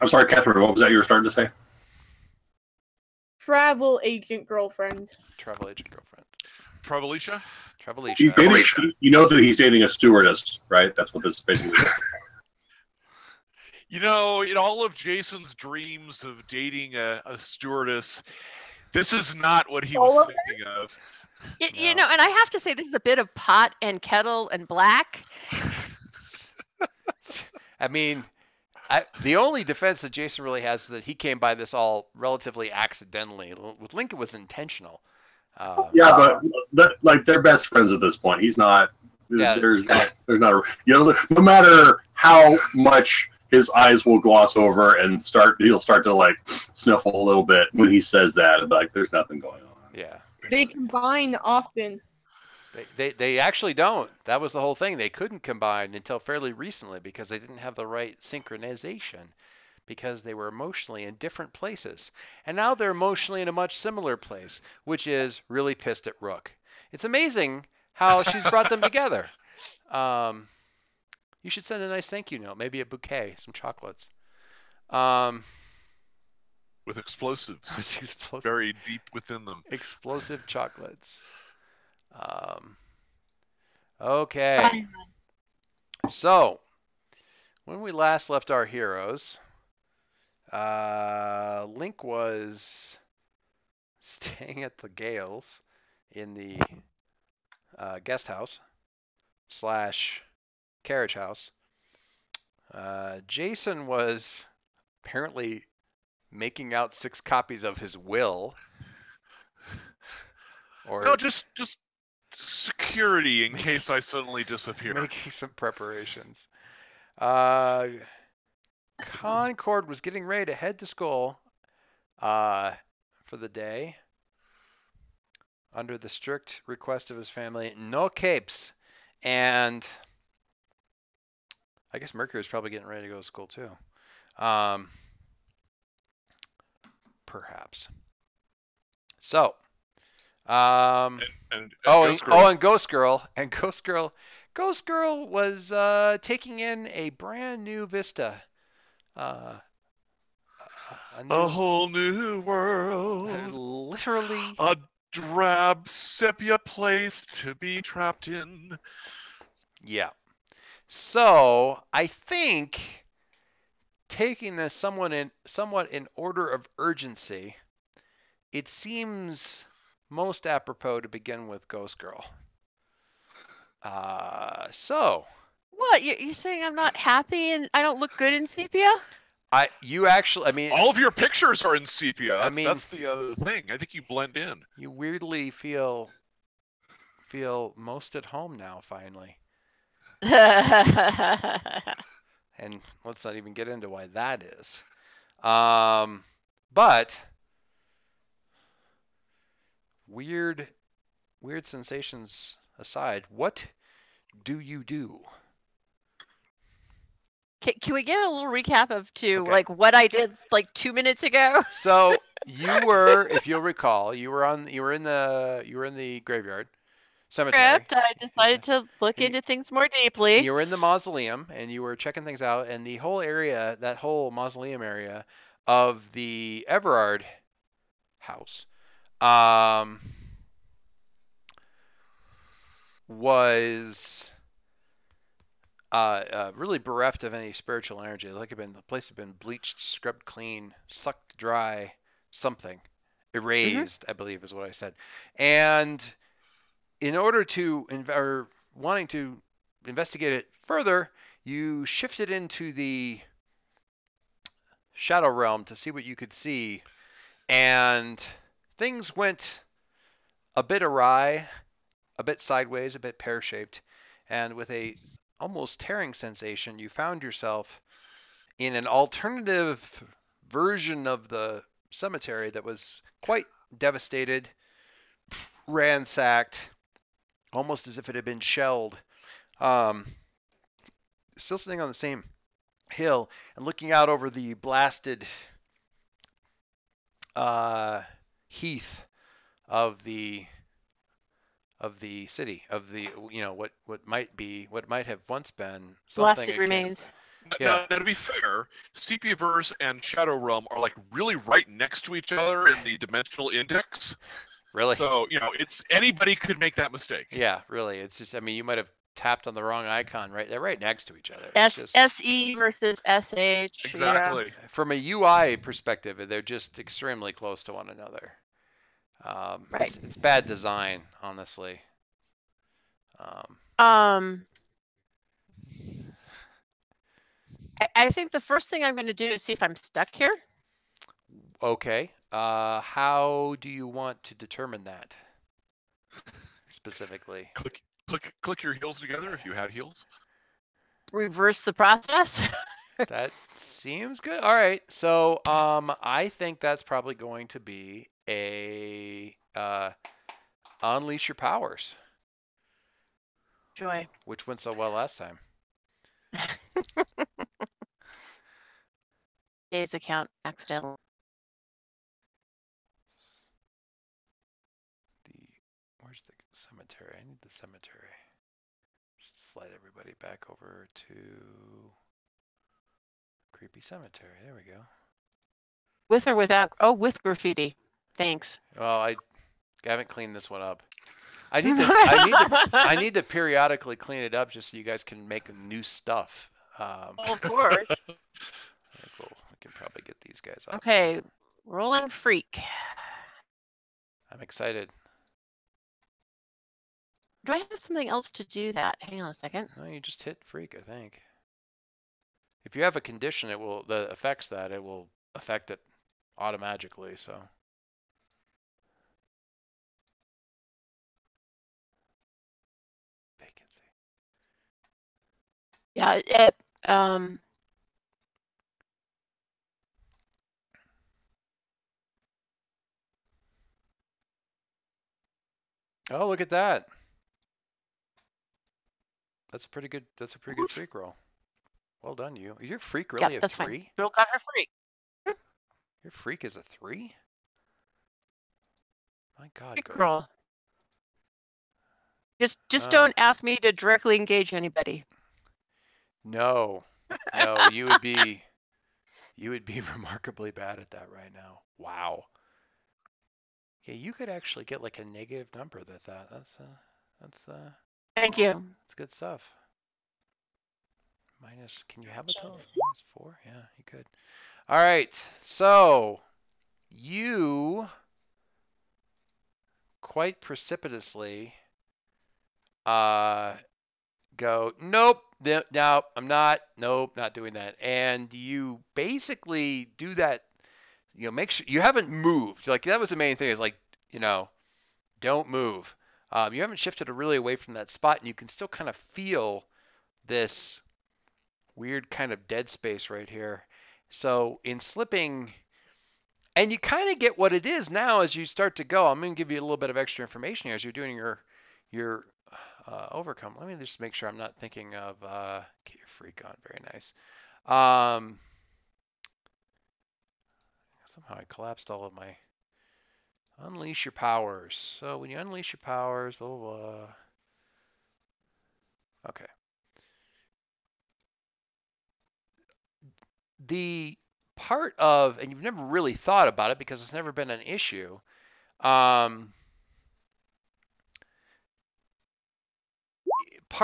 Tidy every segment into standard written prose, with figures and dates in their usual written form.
I'm sorry, Catherine. What was that you were starting to say? Travel agent girlfriend. Travel agent girlfriend. Travelicia? He's dating, you know that he's dating a stewardess, right? That's what this basically is. You know, in all of Jason's dreams of dating a stewardess, this is not what he was thinking of. You know, and I have to say, this is a bit of pot and kettle and black. I mean, the only defense that Jason really has is that he came by this all relatively accidentally. With Link, it was intentional. Yeah, but like they're best friends at this point. He's not. There's not a, no matter how much his eyes will gloss over and he'll start to like sniffle a little bit when he says that. Like there's nothing going on. Yeah. They combine often. They actually don't. That was the whole thing. They couldn't combine until fairly recently because they didn't have the right synchronization, because they were emotionally in different places. And now they're emotionally in a much similar place, which is really pissed at Rook. It's amazing how she's brought them together. You should send a nice thank you note, maybe a bouquet, some chocolates. With explosives buried deep within them. Explosive chocolates. Okay. Sorry. So, when we last left our heroes, Link was staying at the Gales in the guest house / carriage house. Jason was apparently making out 6 copies of his will. Or no, just security in case I suddenly disappear. Making some preparations. Concord was getting ready to head to school for the day. Under the strict request of his family, no capes. And I guess Mercury was probably getting ready to go to school too. Perhaps. So, and Ghost Girl was taking in a brand new vista. A whole new world. Literally. A drab sepia place to be trapped in. Yeah. So, I think taking this somewhat in order of urgency, it seems most apropos to begin with Ghost Girl. So. What? You're saying I'm not happy and I don't look good in sepia? I mean, all of your pictures are in sepia. That's the other thing. I think you blend in. You weirdly feel most at home now, finally. And let's not even get into why that is. But weird sensations aside, what do you do? Can we get a little recap of like what I did like 2 minutes ago? So you were, if you'll recall, you were in the graveyard. Cemetery. I decided to look into things more deeply. You were in the mausoleum and you were checking things out, and the whole area, that whole mausoleum area of the Everard house, was really bereft of any spiritual energy. Like the place had been bleached, scrubbed clean, sucked dry, something erased. I believe is what I said, and in order to, wanting to investigate it further, you shifted into the Shadow Realm to see what you could see, and things went a bit awry, a bit sideways, a bit pear-shaped, and with a almost tearing sensation, you found yourself in an alternative version of the cemetery that was quite devastated, ransacked, almost as if it had been shelled. Still sitting on the same hill and looking out over the blasted heath of the city, of the what might have once been something Blasted remains. Yeah. Now, to be fair, Sepiaverse and Shadow Realm are like really right next to each other in the dimensional index. Really? So, it's anybody could make that mistake. Yeah, really. It's just, I mean, you might have tapped on the wrong icon, right? They're right next to each other. SE versus SH. Exactly. Yeah. From a UI perspective, they're just extremely close to one another. Right. It's bad design, honestly. I think the first thing I'm going to do is see if I'm stuck here. Okay. How do you want to determine that specifically? Click your heels together if you had heels. Reverse the process. That seems good. All right. So, I think that's probably going to be a unleash your powers. Joy. Which went so well last time. Dave's account accidentally. Where's the cemetery? I need the cemetery. Just slide everybody back over to creepy cemetery. There we go. With or without? Oh, with graffiti. Thanks. Well, I haven't cleaned this one up. I need to periodically clean it up just so you guys can make new stuff. Of course. Cool. We can probably get these guys off. Okay, rolling freak. I'm excited. Do I have something else to do that? Hang on a second. No, you just hit freak, I think. If you have a condition, it will affect it automatically. So. Vacancy. Yeah. Oh, look at that. That's a pretty good freak roll. Well done, you. Is your freak really a 3? Fine. Girl got her freak. Your freak is a 3? My God. Freak roll. Just don't ask me to directly engage anybody. No, you would be remarkably bad at that right now. Wow. Yeah, you could actually get like a negative number with that. That's Thank you. That's good stuff. Minus, can you have a total? -4? Yeah, you could. All right, so you quite precipitously go, nope, no, I'm not, nope, not doing that. And you basically do that, make sure you haven't moved. Like, that was the main thing, is like, don't move. You haven't shifted really away from that spot, and you can still kind of feel this weird kind of dead space right here. So in slipping, and you kind of get what it is now as you start to go. I'm going to give you a little bit of extra information here as you're doing your overcome. Let me just make sure I'm not thinking of get your freak on. Very nice. Somehow I collapsed all of my unleash your powers. So when you unleash your powers, blah blah blah. Okay. The part of, and you've never really thought about it because it's never been an issue. Part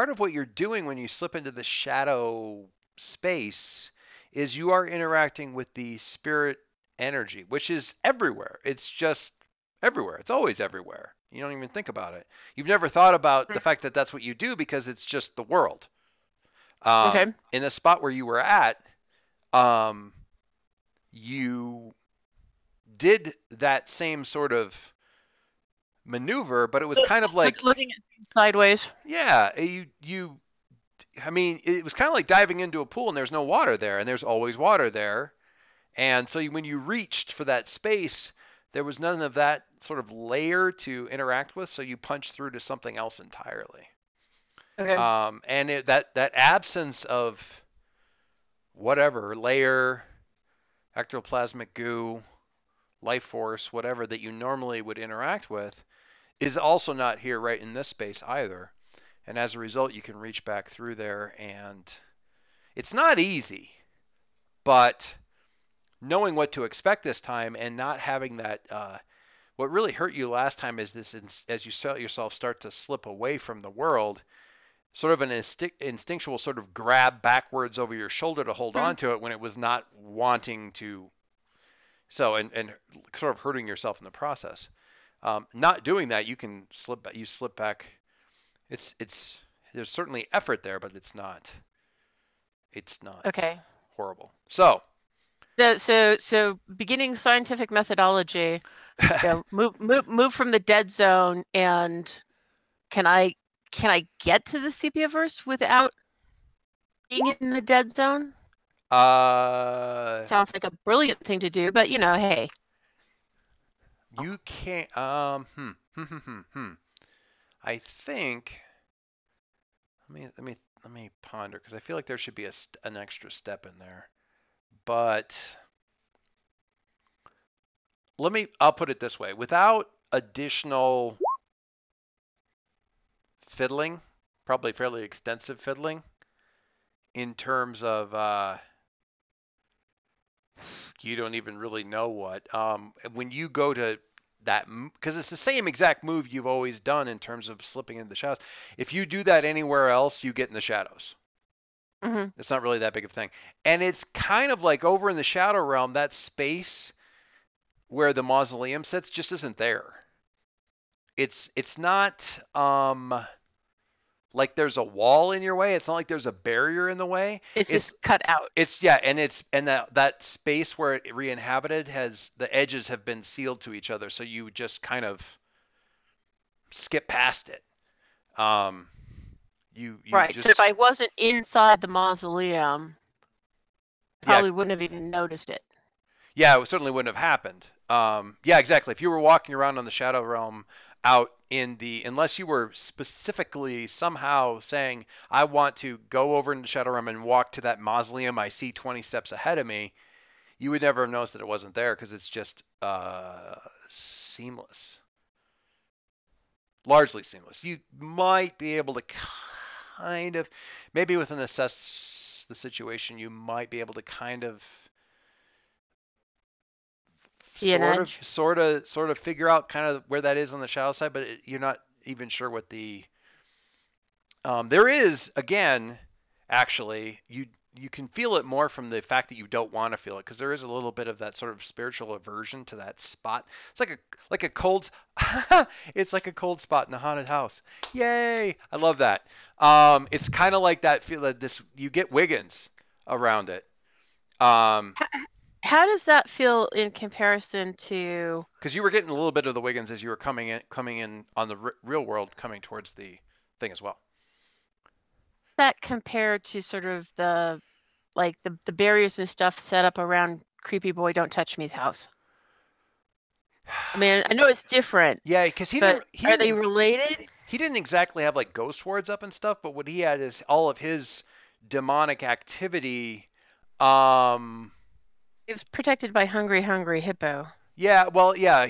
of what you're doing when you slip into the shadow space is you are interacting with the spirit energy, which is everywhere. It's just everywhere. It's always everywhere. You don't even think about it. You've never thought about the fact that that's what you do because it's just the world. Okay. In the spot where you were at, you did that same sort of maneuver, but it was kind of like looking at sideways. Yeah, I mean, it was kind of like diving into a pool and there's no water there, and there's always water there. And so when you reached for that space, there was none of that sort of layer to interact with, so you punched through to something else entirely. Okay. And that absence of whatever layer, ectoplasmic goo, life force, whatever that you normally would interact with, is also not here right in this space either. And as a result, you can reach back through there, and It's not easy, but knowing what to expect this time and not having that what really hurt you last time is this as you felt yourself start to slip away from the world, sort of an instinctual sort of grab backwards over your shoulder to hold on to it when it was not wanting to. So and sort of hurting yourself in the process. Not doing that, you can slip back. It's there's certainly effort there, but it's not Okay. horrible. So beginning scientific methodology. Move from the dead zone, and can I get to the Sepiaverse without being in the dead zone? Sounds like a brilliant thing to do, but hey. You can't. I think. Let me ponder, because I feel like there should be an extra step in there, but I'll put it this way: without additional fiddling, probably fairly extensive fiddling, in terms of you don't even really know what. When you go to that, because it's the same exact move you've always done in terms of slipping into the shadows. If you do that anywhere else, you get in the shadows. Mm-hmm. It's not really that big of a thing. And it's kind of like over in the shadow realm, that space where the mausoleum sits just isn't there. It's not like there's a wall in your way. It's not like there's a barrier in the way. It's just cut out. And that space where it re-inhabited the edges have been sealed to each other, so you just kind of skip past it. You right. Just, so if I wasn't inside the mausoleum, probably wouldn't have even noticed it. Yeah, it certainly wouldn't have happened. Yeah, exactly. If you were walking around on the Shadow Realm out unless you were specifically somehow saying, I want to go over into Shadow Realm and walk to that mausoleum I see 20 steps ahead of me, you would never have noticed that it wasn't there, because it's just seamless. Largely seamless. You might be able to kind of, maybe with an assess the situation, you might be able to kind of sort of figure out kind of where that is on the shadow side, but you're not even sure what the there is, again, actually, you can feel it more from the fact that you don't want to feel it, because there is a little bit of that sort of spiritual aversion to that spot. It's like a cold it's like a cold spot in a haunted house. Yay! I love that. It's kind of like that feel that you get Wiggins around it. How does that feel in comparison to? Because you were getting a little bit of the Wiggins as you were coming in on the real world, coming towards the thing as well. That compared to sort of the barriers and stuff set up around Creepy Boy Don't Touch Me's house. I mean, I know it's different. Yeah, because are they related? He didn't exactly have like ghost wards up and stuff, but what he had is all of his demonic activity. It was protected by Hungry Hippo. Yeah, well, yeah,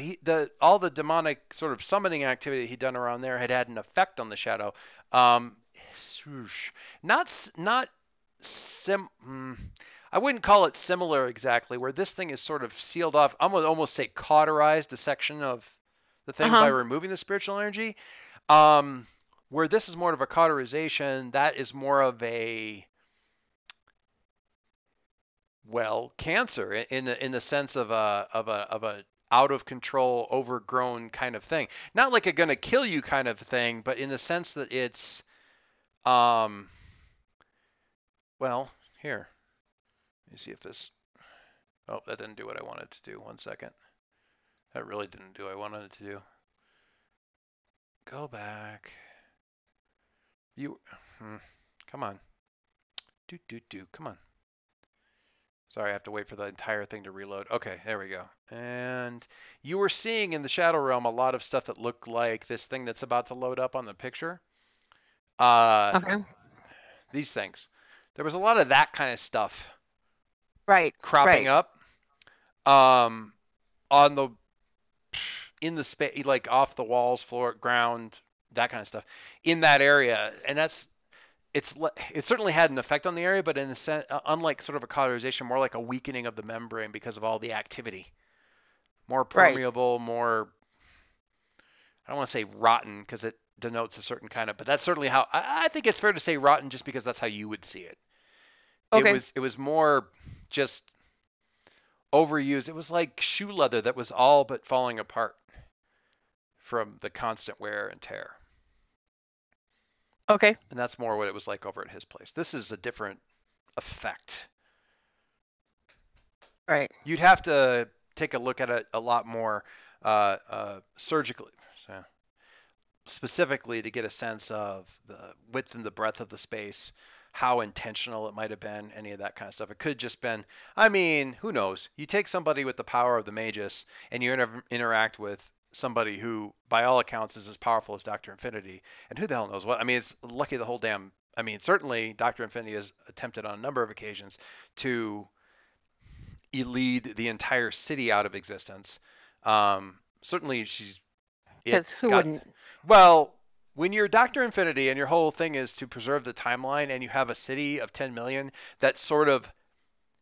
all the demonic sort of summoning activity he'd done around there had an effect on the shadow. I wouldn't call it similar exactly, where this thing is sort of sealed off. I'm gonna almost say cauterized a section of the thing by removing the spiritual energy. Where this is more of a cauterization, that is more of a cancer in the sense of a out of control, overgrown kind of thing. Not like a gonna kill you kind of thing, but in the sense that it's here. Let me see if this. Oh, that didn't do what I wanted to do. 1 second. That really didn't do what I wanted it to do. Go back. Come on. Come on. Sorry, I have to wait for the entire thing to reload. Okay, there we go. And you were seeing in the Shadow Realm a lot of stuff that looked like this thing that's about to load up on the picture. Okay. These things. There was a lot of that kind of stuff. Right. Cropping up. In the space, like off the walls, floor, ground, that kind of stuff in that area. And it certainly had an effect on the area, but in a sense, unlike sort of a cauterization, more like a weakening of the membrane because of all the activity. More permeable, more, I don't want to say rotten because it denotes a certain kind of, but that's certainly how, I think it's fair to say rotten just because that's how you would see it. Okay. It was more just overused. It was like shoe leather that was all but falling apart from the constant wear and tear. Okay. And that's more what it was like over at his place. This is a different effect. Right. You'd have to take a look at it a lot more surgically, specifically to get a sense of the width and the breadth of the space, how intentional it might have been, any of that kind of stuff. It could have just been, I mean, who knows? You take somebody with the power of the Magus and you interact with somebody who, by all accounts, is as powerful as Dr. Infinity, and who the hell knows what? I mean, it's lucky the whole damn. I mean, certainly Dr. Infinity has attempted on a number of occasions to lead the entire city out of existence. Certainly, Because who wouldn't? Well, when you're Dr. Infinity and your whole thing is to preserve the timeline, and you have a city of 10 million that sort of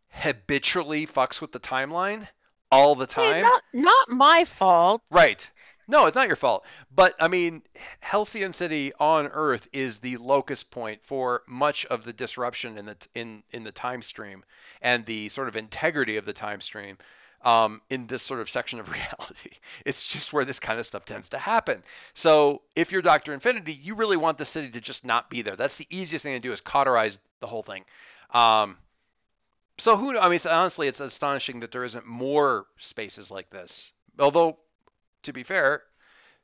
habitually fucks with the timeline all the time. Hey, not my fault. Right. No, it's not your fault. But I mean, Halcyon City on Earth is the locus point for much of the disruption in the time stream and the sort of integrity of the time stream in this sort of section of reality. It's just where this kind of stuff tends to happen. So if you're Dr. Infinity, you really want the city to just not be there. That's the easiest thing to do, is cauterize the whole thing. So I mean, honestly, it's astonishing that there isn't more spaces like this. Although, to be fair,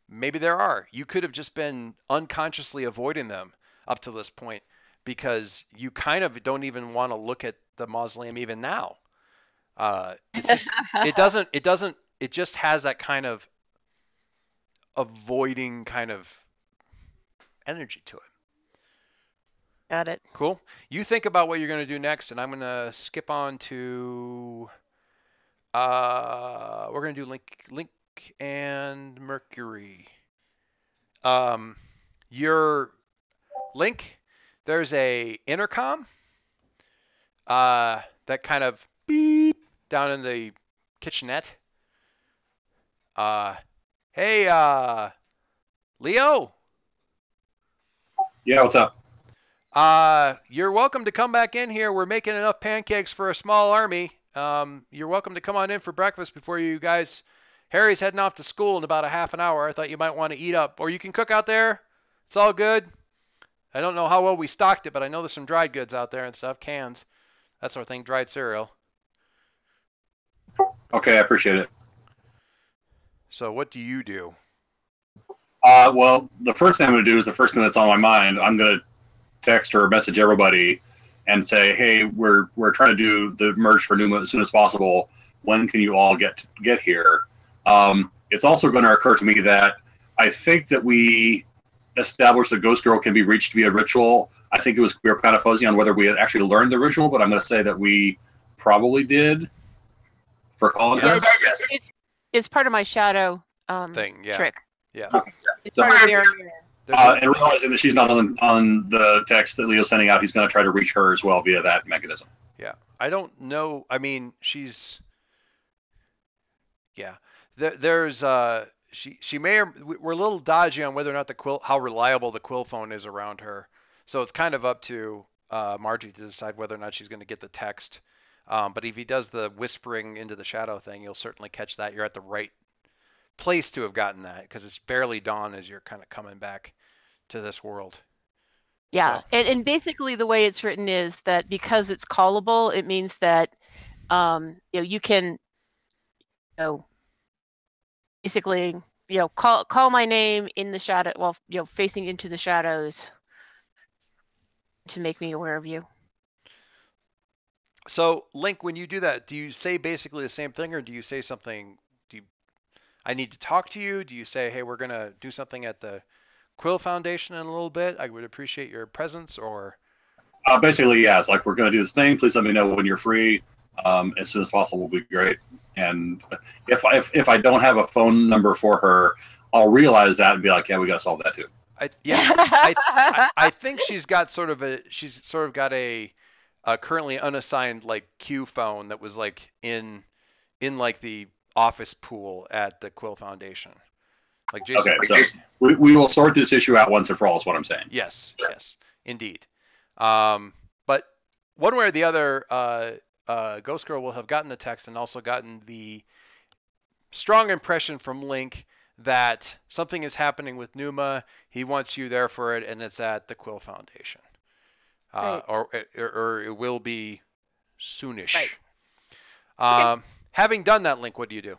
maybe there are. You could have just been unconsciously avoiding them up to this point because you kind of don't even want to look at the mausoleum even now. It just has that kind of avoiding kind of energy to it. Got it. Cool. You think about what you're going to do next, and I'm going to skip on to we're going to do Link and Mercury. Your Link, there's a intercom that kind of beep down in the kitchenette. Hey, Leo? Yeah, what's up? You're welcome to come back in here. We're making enough pancakes for a small army. You're welcome to come on in for breakfast before you guys. Harry's heading off to school in about a half an hour. I thought you might want to eat up. Or you can cook out there. It's all good. I don't know how well we stocked it, but I know there's some dried goods out there and stuff. Cans. That sort of thing. Dried cereal. Okay, I appreciate it. So what do you do? Well, the first thing I'm going to do is the first thing that's on my mind. I'm going to text or message everybody and say, hey, we're trying to do the merge for Numa as soon as possible. When can you all get here? It's also going to occur to me that I think that we established that Ghost Girl can be reached via ritual. I think we were kind of fuzzy on whether we had actually learned the ritual, but I'm going to say that we probably did for calling her. It's part of my shadow thing, yeah. trick. Yeah. Okay. It's So- part of mirror. And realizing that she's not on the text that Leo's sending out, he's going to try to reach her as well via that mechanism. Yeah. I don't know. I mean, there's she may or we're a little dodgy on whether or not how reliable the quill phone is around her. So it's kind of up to Margie to decide whether or not she's going to get the text. But if he does the whispering into the shadow thing, you'll certainly catch that. You're at the right place to have gotten that because it's barely dawn as you're kind of coming back to this world. Yeah, So. and basically the way it's written is that because it's callable, it means that you can basically call my name in the shadow, facing into the shadows to make me aware of you. So Link, when you do that, do you say basically the same thing, or do you say something? I need to talk to you? Do you say, hey, we're going to do something at the Quill Foundation in a little bit? I would appreciate your presence, or? Basically, yeah. It's like, we're going to do this thing. Please let me know when you're free. As soon as possible will be great. And if I don't have a phone number for her, I'll realize that and be like, yeah, we got to solve that too. I think she's got sort of a currently unassigned like Q phone that was like in like the office pool at the Quill Foundation. Like Jason. Okay, so we will sort this issue out once and for all. Is what I'm saying. Yes, indeed. But one way or the other, Ghost Girl will have gotten the text and also gotten the strong impression from Link that something is happening with Numa. He wants you there for it, and it's at the Quill Foundation. Right. Or it will be soonish. Right. Having done that, Link, what do you do?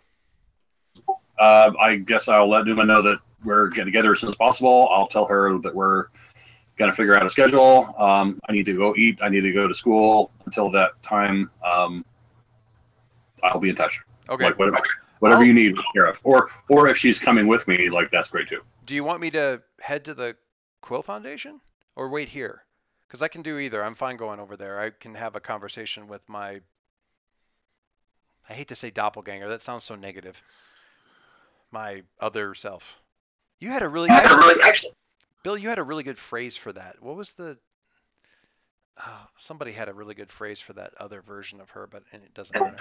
I guess I'll let Numa know that we're getting together as soon as possible. I'll tell her that we're going to figure out a schedule. I need to go eat. I need to go to school. Until that time, I'll be in touch. Okay. Like whatever you need, care of. Or if she's coming with me, like that's great too. Do you want me to head to the Quill Foundation or wait here? Because I can do either. I'm fine going over there. I can have a conversation with my. I hate to say doppelganger. That sounds so negative. My other self. You had a really Bill, you had a really good phrase for that. What was the? Somebody had a really good phrase for that other version of her, but it doesn't matter.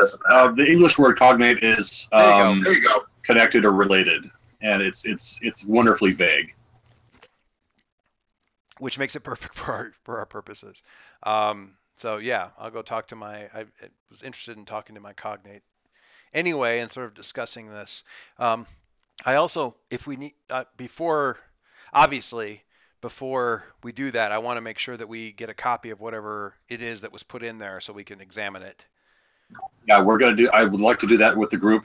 The English word cognate is there you go. Connected or related, and it's wonderfully vague. Which makes it perfect for our purposes. So yeah, I'll go talk to I was interested in talking to my cognate anyway and sort of discussing this. I also, if we need, before we do that, I want to make sure that we get a copy of whatever it is that was put in there so we can examine it. Yeah, I would like to do that with the group,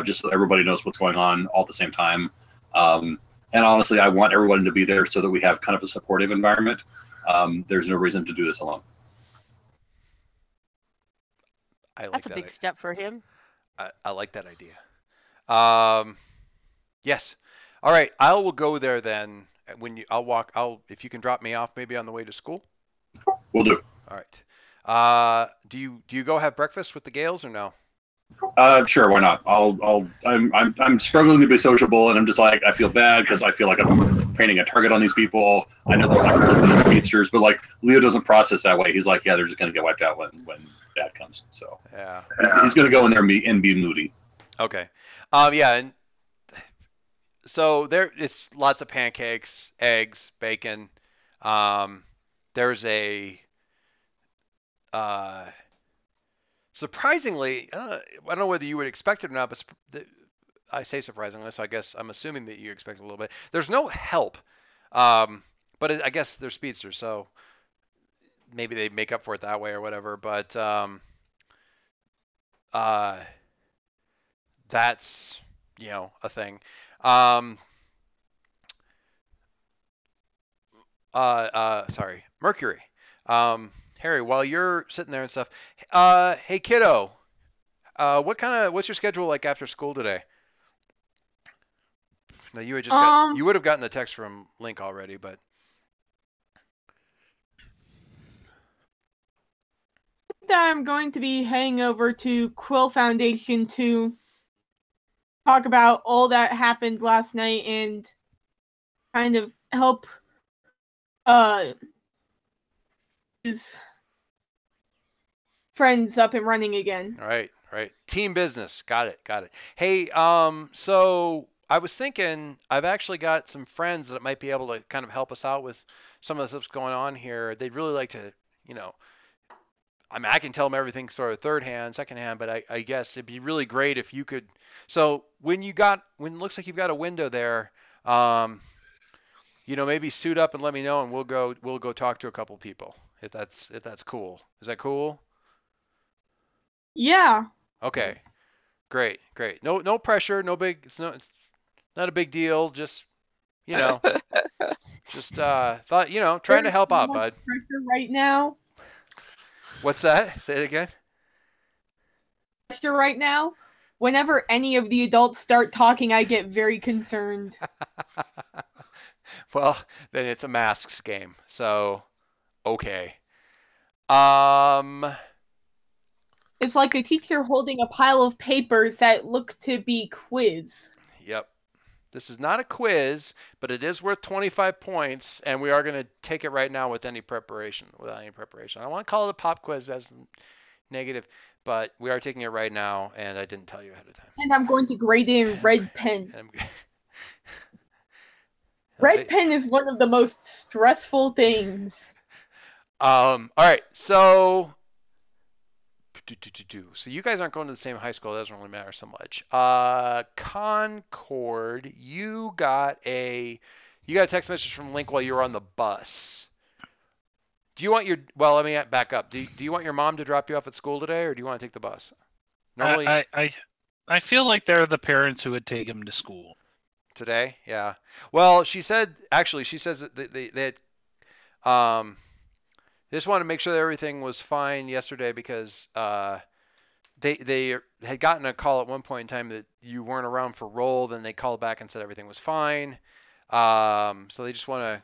just so everybody knows what's going on all at the same time. And honestly, I want everyone to be there so that we have kind of a supportive environment. There's no reason to do this alone. That's a big step for him. I like that idea. Yes. All right. I will go there then. If you can drop me off maybe on the way to school. Will do. All right. Do you go have breakfast with the Gales or no? Sure. Why not? I'm struggling to be sociable, and I'm just like I feel bad because I feel like I'm painting a target on these people. I know they're like speedsters, but like Leo doesn't process that way. He's like, yeah, they're just gonna get wiped out when Dad comes. So yeah, he's gonna go in there and be moody. Okay. Yeah, and so it's lots of pancakes, eggs, bacon. There's a surprisingly, I don't know whether you would expect it or not, but I say surprisingly, so I guess I'm assuming that you expect a little bit. There's no help, but I guess they're speedsters, so maybe they make up for it that way or whatever. But that's a thing. Sorry, Mercury. Harry, while you're sitting there and stuff, hey kiddo, what's your schedule like after school today? Now you would have gotten the text from Link already, but that I'm going to be heading over to Quill Foundation to talk about all that happened last night and kind of help his friends up and running again. Right. Team business. Got it. Hey, so I was thinking I've actually got some friends that might be able to kind of help us out with some of the stuff's going on here. They'd really like to, I mean, I can tell them everything sort of third hand, second hand, but I guess it'd be really great if you could. So when it looks like you've got a window there, maybe suit up and let me know, and we'll go talk to a couple people if that's cool. Is that cool? Yeah. Okay. Great. No pressure. It's not a big deal. Just thought trying to help out, bud. Pressure right now. What's that? Say it again. Pressure right now. Whenever any of the adults start talking, I get very concerned. Well, then it's a masks game. So, okay. It's like a teacher holding a pile of papers that look to be quiz. Yep. This is not a quiz, but it is worth 25 points, and we are going to take it right now without any preparation. I don't want to call it a pop quiz. That's negative, but we are taking it right now, and I didn't tell you ahead of time. And I'm going to grade it in red pen. Red pen is one of the most stressful things. All right, so you guys aren't going to the same high school. It doesn't really matter so much. Concord, you got a text message from Link while you were on the bus. Do you want let me back up. Do you want your mom to drop you off at school today, or do you want to take the bus? Normally, I feel like they're the parents who would take him to school. Today, yeah. Well, she says that they just wanted to make sure that everything was fine yesterday because they had gotten a call at one point in time that you weren't around for roll. Then they called back and said everything was fine. So they just want to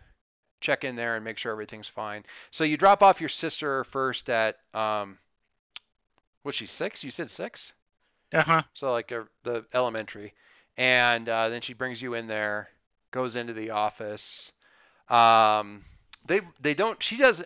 check in there and make sure everything's fine. So you drop off your sister first at was she 6? You said 6? Uh-huh. So like the elementary. And then she brings you in there, goes into the office. They don't. She does.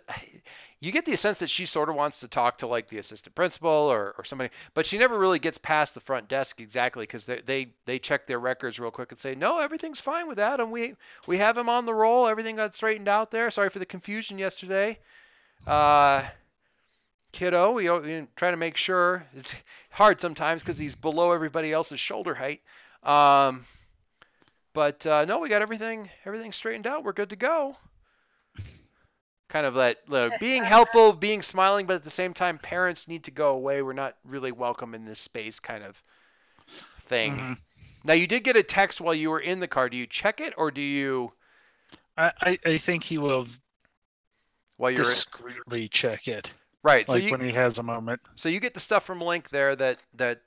You get the sense that she sort of wants to talk to like the assistant principal or somebody, but she never really gets past the front desk exactly because they check their records real quick and say, no, everything's fine with Adam. We have him on the roll. Everything got straightened out there. Sorry for the confusion yesterday. Kiddo, we try to make sure. It's hard sometimes because he's below everybody else's shoulder height. But no, we got everything straightened out. We're good to go. Kind of that being helpful, being smiling, but at the same time, parents need to go away. We're not really welcome in this space kind of thing. Mm-hmm. Now, you did get a text while you were in the car. Do you check it or do you? I think he will while you're discreetly check it. Right. Like so when he has a moment. So you get the stuff from Link there that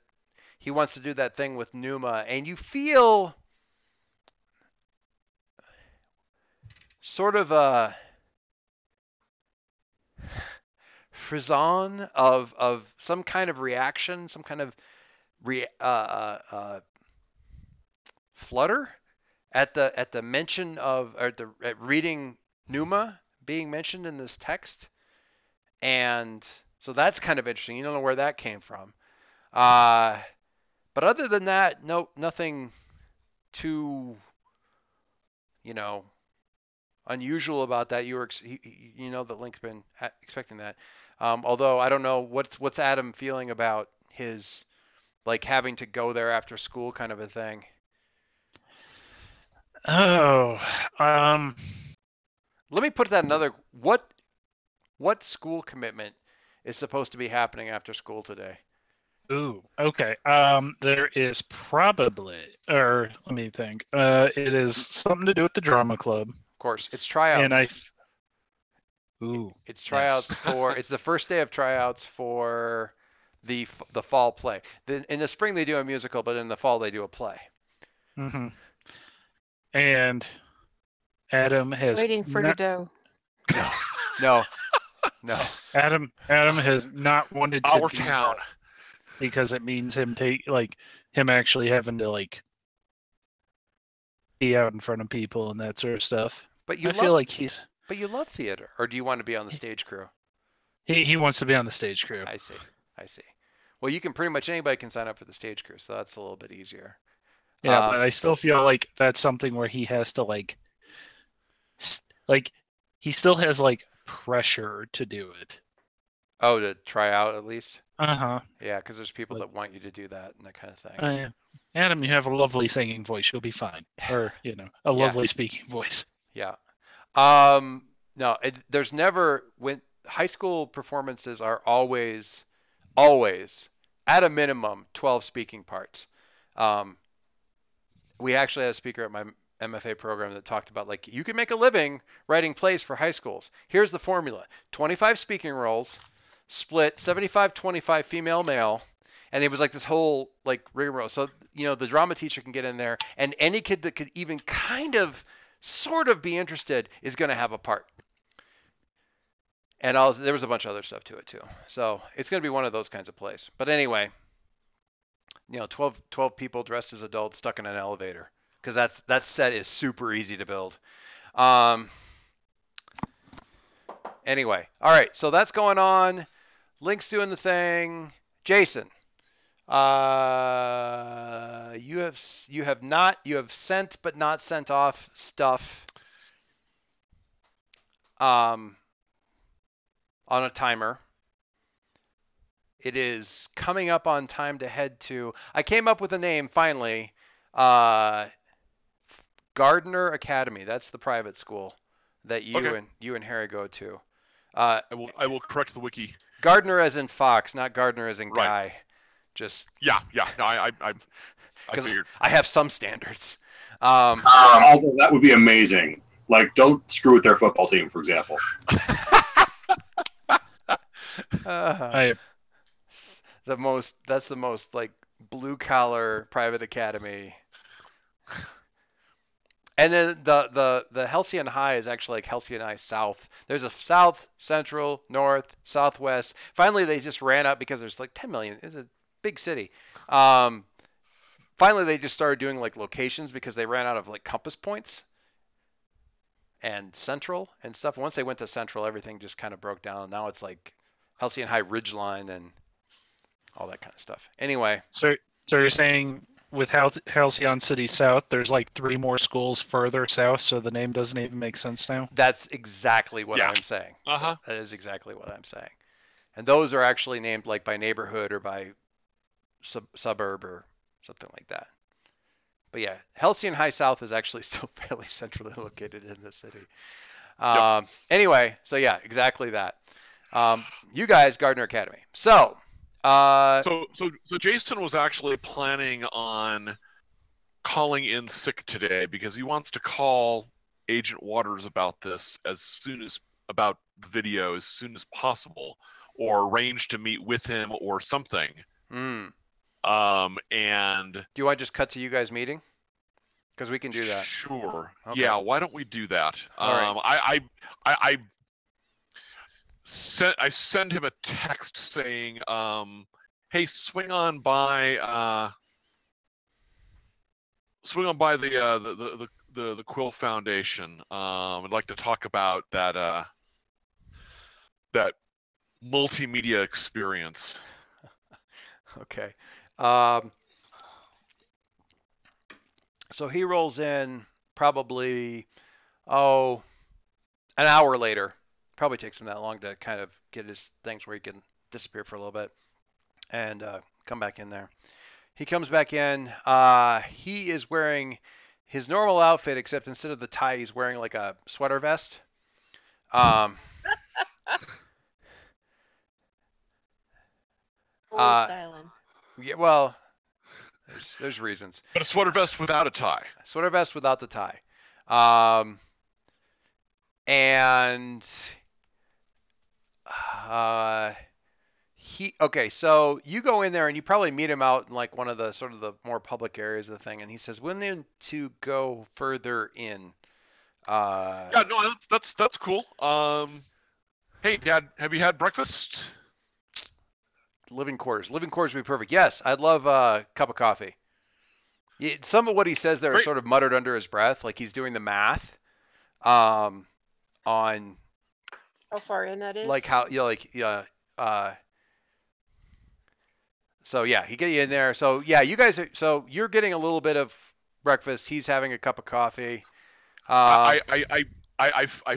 he wants to do that thing with Numa, and you feel sort of a frisson of some kind of reaction, some kind of flutter at the mention of at reading Numa being mentioned in this text, and so that's kind of interesting. You don't know where that came from, but other than that, nothing too unusual about that. You know that Link's been expecting that. Although I don't know what's Adam feeling about his like having to go there after school kind of a thing. Oh, let me put that another. What school commitment is supposed to be happening after school today? Ooh, okay. There is probably, or let me think. It is something to do with the drama club. Of course, it's tryouts. And it's tryouts for. It's the first day of tryouts for the fall play. In the spring they do a musical, but in the fall they do a play. Mm-hmm. And Adam has waiting for Godot. No. Adam has not wanted to our do town that because it means him actually having to be out in front of people and that sort of stuff. But But you love theater, or do you want to be on the stage crew? He wants to be on the stage crew. I see. Well, you can pretty much anybody can sign up for the stage crew, so that's a little bit easier. Yeah, but I still feel like that's something where he has to he still has pressure to do it. Oh, to try out at least? Uh-huh. Yeah, because there's people that want you to do that and that kind of thing. Yeah. Adam, you have a lovely singing voice. You'll be fine. Or, lovely speaking voice. Yeah. No, there's never, when high school performances are always at a minimum 12 speaking parts. We actually had a speaker at my MFA program that talked about you can make a living writing plays for high schools. Here's the formula: 25 speaking roles, split 75-25 female male, and it was this whole rigmarole. So the drama teacher can get in there, and any kid that could even kind of sort of be interested is going to have a part. And there was a bunch of other stuff to it too. So it's going to be one of those kinds of plays. But anyway, 12 people dressed as adults stuck in an elevator. because that set is super easy to build. Anyway, all right, so that's going on. Link's doing the thing. Jason, you have sent but not sent off stuff on a timer. It is coming up on time to head to. I came up with a name finally. Gardner Academy. That's the private school that you and Harry go to. I will correct the wiki. Gardner as in fox, not Gardner as in guy. Right. Just yeah. No, I figured. I have some standards. Also, that would be amazing. Like, don't screw with their football team, for example. That's the most like blue collar private academy. And then the Halcyon High is actually like Halcyon High South. There's a South, Central, North, Southwest. Finally, they just ran up because there's like 10 million. It's a big city. Finally, they just started doing like locations because they ran out of like compass points and Central and stuff. Once they went to Central, everything just kind of broke down. Now it's like Halcyon High Ridgeline and all that kind of stuff. Anyway. So you're saying with Halcyon City South, there's like 3 more schools further south, so the name doesn't even make sense now? That's exactly what I'm saying. Uh-huh. That is exactly what I'm saying. And those are actually named like by neighborhood or by suburb or something like that. But yeah, Halcyon High South is actually still fairly centrally located in the city. Anyway, so yeah, exactly that. You guys, Gardner Academy. So Jason was actually planning on calling in sick today because he wants to call Agent Waters about about the video as soon as possible, or arrange to meet with him or something. And do you want to just cut to you guys meeting? Because we can do that. Sure. Okay. Yeah. Why don't we do that? All right. I send him a text saying, "Hey, swing on by the Quill Foundation. I'd like to talk about that multimedia experience." Okay. So he rolls in probably an hour later. Probably takes him that long to kind of get his things where he can disappear for a little bit and come back in there. He comes back in. He is wearing his normal outfit, except instead of the tie, he's wearing like a sweater vest. Styling. Yeah, well, there's reasons. But a sweater vest without a tie. Sweater vest without the tie. And so you go in there and you probably meet him out in like one of the sort of the more public areas of the thing, and he says, "We need to go further in." Yeah, no, that's cool. Hey, Dad, have you had breakfast? Living quarters. Living quarters would be perfect. Yes, I'd love a cup of coffee. Some of what he says there is sort of muttered under his breath, like he's doing the math on how far in that is. Like how so yeah, he get you in there. So yeah, you guys you're getting a little bit of breakfast. He's having a cup of coffee. I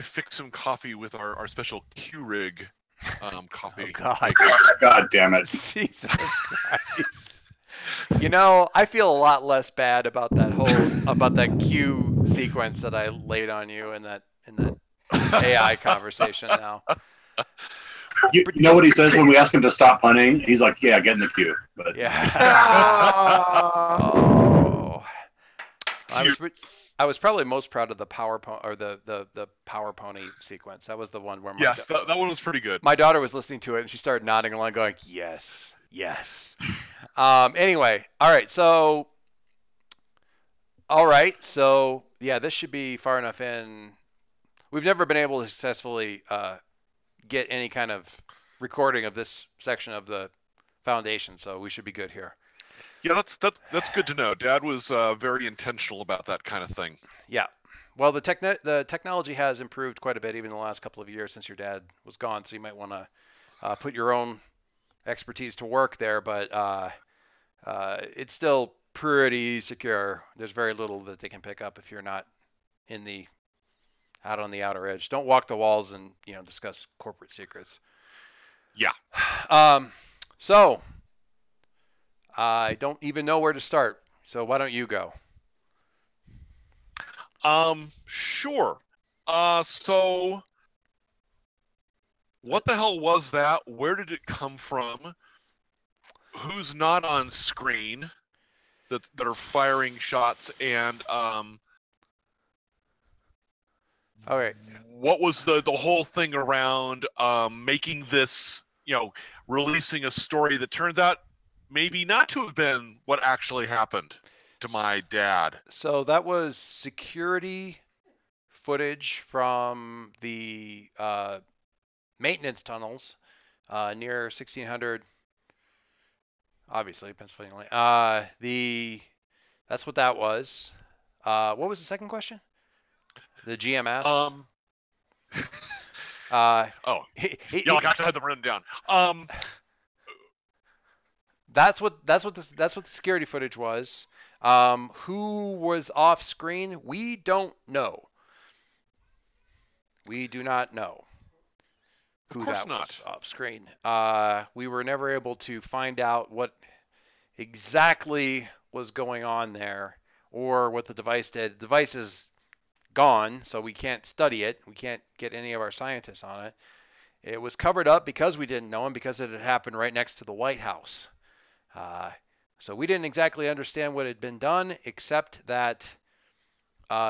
fix some coffee with our special Keurig coffee. Oh, God. God damn it. Jesus Christ. You know, I feel a lot less bad about that Q sequence that I laid on you in that AI conversation now. You know what he says when we ask him to stop punning? He's like, "Yeah, get in the queue." But yeah. I was probably most proud of the power or the power pony sequence. That was the one where that one was pretty good. My daughter was listening to it and she started nodding along, going, "Yes, yes." Anyway, all right, so yeah, this should be far enough in. We've never been able to successfully get any kind of recording of this section of the foundation, so we should be good here. Yeah, that's good to know. Dad was very intentional about that kind of thing. Yeah. Well, the technology has improved quite a bit even in the last couple of years since your dad was gone. So you might want to put your own expertise to work there, but it's still pretty secure. There's very little that they can pick up if you're not out on the outer edge. Don't walk the walls and discuss corporate secrets. Yeah. So I don't even know where to start. So why don't you go? Sure. So what the hell was that? Where did it come from? Who's not on screen that are firing shots? And Okay. What was the whole thing around making this, releasing a story that turns out maybe not to have been what actually happened to my dad? So that was security footage from the maintenance tunnels near 1600, obviously Pennsylvania. That's what that was. What was the second question? The GM asks. Y'all got to have them written down. That's what the security footage was. Who was off screen? We don't know. We do not know who that was off screen. We were never able to find out what exactly was going on there or what the device did. The device is gone, so we can't study it. We can't get any of our scientists on it. It was covered up because we didn't know and because it had happened right next to the White House. So we didn't exactly understand what had been done, except that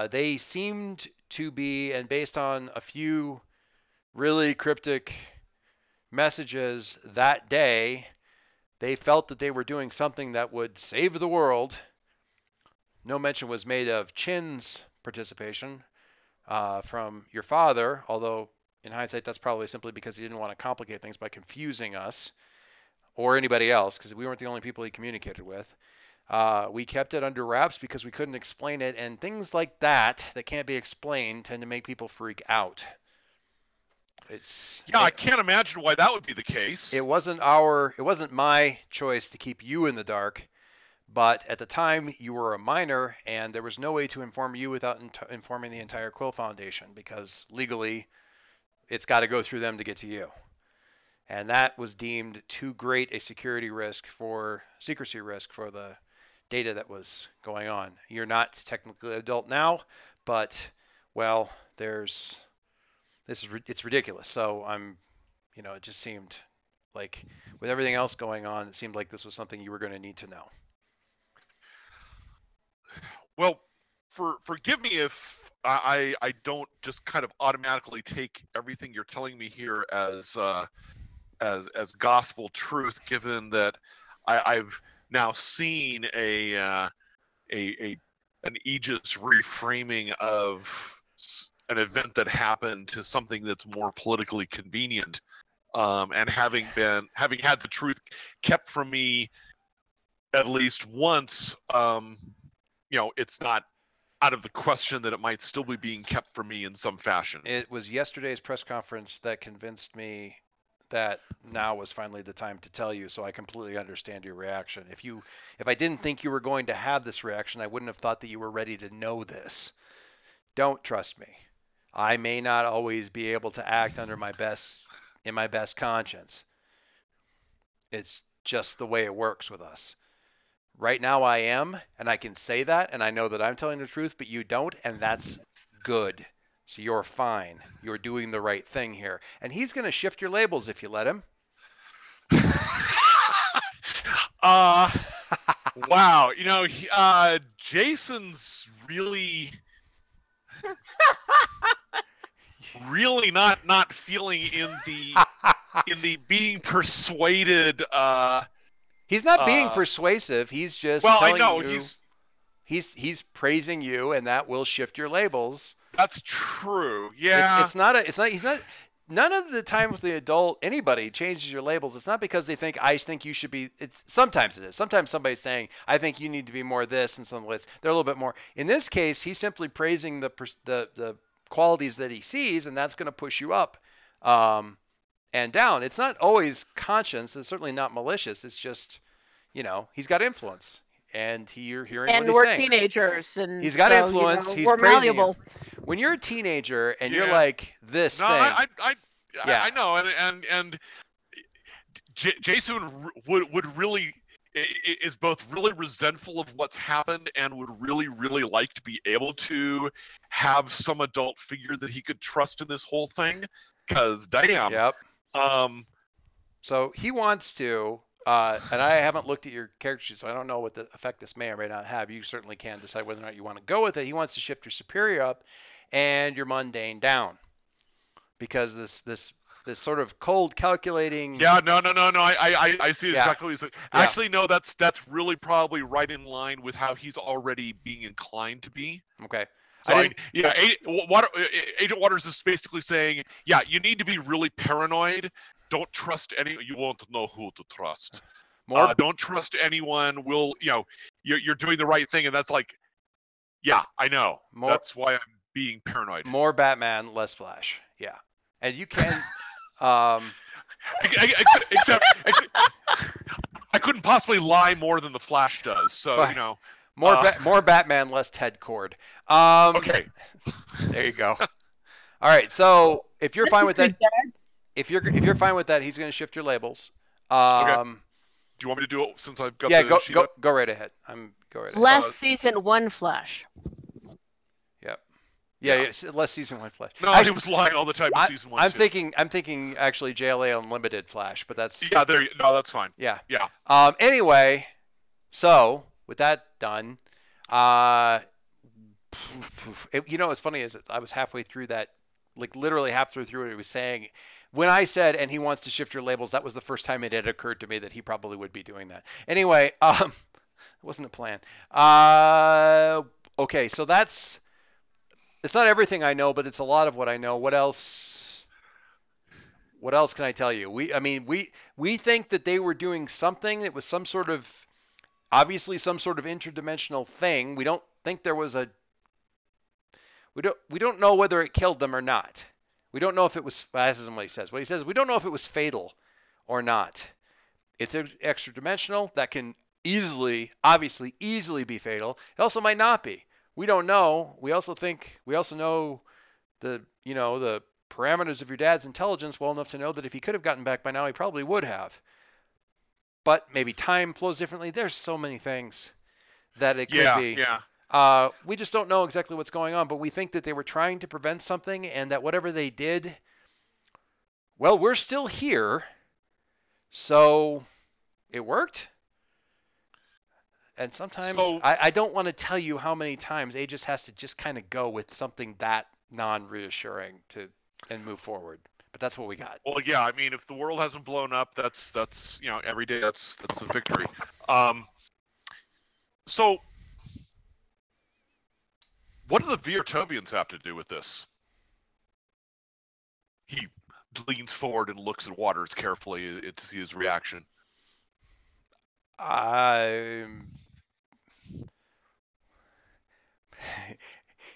they seemed to be, and based on a few really cryptic messages that day, they felt that they were doing something that would save the world. No mention was made of Chin's participation from your father, although in hindsight that's probably simply because he didn't want to complicate things by confusing us or anybody else, because we weren't the only people he communicated with. We kept it under wraps because we couldn't explain it, and things like that can't be explained tend to make people freak out. I can't imagine why that would be the case. It wasn't my choice to keep you in the dark, but at the time you were a minor, and there was no way to inform you without informing the entire Quill Foundation, because legally it's got to go through them to get to you. And that was deemed too great a security risk secrecy risk for the data that was going on. You're not technically an adult now, but it's ridiculous. So it just seemed like with everything else going on, it seemed like this was something you were going to need to know. Well, forgive me if I don't just kind of automatically take everything you're telling me here as gospel truth, given that I've now seen an Aegis reframing of an event that happened to something that's more politically convenient, and having had the truth kept from me at least once, it's not out of the question that it might still be being kept from me in some fashion. It was yesterday's press conference that convinced me that now was finally the time to tell you, so I completely understand your reaction. If I didn't think you were going to have this reaction, I wouldn't have thought that you were ready to know this. Don't trust me. I may not always be able to act in my best conscience. It's just the way it works with us. Right now I am, and I can say that, and I know that I'm telling the truth, but you don't, and that's good. So you're fine. You're doing the right thing here. And he's going to shift your labels if you let him. Wow. Jason's really not feeling in the being persuaded. He's not being persuasive. He's just telling you. He's praising you, and that will shift your labels. That's true. Yeah. He's not none of the times the adult anybody changes your labels, it's not because they think I think you should be. It's sometimes it is. Sometimes somebody's saying I think you need to be more this, and some lists they're a little bit more. In this case, he's simply praising the qualities that he sees, and that's going to push you up and down. It's not always conscious. It's certainly not malicious. It's just he's got influence. And you're hearing and what he's we're saying. teenagers, and he's got so, influence. He's we're praising malleable. you. When you're a teenager and Yeah. you're like this No, thing, I know, and Jason would really is both really resentful of what's happened and would really like to be able to have some adult figure that he could trust in this whole thing. Cause damn. Yep. So he wants to. And I haven't looked at your character sheet, so I don't know what the effect this may or may not have. You certainly can decide whether or not you want to go with it. He wants to shift your superior up and your mundane down, because this sort of cold calculating. Yeah, no. I see exactly what you're saying. Actually, no, that's really probably right in line with how he's already being inclined to be. Okay. So Agent Waters is basically saying, yeah, you need to be really paranoid. Don't trust you won't know who to trust. Don't trust anyone. You're doing the right thing, and that's like, yeah, I know. That's why I'm being paranoid. More Batman, less Flash. Yeah, and you can. Except I couldn't possibly lie more than the Flash does. So more Batman, less Ted Cord. Okay. There you go. All right. So if you're fine with that. Dad. If you're fine with that, he's going to shift your labels. Okay. Do you want me to do it since I've got the sheet up? Go right ahead. Go right ahead. Less season 1 Flash. Yep. Yeah. Less season 1 Flash. No, he was lying all the time in season 1. I'm thinking actually JLA Unlimited Flash, but that's that's fine. Yeah. Yeah. Anyway, so with that done, what's funny is that I was halfway through that, like literally halfway through what he was saying. When I said, and he wants to shift your labels, that was the first time it had occurred to me that he probably would be doing that. Anyway, it wasn't a plan. Okay, so it's not everything I know, but it's a lot of what I know. What else can I tell you? We think that they were doing something that was obviously some sort of interdimensional thing. We don't think there was we don't know whether it killed them or not. We don't know if it was, this isn't what he says. What he says, we don't know if it was fatal or not. It's extra dimensional. That can obviously easily be fatal. It also might not be. We don't know. We also know the parameters of your dad's intelligence well enough to know that if he could have gotten back by now, he probably would have. But maybe time flows differently. There's so many things that it could be. Yeah. We just don't know exactly what's going on, but we think that they were trying to prevent something, and that whatever they did, well, we're still here, so it worked. And sometimes I don't want to tell you how many times Aegis has to just kind of go with something that non-reassuring and move forward. But that's what we got. Well, yeah, if the world hasn't blown up, that's every day that's a victory. So. What do the Viertovians have to do with this? He leans forward and looks at Waters carefully to see his reaction.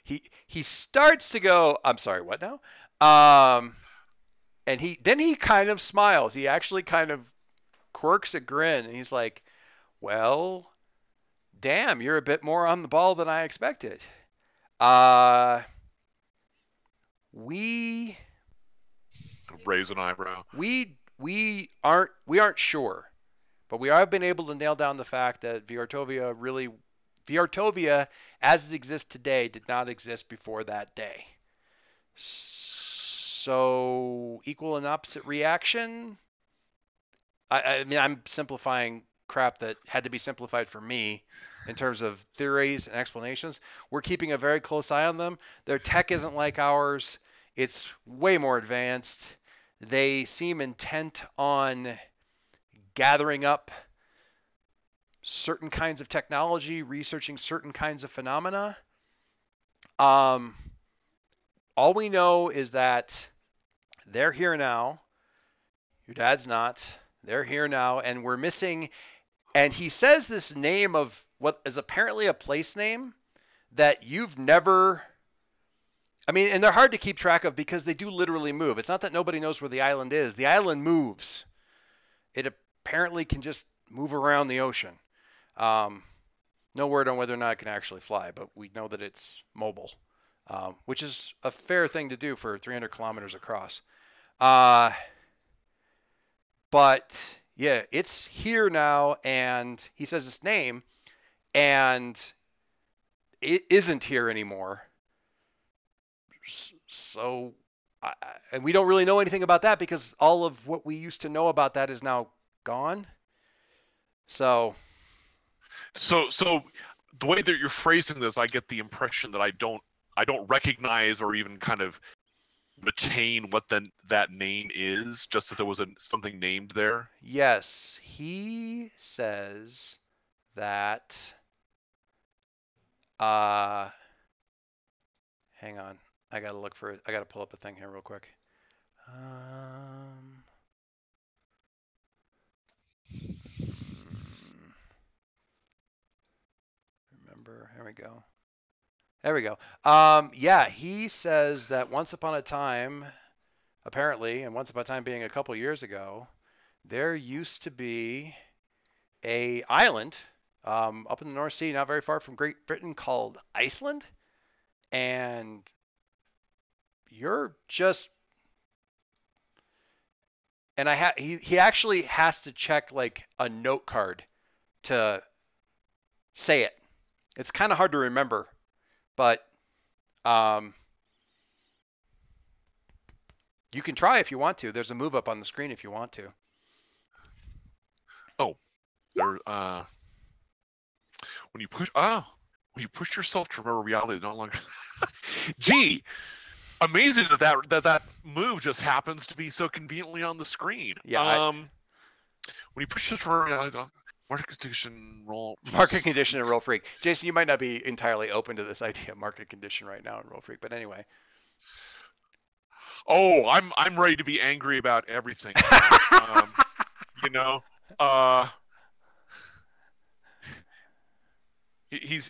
He starts to go, I'm sorry, what now? And he kind of smiles. He actually kind of quirks a grin, and he's like, well, damn, you're a bit more on the ball than I expected. We raise an eyebrow. We aren't sure, but we have been able to nail down the fact that Viertovia as it exists today did not exist before that day. So equal and opposite reaction. I'm simplifying crap that had to be simplified for me in terms of theories and explanations. We're keeping a very close eye on them. Their tech isn't like ours. It's way more advanced. They seem intent on gathering up certain kinds of technology, researching certain kinds of phenomena. All we know is that they're here now. Your dad's not. They're here now, and we're missing. And he says this name of what is apparently a place name that you've never. I mean, and they're hard to keep track of because they do literally move. It's not that nobody knows where the island is. The island moves. It apparently can just move around the ocean. No word on whether or not it can actually fly, but we know that it's mobile, which is a fair thing to do for 300 kilometers across. But yeah, it's here now, and he says its name, and it isn't here anymore. So, and we don't really know anything about that because all of what we used to know about that is now gone. So the way that you're phrasing this, I get the impression that I don't recognize or even kind of retain what that name is, just that there was something named there. Yes, he says that. Hang on, I gotta look for it. I gotta pull up a thing here real quick. Remember, here we go. There we go. Yeah, he says that once upon a time, apparently, and once upon a time being a couple years ago, there used to be a island up in the North Sea, not very far from Great Britain, called Iceland, and you're just. And he actually has to check like a note card to say it. It's kind of hard to remember, but you can try if you want to. There's a move up on the screen if you want to. Oh, there. When you push yourself to remember reality, no longer. Gee, amazing that move just happens to be so conveniently on the screen. Yeah. When you push yourself to remember reality, market condition roll. Market condition and roll freak. Jason, you might not be entirely open to this idea of market condition right now and roll freak, but anyway. Oh, I'm ready to be angry about everything. You know, he's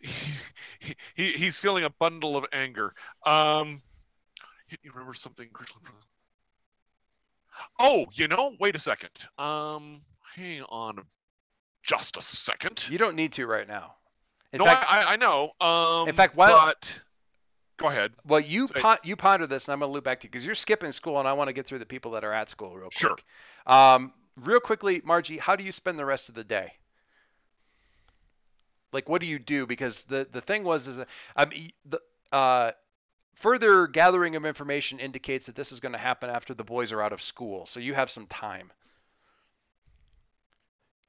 feeling a bundle of anger. You remember something? Oh, wait a second. Hang on just a second. You don't need to right now. In fact, I know. In fact, go ahead. Well, you ponder this, and I'm going to loop back to you because you're skipping school, and I want to get through the people that are at school real quick. Sure. Real quickly, Margie, how do you spend the rest of the day? Like, what do you do? Because the thing was further gathering of information indicates that this is going to happen after the boys are out of school, so you have some time.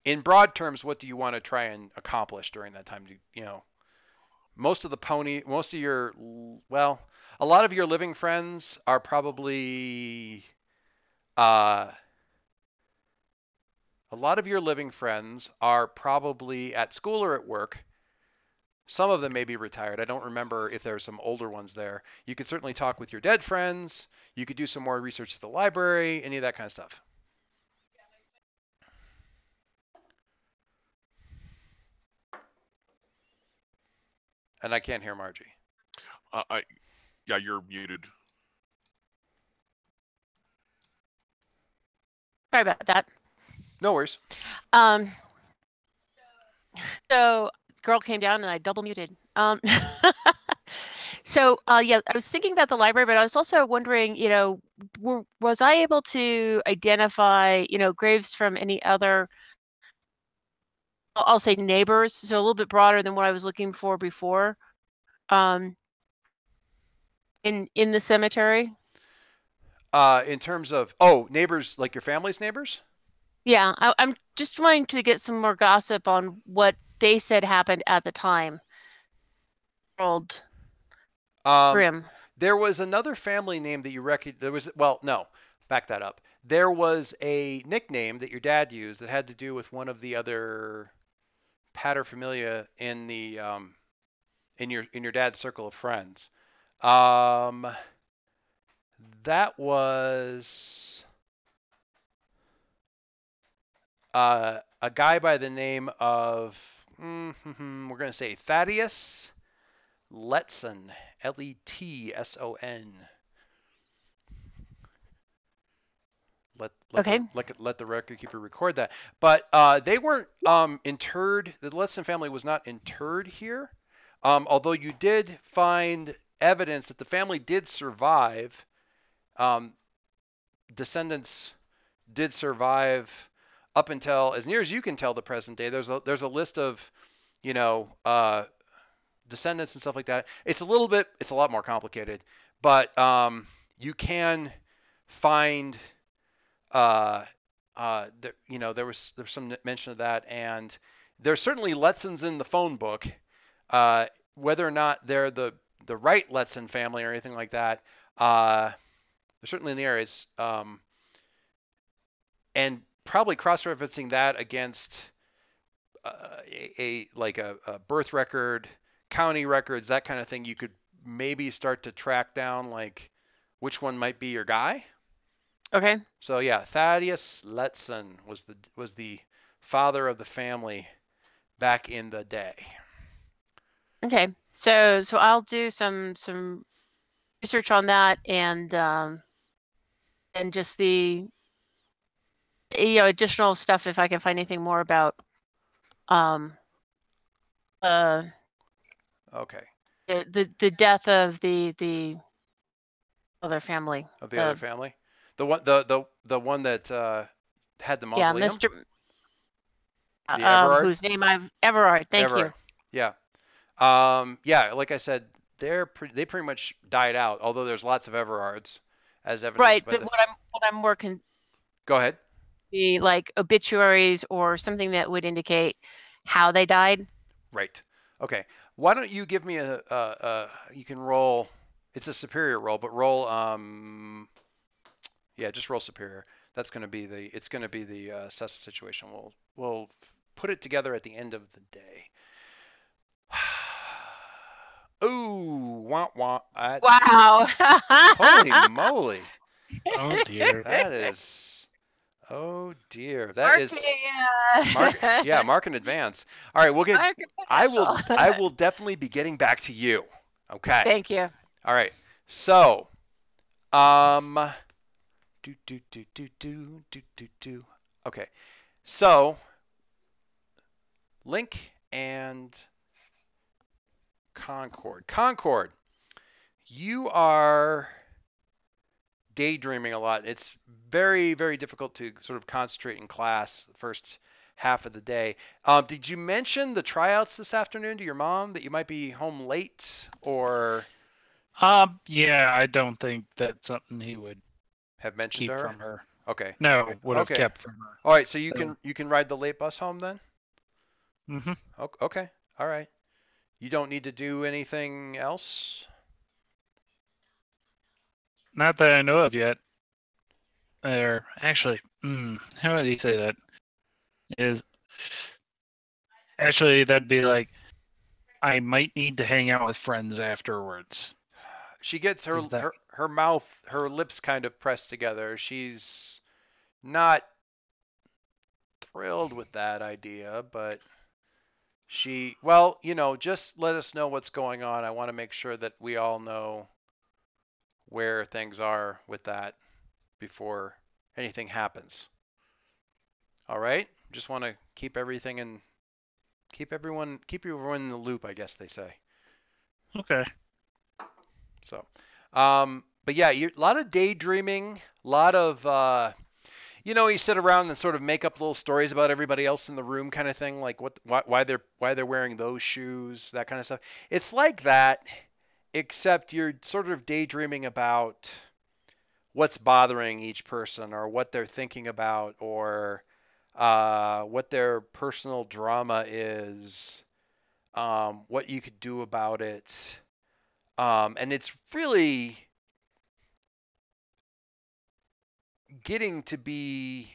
In broad terms, what do you want to try and accomplish during that time? A lot of your living friends are probably at school or at work. Some of them may be retired. I don't remember if there's some older ones there. You could certainly talk with your dead friends. You could do some more research at the library, any of that kind of stuff. And I can't hear Margie. Yeah, you're muted. Sorry about that. No worries. So girl came down and I double muted. So yeah, I was thinking about the library, but I was also wondering, was I able to identify, graves from any other, I'll say neighbors, so a little bit broader than what I was looking for before, in the cemetery? In terms of neighbors, like your family's neighbors? Yeah, I'm just trying to get some more gossip on what they said happened at the time. Old Grim. There was another family name that you back that up. There was a nickname that your dad used that had to do with one of the other paterfamilia in the in your dad's circle of friends. That was a guy by the name of, we're going to say Thaddeus Letson, Letson. Okay. Let the record keeper record that. But they weren't interred. The Letson family was not interred here, although you did find evidence that the family did survive. Descendants did survive up until, as near as you can tell, the present day. There's a list of, descendants and stuff like that. It's a lot more complicated, but you can find there was some mention of that, and there's certainly Letsons in the phone book. Whether or not they're the right Letson family or anything like that, they're certainly in the areas, and probably cross-referencing that against a birth record, county records, that kind of thing. You could maybe start to track down like which one might be your guy. Okay. So yeah, Thaddeus Letson was the father of the family back in the day. Okay. So I'll do some research on that, and just the additional stuff if I can find anything more about Okay. the death of the other family. Of the other family, the one that had the mausoleum. Yeah, Mr. The Everard? Whose name Everard. Thank Everard. you. Yeah. Yeah. Like I said, they pretty much died out. Although there's lots of Everards, as evidenced Right, by but what I'm more Go ahead. The like obituaries or something that would indicate how they died. Right. Okay. Why don't you give me you can roll. It's a superior roll, but roll just roll superior. That's going to be the assess the situation. We'll put it together at the end of the day. Ooh, wah wah. Wow. Holy moly. Oh dear. That is. Oh dear. Mark in advance. All right, we'll get. I will definitely be getting back to you. Okay. Thank you. All right. So, Okay. So, Link and Concord. Concord, you are daydreaming a lot. It's very, very difficult to sort of concentrate in class the first half of the day. Did you mention the tryouts this afternoon to your mom, that you might be home late, or? Yeah, I don't think that's something he would have mentioned keep to her? From her. Okay. No, would have kept from her. All right, so you can ride the late bus home then? Mm-hmm. Okay. All right. You don't need to do anything else? Not that I know of yet. Or actually, how would he say that? Actually, that'd be like, I might need to hang out with friends afterwards. She gets her mouth, her lips kind of pressed together. She's not thrilled with that idea, but just let us know what's going on. I want to make sure that we all know where things are with that before anything happens. All right? Just want to keep everyone in the loop, I guess they say. Okay. So, but yeah, a lot of daydreaming, a lot of, you sit around and sort of make up little stories about everybody else in the room, kind of thing, like why they're wearing those shoes, that kind of stuff. It's like that, except you're sort of daydreaming about what's bothering each person, or what they're thinking about, or what their personal drama is, what you could do about it. And it's really getting to be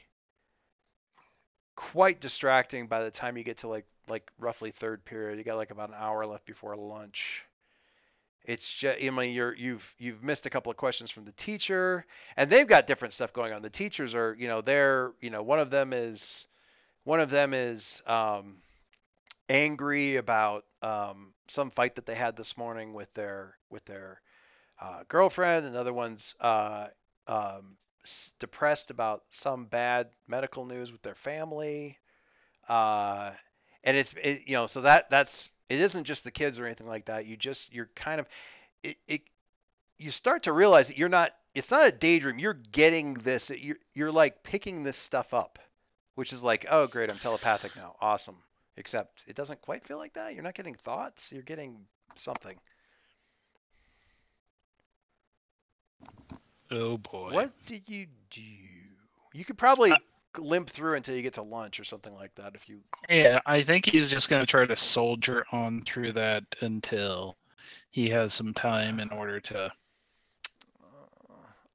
quite distracting by the time you get to like roughly third period. You got like about an hour left before lunch. It's just, I mean, you've missed a couple of questions from the teacher, and they've got different stuff going on. The teachers are, they're, one of them is angry about some fight that they had this morning with their girlfriend. Another one's depressed about some bad medical news with their family. And so that's it isn't just the kids or anything like that. You're kind of you start to realize that it's not a daydream. You're getting this. You're like picking this stuff up, which is like, oh great, I'm telepathic now. Awesome. Except it doesn't quite feel like that. You're not getting thoughts. You're getting something. Oh boy. What did you do? You could probably limp through until you get to lunch or something like that if you. Yeah, I think he's just going to try to soldier on through that until he has some time in order to.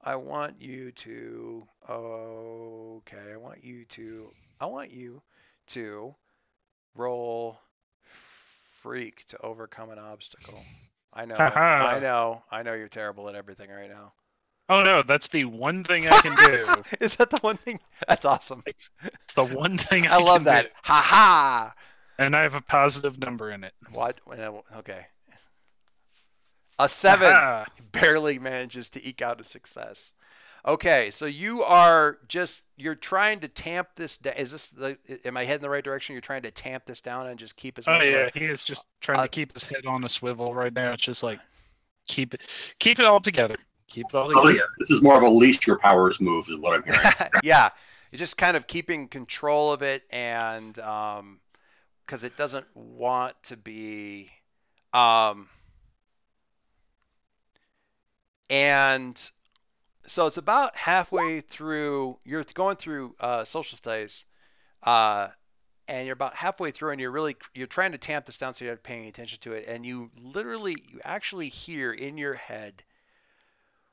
I want you to. Okay, I want you to roll freak to overcome an obstacle. I know you're terrible at everything right now. Oh no, that's the one thing I can do. Is that the one thing? That's awesome. It's the one thing I love can that. do. Ha ha! And I have a positive number in it. What? Okay. A 7 Ha-ha. barely manages to eke out a success. Okay, so you're trying to tamp this down. Am I heading in the right direction? You're trying to tamp this down and just keep as much. Oh yeah, he is just trying to keep his head on a swivel right now. It's just like keep it all together. Keep it all together. This is more of a leash your powers move, is what I'm hearing. Yeah, you're just kind of keeping control of it, and because it doesn't want to be, and so it's about halfway through. You're going through social studies, and you're about halfway through, and you're trying to tamp this down so you're not paying attention to it, and you actually hear in your head,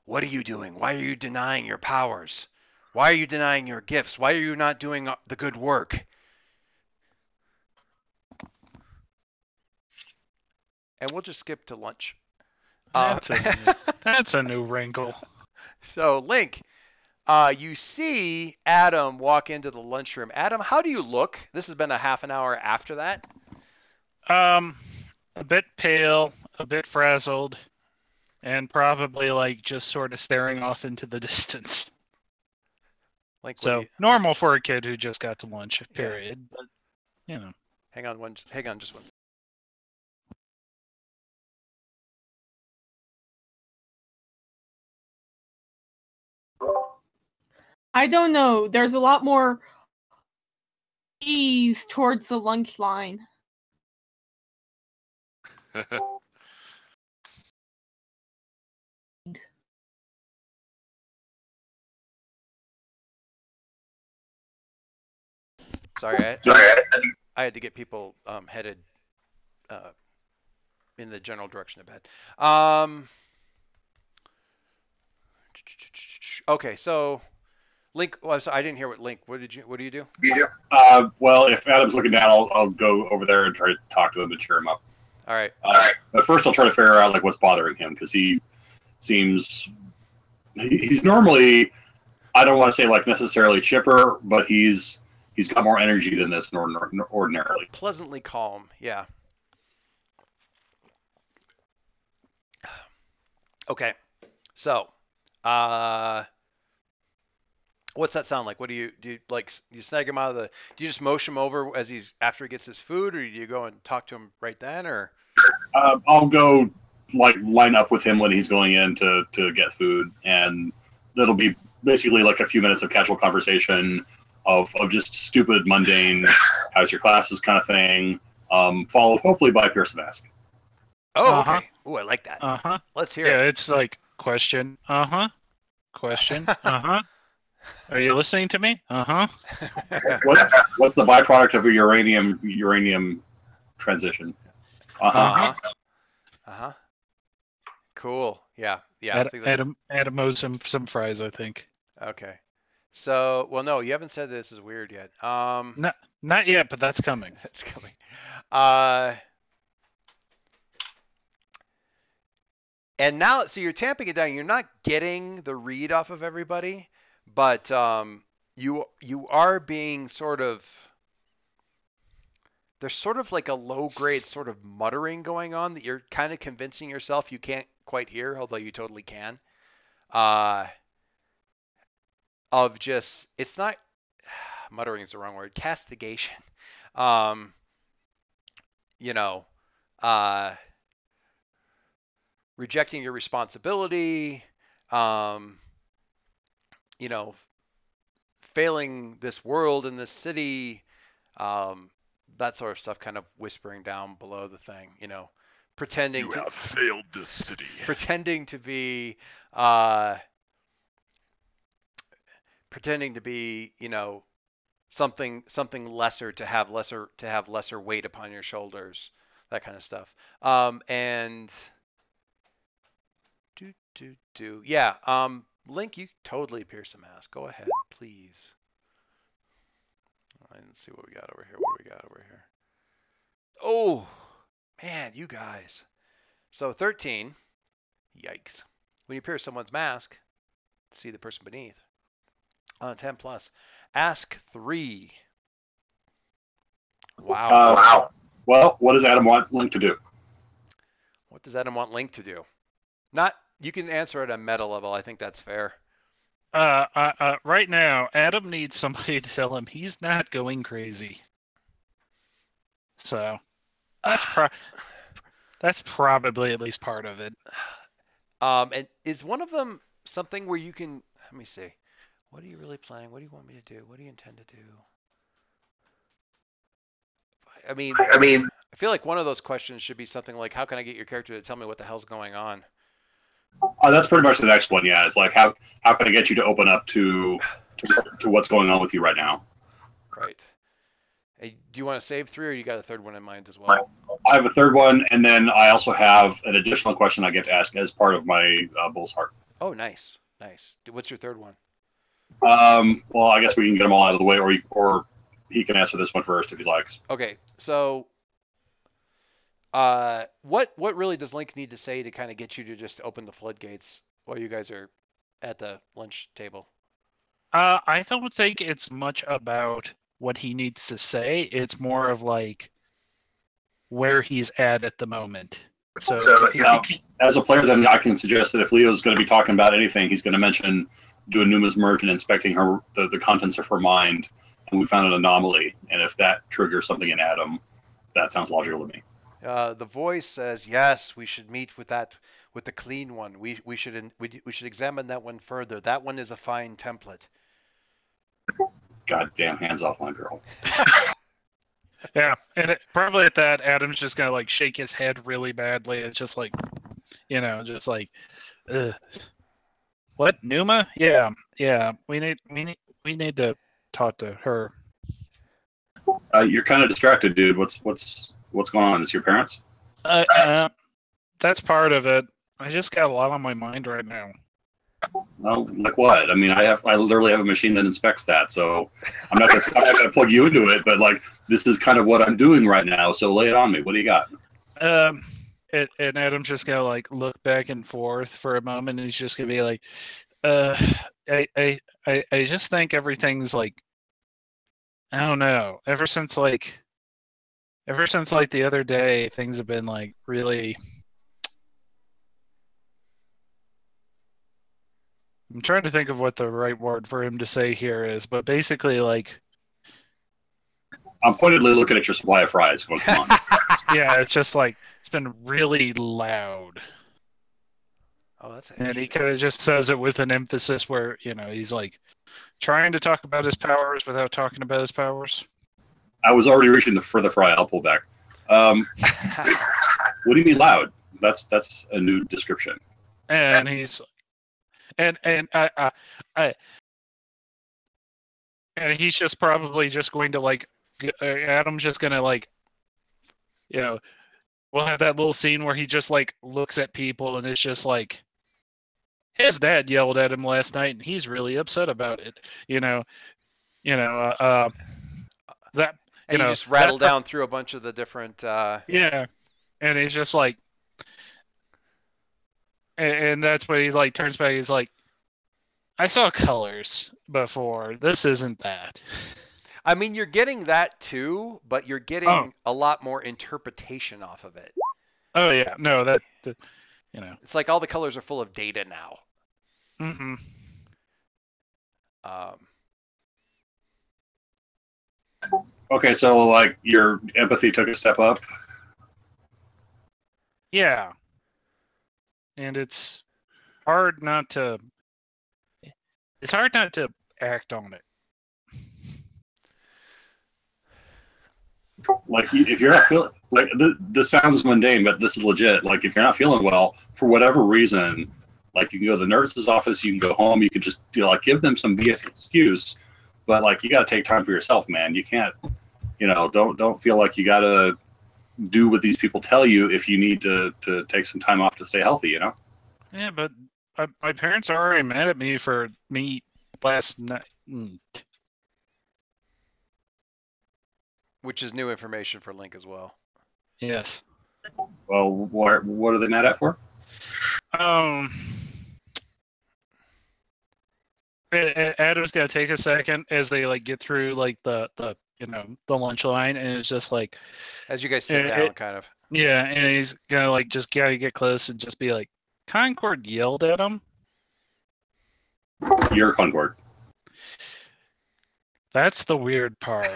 "What are you doing? Why are you denying your powers? Why are you denying your gifts? Why are you not doing the good work?" And we'll just skip to lunch. That's a new wrinkle. So, Link, you see Adam walk into the lunchroom. Adam, how do you look? This has been a half an hour after that. A bit pale, a bit frazzled, and probably like just sort of staring off into the distance. Link, so normal for a kid who just got to lunch, period. Yeah. But hang on just one second. I don't know. There's a lot more ease towards the lunch line. Sorry, I had to get people headed in the general direction of bed. Okay, so Link. Well, I didn't hear what Link. What do you do? Well, if Adam's looking down, I'll go over there and try to talk to him and cheer him up. All right. But first, I'll try to figure out what's bothering him, because he seems he's normally, I don't want to say necessarily chipper, but he's got more energy than this ordinarily. Pleasantly calm, yeah. Okay, so what's that sound like? What do you you snag him out of the? Do you just motion him over after he gets his food, or do you go and talk to him right then, or? I'll go line up with him when he's going in to get food, and that'll be basically a few minutes of casual conversation of just stupid, mundane, how's your classes kind of thing, followed hopefully by Pierce Mask. Oh, okay. Ooh, I like that. Let's hear it. Yeah, it's question. Question. Are you listening to me? What's the byproduct of a uranium transition? Cool. Yeah. Adamo some fries, I think. Okay. So, well, no, you haven't said this is weird yet. Not yet, but that's coming. That's coming. And now, so you're tamping it down. You're not getting the read off of everybody, but you are being sort of. There's sort of like a low grade sort of muttering going on that you're kind of convincing yourself you can't quite hear, although you totally can. Of just, it's not, muttering is the wrong word, castigation. You know, rejecting your responsibility, you know, failing this world and this city, that sort of stuff, kind of whispering down below the thing, you know, pretending You to have failed this city. pretending to be, you know, something lesser, to have lesser weight upon your shoulders, that kind of stuff. And yeah, Link, you totally pierce the mask. Go ahead, please. Let's see what we got over here. What do we got over here? Oh, man, you guys. So 13. Yikes. When you pierce someone's mask, see the person beneath. 10 plus. Ask 3. Wow. Wow. Well, what does Adam want Link to do? What does Adam want Link to do? Not, you can answer at a meta level. I think that's fair. Right now, Adam needs somebody to tell him he's not going crazy. So that's probably at least part of it. And is one of them something where you can, let me see. What are you really playing? What do you want me to do? What do you intend to do? I mean, I feel like one of those questions should be something like, how can I get your character to tell me what the hell's going on? That's pretty much the next one. Yeah, it's like how can I get you to open up to what's going on with you right now? Right. Hey, do you want to save 3, or you got a third one in mind as well? I have a third one, and then I also have an additional question I get to ask as part of my Bull's Heart. Oh, nice. What's your third one? Well, I guess we can get them all out of the way, or he can answer this one first if he likes. Okay, so what really does Link need to say to kind of get you to just open the floodgates while you guys are at the lunch table? I don't think it's much about what he needs to say. It's more of like where he's at the moment. So as a player, then I can suggest that if Leo's going to be talking about anything, he's going to mention doing Numa's merge and inspecting the contents of her mind, and we found an anomaly. And if that triggers something in Adam, that sounds logical to me. The voice says, yes, we should meet with the clean one. We should examine that one further. That one is a fine template. Goddamn, hands off my girl. Yeah, and probably at that, Adam's just gonna like shake his head really badly. It's just like, you know, just like, ugh. What, Numa? Yeah. We need to talk to her. You're kind of distracted, dude. What's going on? Is your parents? That's part of it. I just got a lot on my mind right now. Well, like what? I mean, I literally have a machine that inspects that, so I'm not gonna plug you into it. But like, this is kind of what I'm doing right now. So lay it on me. What do you got? And Adam's just gonna like look back and forth for a moment, and he's just gonna be like, I just think everything's like, I don't know. Ever since like the other day, things have been like really. I'm trying to think of what the right word for him to say here is, but basically, like, I'm pointedly looking at your supply of fries. Going, come on. Yeah, it's just like it's been really loud. Oh, that's and he kind of just says it with an emphasis where, you know, he's like trying to talk about his powers without talking about his powers. I was already reaching for the fry. I'll pull back. What do you mean loud? That's a new description. And he's and he's just probably just going to like Adam's just gonna like, you know, we'll have that little scene where he just like looks at people and it's just like his dad yelled at him last night and he's really upset about it. That and you just rattle down through a bunch of the different yeah, and he's just like, and that's when he like turns back. He's like, I saw colors before. This isn't that. I mean, you're getting that too, but you're getting a lot more interpretation off of it. Oh yeah, no, that you know. It's like all the colors are full of data now. Mm-hmm. Okay, so like your empathy took a step up. Yeah, and it's hard not to. It's hard not to act on it. Like if you're not feeling like this sounds mundane, but this is legit. Like if you're not feeling well for whatever reason, like you can go to the nurse's office, you can go home, you can just like give them some BS excuse, but like you got to take time for yourself, man. You can't, don't feel like you got to do what these people tell you if you need to take some time off to stay healthy. Yeah, but my parents are already mad at me for me last night. Which is new information for Link as well. Yes. Well, what are they mad at for? Adam's gotta take a second as they like get through like the lunch line, and it's just like as you guys sit down, kind of. Yeah, and he's gonna like just gotta get close and just be like, Concord yelled at him. You're Concord. That's the weird part.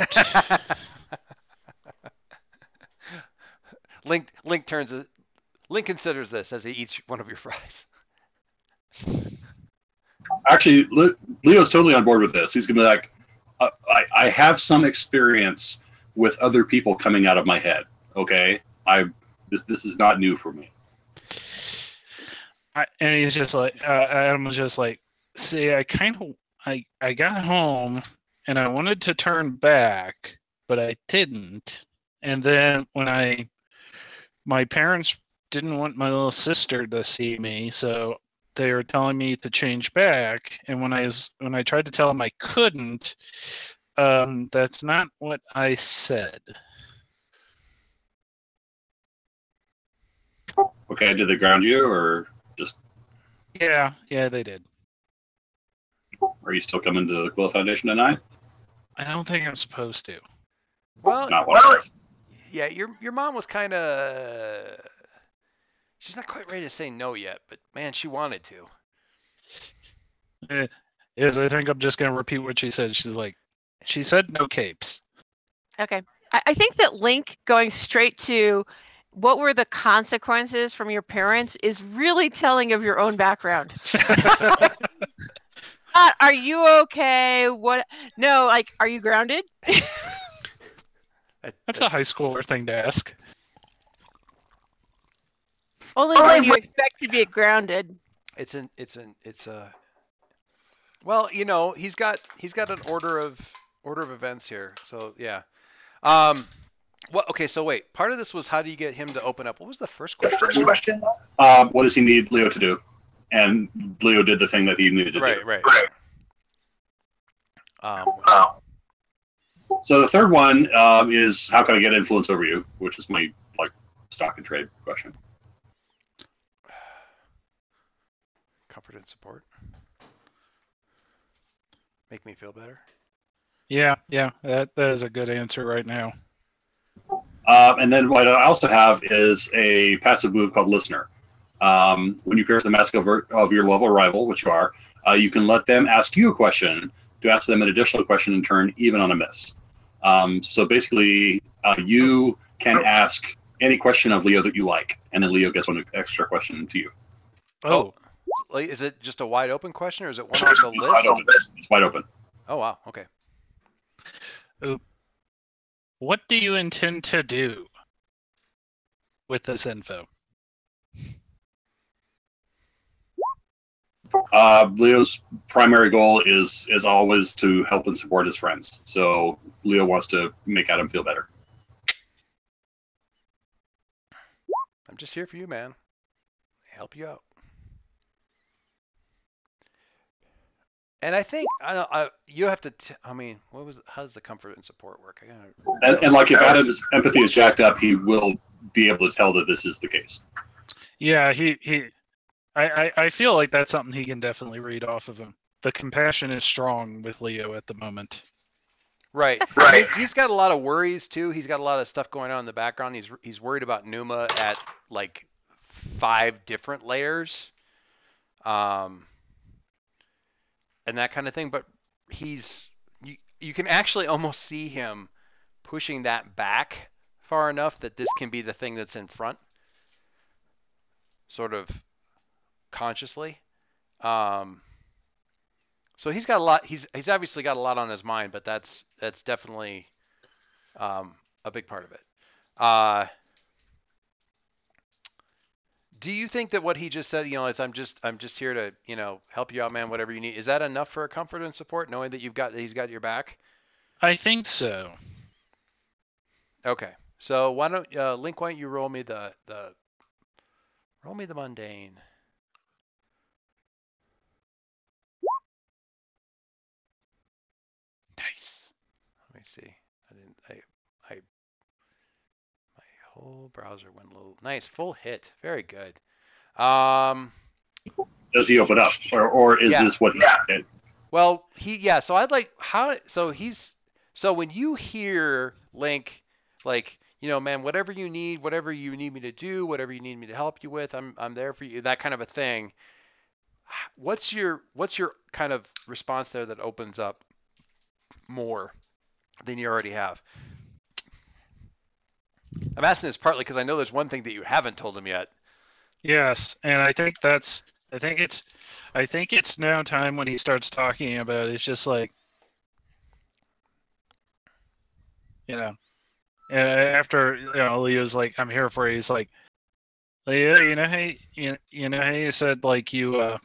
Link considers this as he eats one of your fries. Actually, Leo's totally on board with this. He's gonna be like, I have some experience with other people coming out of my head. Okay, this is not new for me. And he's just like, Adam was just like, see, I got home and I wanted to turn back, but I didn't. And then when my parents didn't want my little sister to see me, so they were telling me to change back. And when I tried to tell them I couldn't, that's not what I said. Okay, did they ground you or just? Yeah, they did. Are you still coming to the Quill Foundation tonight? I don't think I'm supposed to. Well, yeah, your mom was kind of. She's not quite ready to say no yet, but man, she wanted to. Yes, I think I'm just gonna repeat what she said. She said no capes. Okay, I think that Link going straight to what were the consequences from your parents is really telling of your own background. Are you okay? What? No, like, are you grounded? That's a high schooler thing to ask. Only when you expect to be grounded. It's a. Well, he's got an order of events here. So yeah. Well, okay. So wait. Part of this was how do you get him to open up? What was the first question? What does he need Leo to do? And Leo did the thing that he needed to do. Right. So the third one is how can I get influence over you, which is my stock and trade question. Comfort and support. Make me feel better. Yeah, that is a good answer right now. And then what I also have is a passive move called Listener. When you pierce the mask of your level rival, which you are, you can let them ask you a question to ask them an additional question in turn, even on a miss. So basically, you can ask any question of Leo that you like, and then Leo gets one extra question to you. Oh. Is it just a wide open question, or is it one off the list? It's wide open. Oh, wow. Okay. What do you intend to do with this info? Leo's primary goal is always to help and support his friends. So Leo wants to make Adam feel better. I'm just here for you, man. Help you out. And I think you have to. How does the comfort and support work? And like if Adam's empathy is jacked up, he will be able to tell that this is the case. Yeah, he I feel like that's something he can definitely read off of him. The compassion is strong with Leo at the moment. Right. Right. He's got a lot of worries too. He's got a lot of stuff going on in the background. He's worried about Numa at like 5 different layers, and that kind of thing. But you can actually almost see him pushing that back far enough that this can be the thing that's in front, sort of consciously. So he's got a lot. He's obviously got a lot on his mind, but that's definitely a big part of it. Do you think that what he just said, is I'm just here to, help you out, man, whatever you need, is that enough for a comfort and support, knowing that he's got your back? I think so. Okay. So why don't Link, why don't you roll me the mundane. Nice. Let me see. My whole browser went a little nice. Full hit. Very good. Does he open up, or is Yeah. this what he did? Well, so I'd like so when you hear Link, like, man, whatever you need me to do, whatever you need me to help you with, I'm there for you, that kind of a thing. What's your kind of response there that opens up more than you already have? I'm asking this partly because I know there's one thing that you haven't told him yet. Yes, and I think it's now time when he starts talking about it. It's just like, after Leo's like, I'm here for you. He's like, Leo, hey, hey, you said like you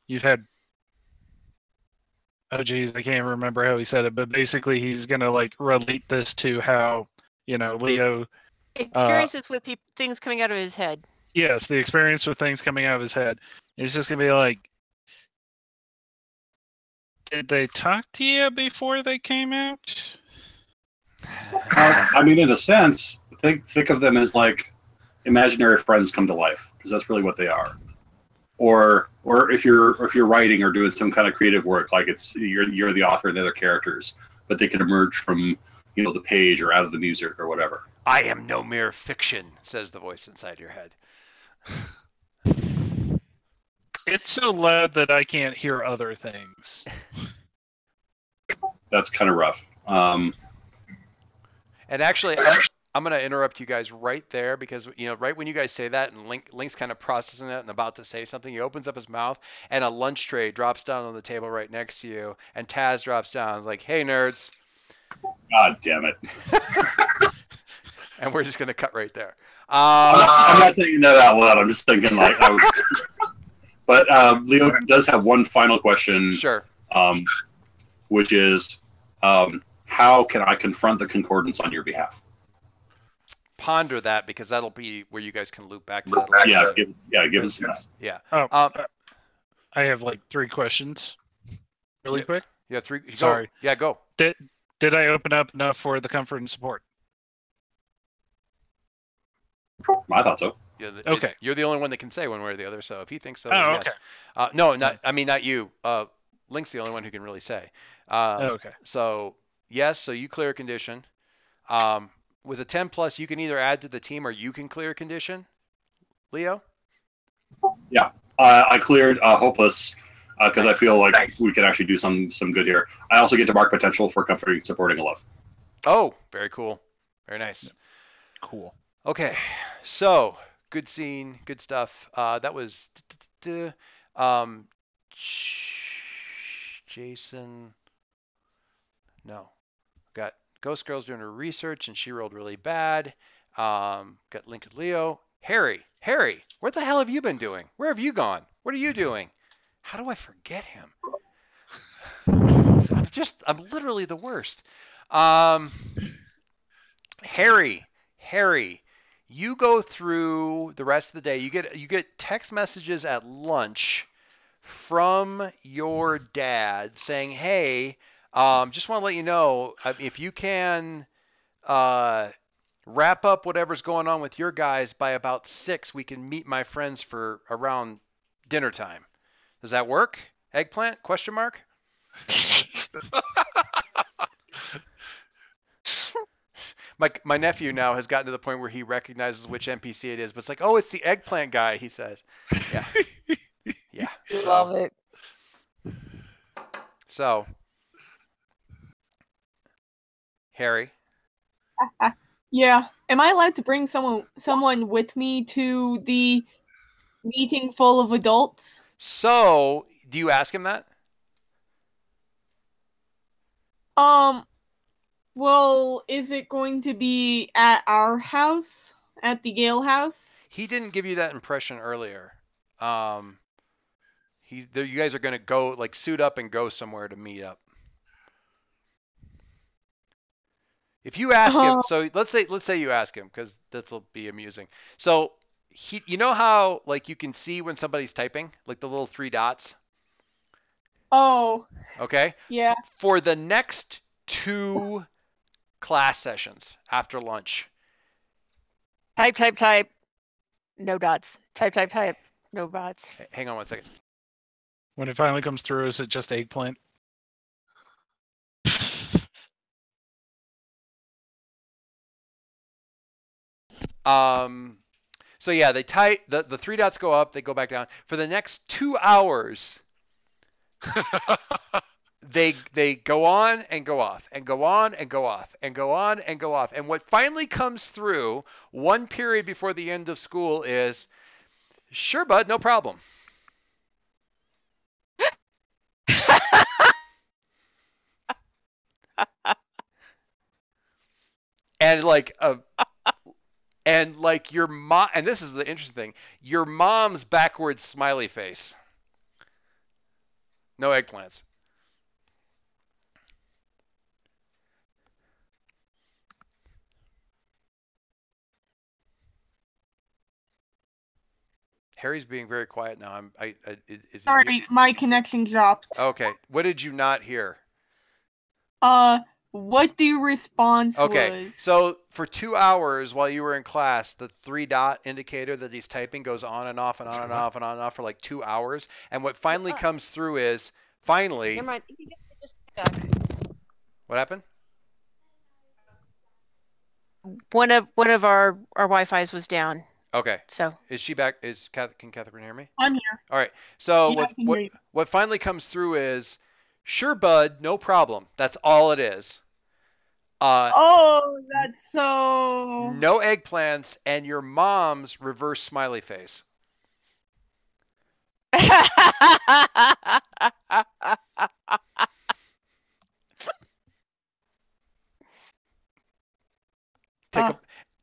you've had, oh geez, I can't remember how he said it, but basically he's gonna like relate this to how Leo experiences with things coming out of his head. Yes, the experience with things coming out of his head. It's just gonna be like, did they talk to you before they came out? I mean, in a sense, think of them as like imaginary friends come to life, because that's really what they are. Or if you're writing or doing some kind of creative work, like you're the author and the other characters, but they can emerge from the page or out of the music or whatever. I am no mere fiction, says the voice inside your head. It's so loud that I can't hear other things. That's kind of rough. And actually, I'm going to interrupt you guys right there because, right when you guys say that and Link's kind of processing it and about to say something, he opens up his mouth and a lunch tray drops down on the table right next to you, and Taz drops down like, hey, nerds. God damn it. And we're just going to cut right there. I'm not saying that out loud. I'm just thinking like I would... But Leo does have one final question. Sure. Which is, how can I confront the concordance on your behalf? Ponder that, because that'll be where you guys can loop back to that. Give us that. Yeah. I have like 3 questions. Really quick. Yeah, 3. Sorry. Go. Yeah, go. Did I open up enough for the comfort and support? I thought so. Yeah, okay. You're the only one that can say one way or the other, so if he thinks so, oh, yes. Okay. No, not you. Link's the only one who can really say. Okay. So, yes, so you clear a condition. With a 10 plus, you can either add to the team or you can clear a condition. Leo? Yeah. I cleared Hopeless because I feel like we can actually do some good here. I also get to mark potential for comforting, supporting, and love. Oh, very cool. Very nice. Cool. Okay, so good scene, good stuff. That was Jason. No, got Ghost Girl's doing her research and she rolled really bad. Got Link and Leo. Harry, what the hell have you been doing? Where have you gone? What are you doing? How do I forget him? I'm literally the worst. Harry, you go through the rest of the day. You get text messages at lunch from your dad saying, "Hey, just want to let you know if you can wrap up whatever's going on with your guys by about 6. We can meet my friends for around dinner time. Does that work? Eggplant? Question mark. My nephew now has gotten to the point where he recognizes which NPC it is, but it's like, oh, it's the eggplant guy, he says. Yeah. Yeah. Love it. So, Harry. Yeah. Am I allowed to bring someone with me to the meeting full of adults? So, do you ask him that? Well, is it going to be at our house? At the Gale house? He didn't give you that impression earlier. You guys are going to go, like, suit up and go somewhere to meet up. If you ask him, so let's say you ask him, because this'll be amusing. So you know how, like, you can see when somebody's typing, like the little 3 dots? Oh. Okay. Yeah. For the next 2 class sessions after lunch. Type. No dots. Type. No dots. Hang on one second. When it finally comes through, is it just eggplant? So yeah, they type the 3 dots go up, they go back down. For the next 2 hours, they go on and go off and go on and go off and go on and go off. And what finally comes through 1 period before the end of school is, sure, bud, no problem. And like your mom, and this is the interesting thing, your mom's backwards smiley face. No eggplants. Harry's being very quiet now. Sorry, my connection dropped. Okay. What did you not hear? What the response was. Okay, so for 2 hours while you were in class, the 3 dot indicator that he's typing goes on and off and on and off and on and off for like 2 hours. And what finally comes through is, finally... Never mind. You just back. What happened? One of our Wi-Fi's was down. Okay. So is she back? Can Catherine hear me? I'm here. All right. So yeah, what finally comes through is, sure, bud, no problem. That's all it is. Oh, that's so... No eggplants and your mom's reverse smiley face.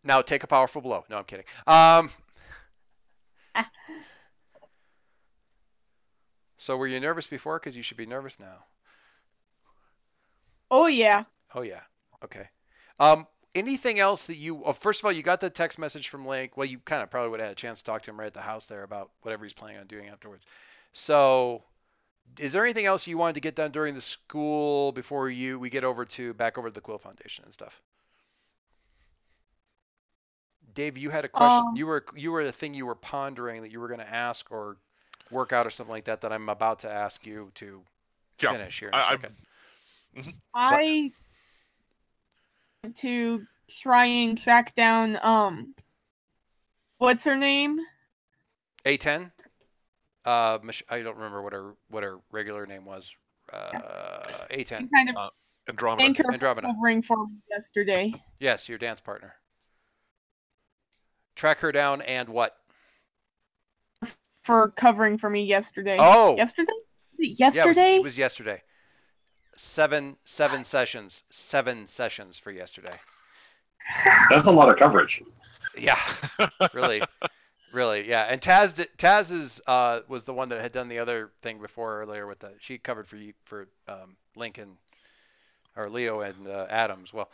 Now take a powerful blow. No, I'm kidding. So were you nervous before? Because you should be nervous now. Oh, yeah. Oh, yeah. Okay. Anything else that you... Well, first of all, you got the text message from Link. Well, you kind of probably would have had a chance to talk to him right at the house there about whatever he's planning on doing afterwards. So is there anything else you wanted to get done during the school before we get back over to the Quill Foundation and stuff? Dave, you had a question. You were the thing you were pondering that you were going to ask or work out or something like that I'm about to ask you to finish here in a second. I want to try and track down what's her name? A10. I don't remember what her regular name was. A10. Kind of Andromeda. Covering for me yesterday. Yes, your dance partner. Track her down and what? For covering for me yesterday. Oh. Yesterday? Yesterday? Yeah, it was yesterday. 7 sessions. 7 sessions for yesterday. That's a lot of coverage. Yeah. Really. Really, yeah. And Taz was the one that had done the other thing before earlier with she covered for Lincoln or Leo and Adam as well.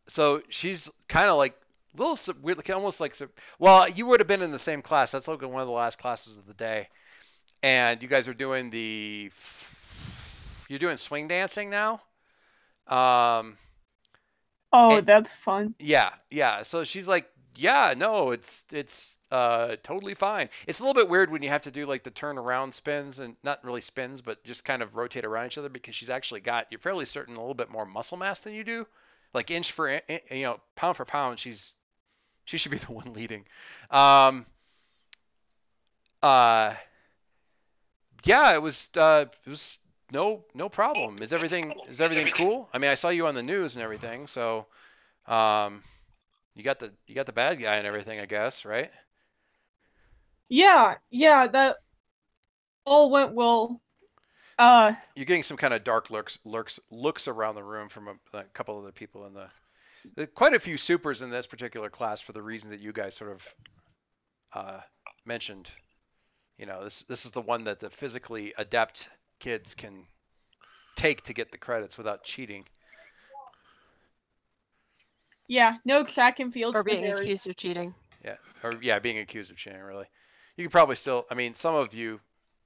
So she's kind of like little weird, almost like, well, you would have been in the same class. That's like one of the last classes of the day, and you guys are doing you're doing swing dancing now. Oh, that's fun. Yeah, yeah. So she's like, yeah, no, it's totally fine. It's a little bit weird when you have to do like the turn around spins, and not really spins, but just kind of rotate around each other, because she's actually got, you're fairly certain, a little bit more muscle mass than you do. Like inch for pound for pound, she should be the one leading. Yeah, it was no problem. Is everything cool? I mean, I saw you on the news and everything, so you got the bad guy and everything, I guess, right? Yeah, that all went well. You're getting some kind of dark looks around the room from a couple of the people in quite a few supers in this particular class, for the reason that you guys sort of mentioned. You know, this is the one that the physically adept kids can take to get the credits without cheating. Yeah, no track and field or being accused of cheating. Yeah, or being accused of cheating. Really, you could probably still. I mean, some of you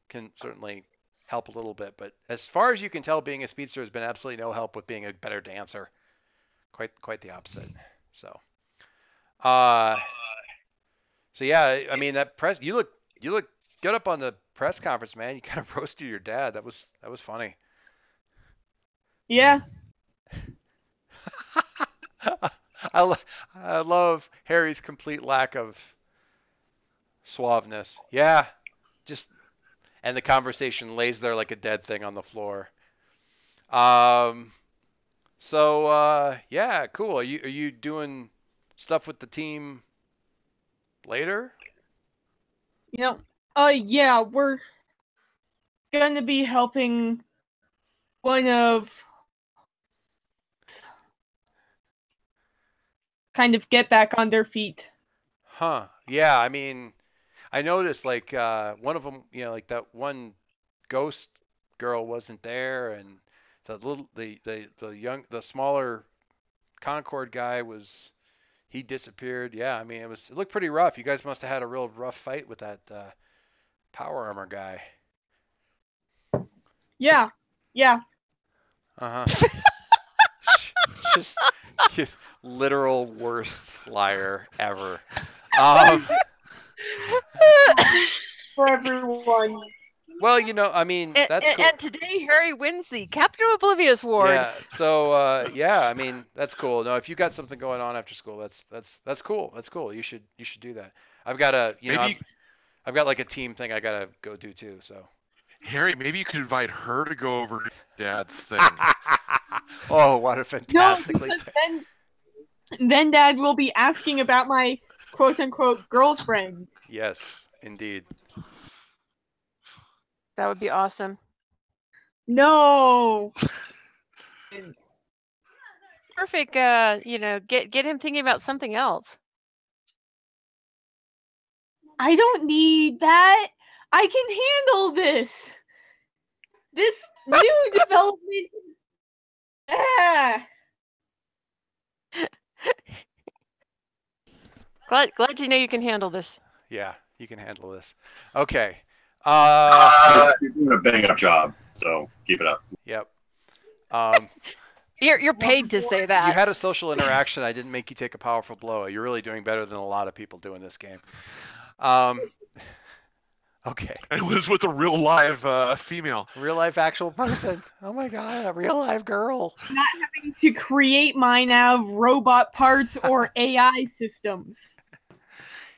can certainly help a little bit, but as far as you can tell, being a speedster has been absolutely no help with being a better dancer. Quite the opposite. So, so yeah, I mean, that press, you look good up on the press conference, man. You kind of roasted your dad. That was funny. Yeah. I love Harry's complete lack of suaveness. Yeah, and the conversation lays there like a dead thing on the floor. So yeah, cool. Are you doing stuff with the team later? Yeah, we're gonna be helping one of kind of get back on their feet. Huh. Yeah, I mean, I noticed like one of them, like that one ghost girl wasn't there, and the smaller Concord guy he disappeared. Yeah, I mean, it looked pretty rough. You guys must have had a real rough fight with that power armor guy. Yeah. Uh-huh. Just literal worst liar ever. For everyone. Well, I mean, that's cool. And today Harry wins the Captain Oblivious Award. Yeah. So yeah, I mean, that's cool. No, if you got something going on after school, that's cool. That's cool. You should do that. I've got I've got like a team thing I gotta go do too. So. Harry, maybe you could invite her to go over to Dad's thing. Oh, what a fantastically. No, then Dad will be asking about my quote-unquote girlfriend. Yes, indeed. That would be awesome. No. Perfect. Get him thinking about something else. I don't need that. I can handle this. This new development. Glad you know you can handle this. Yeah, you can handle this. Okay. You're doing a bang up job, so keep it up. Yep. You're paid to say that. You had a social interaction. I didn't make you take a powerful blow. You're really doing better than a lot of people do in this game. Okay. And it was with a real live female. Real life actual person. Oh my god, a real live girl. Not having to create mine out of robot parts or AI systems.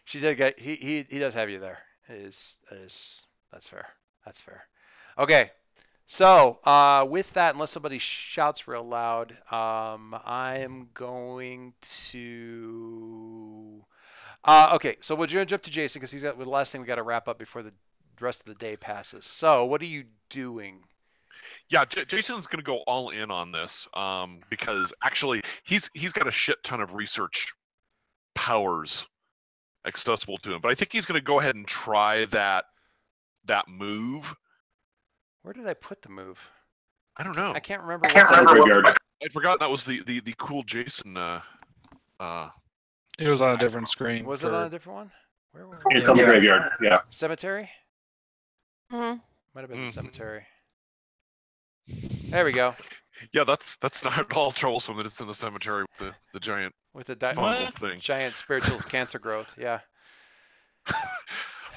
She did get he does have you there. Is that's fair. That's fair. Okay. So with that, unless somebody shouts real loud, I'm going to okay, so we'll jump to Jason because he's got the last thing we got to wrap up before the rest of the day passes. So, what are you doing? Yeah, Jason's going to go all in on this because actually he's got a shit ton of research powers accessible to him. But I think he's going to go ahead and try that move. Where did I put the move? I don't know. I can't remember. I forgot that was the cool Jason. It was on a different screen. Was it on a different one? Where was It's on the graveyard. Yeah. Cemetery? Mm-hmm. Might have been the cemetery. There we go. Yeah, that's not at all troublesome that it's in the cemetery with the giant With the fungal thing. giant spiritual cancer growth. Yeah.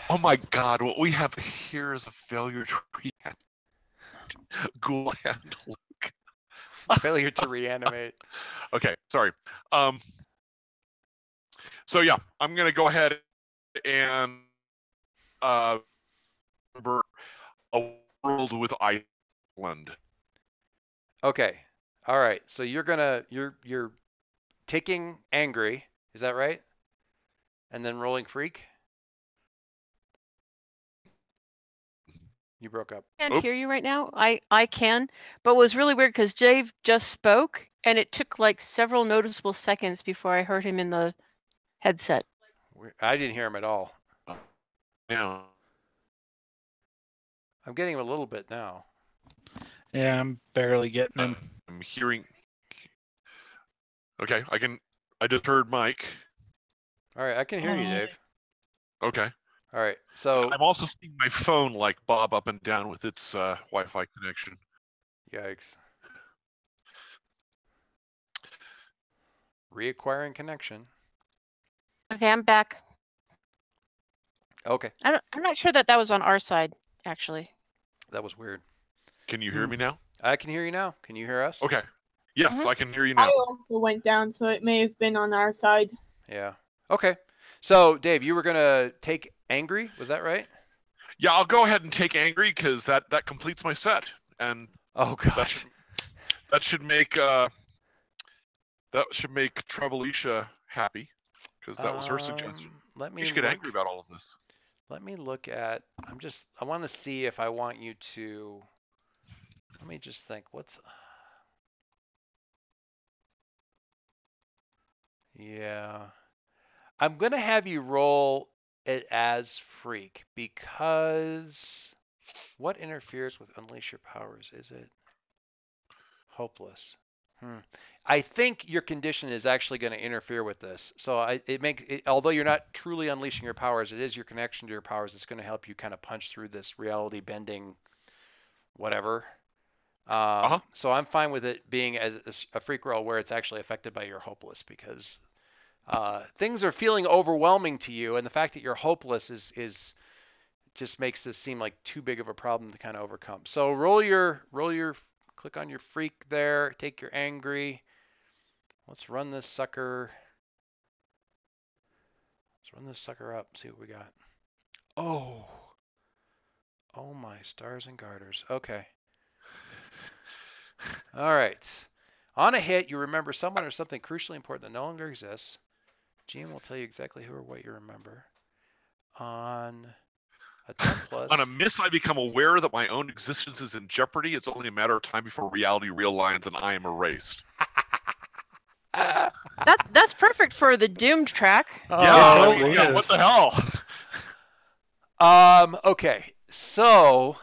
Oh my God! What we have here is a failure to react. Ghoul and Luke. Failure to reanimate. Okay, sorry. So yeah, I'm gonna go ahead and remember a world with Iceland. Okay. All right. So you're taking angry. Is that right? And then rolling freak. You broke up. I can't Oop. hear you right now. I can, but it was really weird because Dave just spoke, and it took like several noticeable seconds before I heard him in the headset. I didn't hear him at all. Yeah. I'm getting him a little bit now. Yeah, I'm barely getting him. I'm hearing. Okay, I just heard Mike. All right, I can hear you, Dave. Okay. All right. So I'm also seeing my phone like bob up and down with its Wi-Fi connection. yikes. Reacquiring connection. Okay, I'm back. Okay. I'm not sure that was on our side, actually. That was weird. Can you hear me now? I can hear you now. Can you hear us? Okay. Yes, Mhm. I can hear you now. I also went down, so it may have been on our side. Yeah. Okay. So, Dave, you were going to take angry. Was that right? Yeah, I'll go ahead and take angry because that completes my set, and Oh, God. that should make Trebleisha happy because that was her suggestion. Let me You should get angry about all of this. Let me look at. I want to see if I want you to. Let me just think. Yeah. I'm going to have you roll it as freak because what interferes with unleash your powers? Is it hopeless? I think your condition is actually going to interfere with this. So although you're not truly unleashing your powers, it is your connection to your powers that's going to help you kind of punch through this reality bending whatever. So I'm fine with it being a freak roll where it's actually affected by your hopeless because things are feeling overwhelming to you, and the fact that you're hopeless is just makes this seem like too big of a problem to kind of overcome. So click on your freak there, take your angry. Let's run this sucker. Let's run this sucker up, see what we got. Oh my stars and garters. Okay. All right. On a hit, you remember someone or something crucially important that no longer exists. GM will tell you exactly who or what you remember. On a 10 plus. On a miss, I become aware that my own existence is in jeopardy. It's only a matter of time before reality realigns and I am erased. That's perfect for the doomed track. Yeah, what the hell? Okay. So,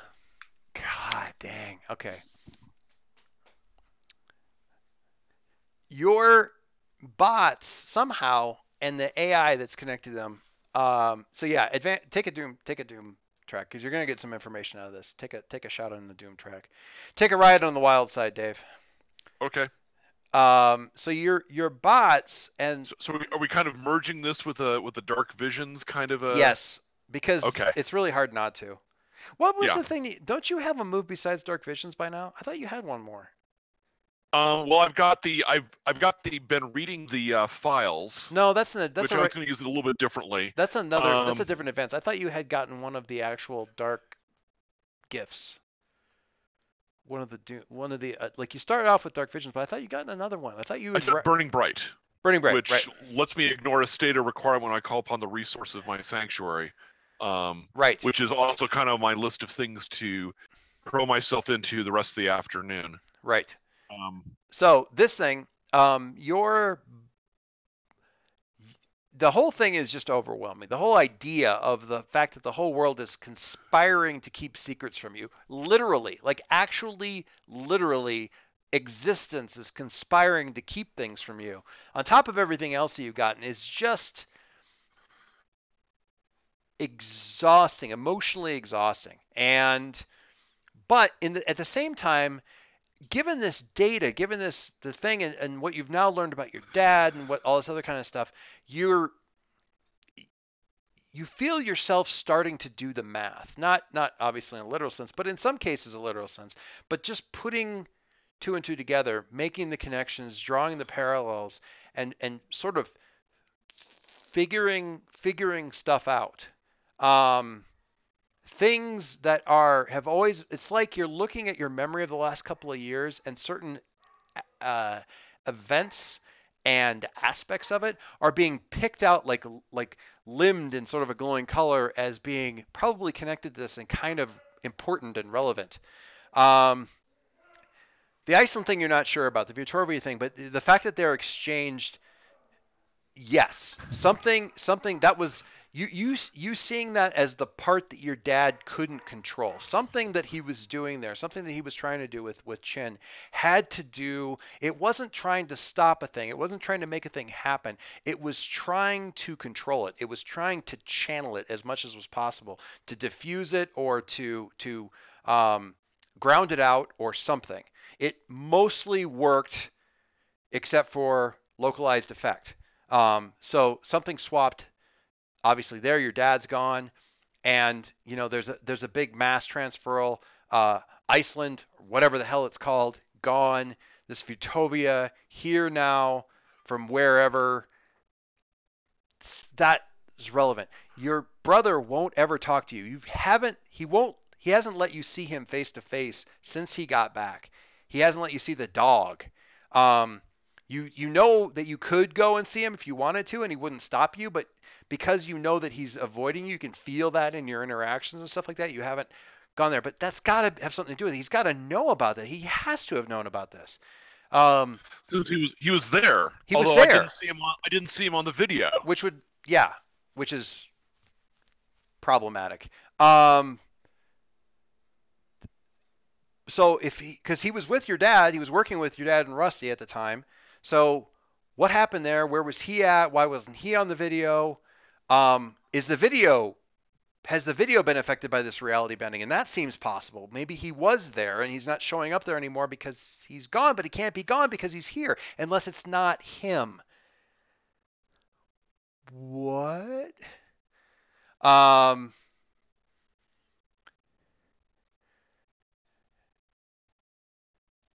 God dang. Okay. Your bots somehow and the AI that's connected to them. So yeah, take a doom track because you're gonna get some information out of this. Take a shot on the doom track. Take a ride on the wild side, Dave. Okay. So your bots and so are we kind of merging this with the dark visions kind of a? Yes, because it's really hard not to. What was the thing? Don't you have a move besides dark visions by now? I thought you had one more. Well, I've got the been reading the files. No, which I was going to use it a little bit differently. That's a different advance. I thought you had gotten one of the actual dark gifts. One of the like you started off with dark visions, but I thought you got another one. I thought you. I said burning bright. Burning bright, which lets me ignore a state of requirement when I call upon the resource of my sanctuary. Right. Which is also kind of my list of things to throw myself into the rest of the afternoon. Right. So this thing, the whole thing is just overwhelming. The whole idea of the fact that the whole world is conspiring to keep secrets from you, literally, like actually, literally, existence is conspiring to keep things from you. On top of everything else that you've gotten is just exhausting, emotionally exhausting. But at the same time, given this data, given the thing, and what you've now learned about your dad and what all this other kind of stuff, you feel yourself starting to do the math. Not obviously in a literal sense, but in some cases a literal sense. But just putting two and two together, making the connections, drawing the parallels, and sort of figuring stuff out. Things that have always, it's like you're looking at your memory of the last couple of years, and certain events and aspects of it are being picked out, like limned in sort of a glowing color, as being probably connected to this and kind of important and relevant. The Iceland thing you're not sure about, the Vitrovia thing, but the fact that they're exchanged, yes, something that was you seeing that as the part that your dad couldn't control, something that he was doing there, something that he was trying to do with Chin, had to do. It wasn't trying to stop a thing. It wasn't trying to make a thing happen. It was trying to control it. It was trying to channel it as much as was possible, to diffuse it or to ground it out or something. It mostly worked, except for localized effect. So something swapped. Obviously, there your dad's gone, and there's a big mass transferal. Iceland, whatever the hell it's called, gone. This Futovia here now from wherever. That is relevant. Your brother won't ever talk to you. He hasn't let you see him face to face since he got back. He hasn't let you see the dog. You know that you could go and see him if you wanted to, and he wouldn't stop you, but because you know that he's avoiding you, you can feel that in your interactions and stuff like that. You haven't gone there, but that's got to have something to do with it. He's got to know about that. He has to have known about this. Since he was there. He was there. I didn't see him on the video. Which is problematic. So because he was with your dad, he was working with your dad and Rusty at the time. So what happened there? Where was he at? Why wasn't he on the video? Has the video been affected by this reality bending? And that seems possible. Maybe he was there and he's not showing up there anymore because he's gone, but he can't be gone because he's here, unless it's not him. What?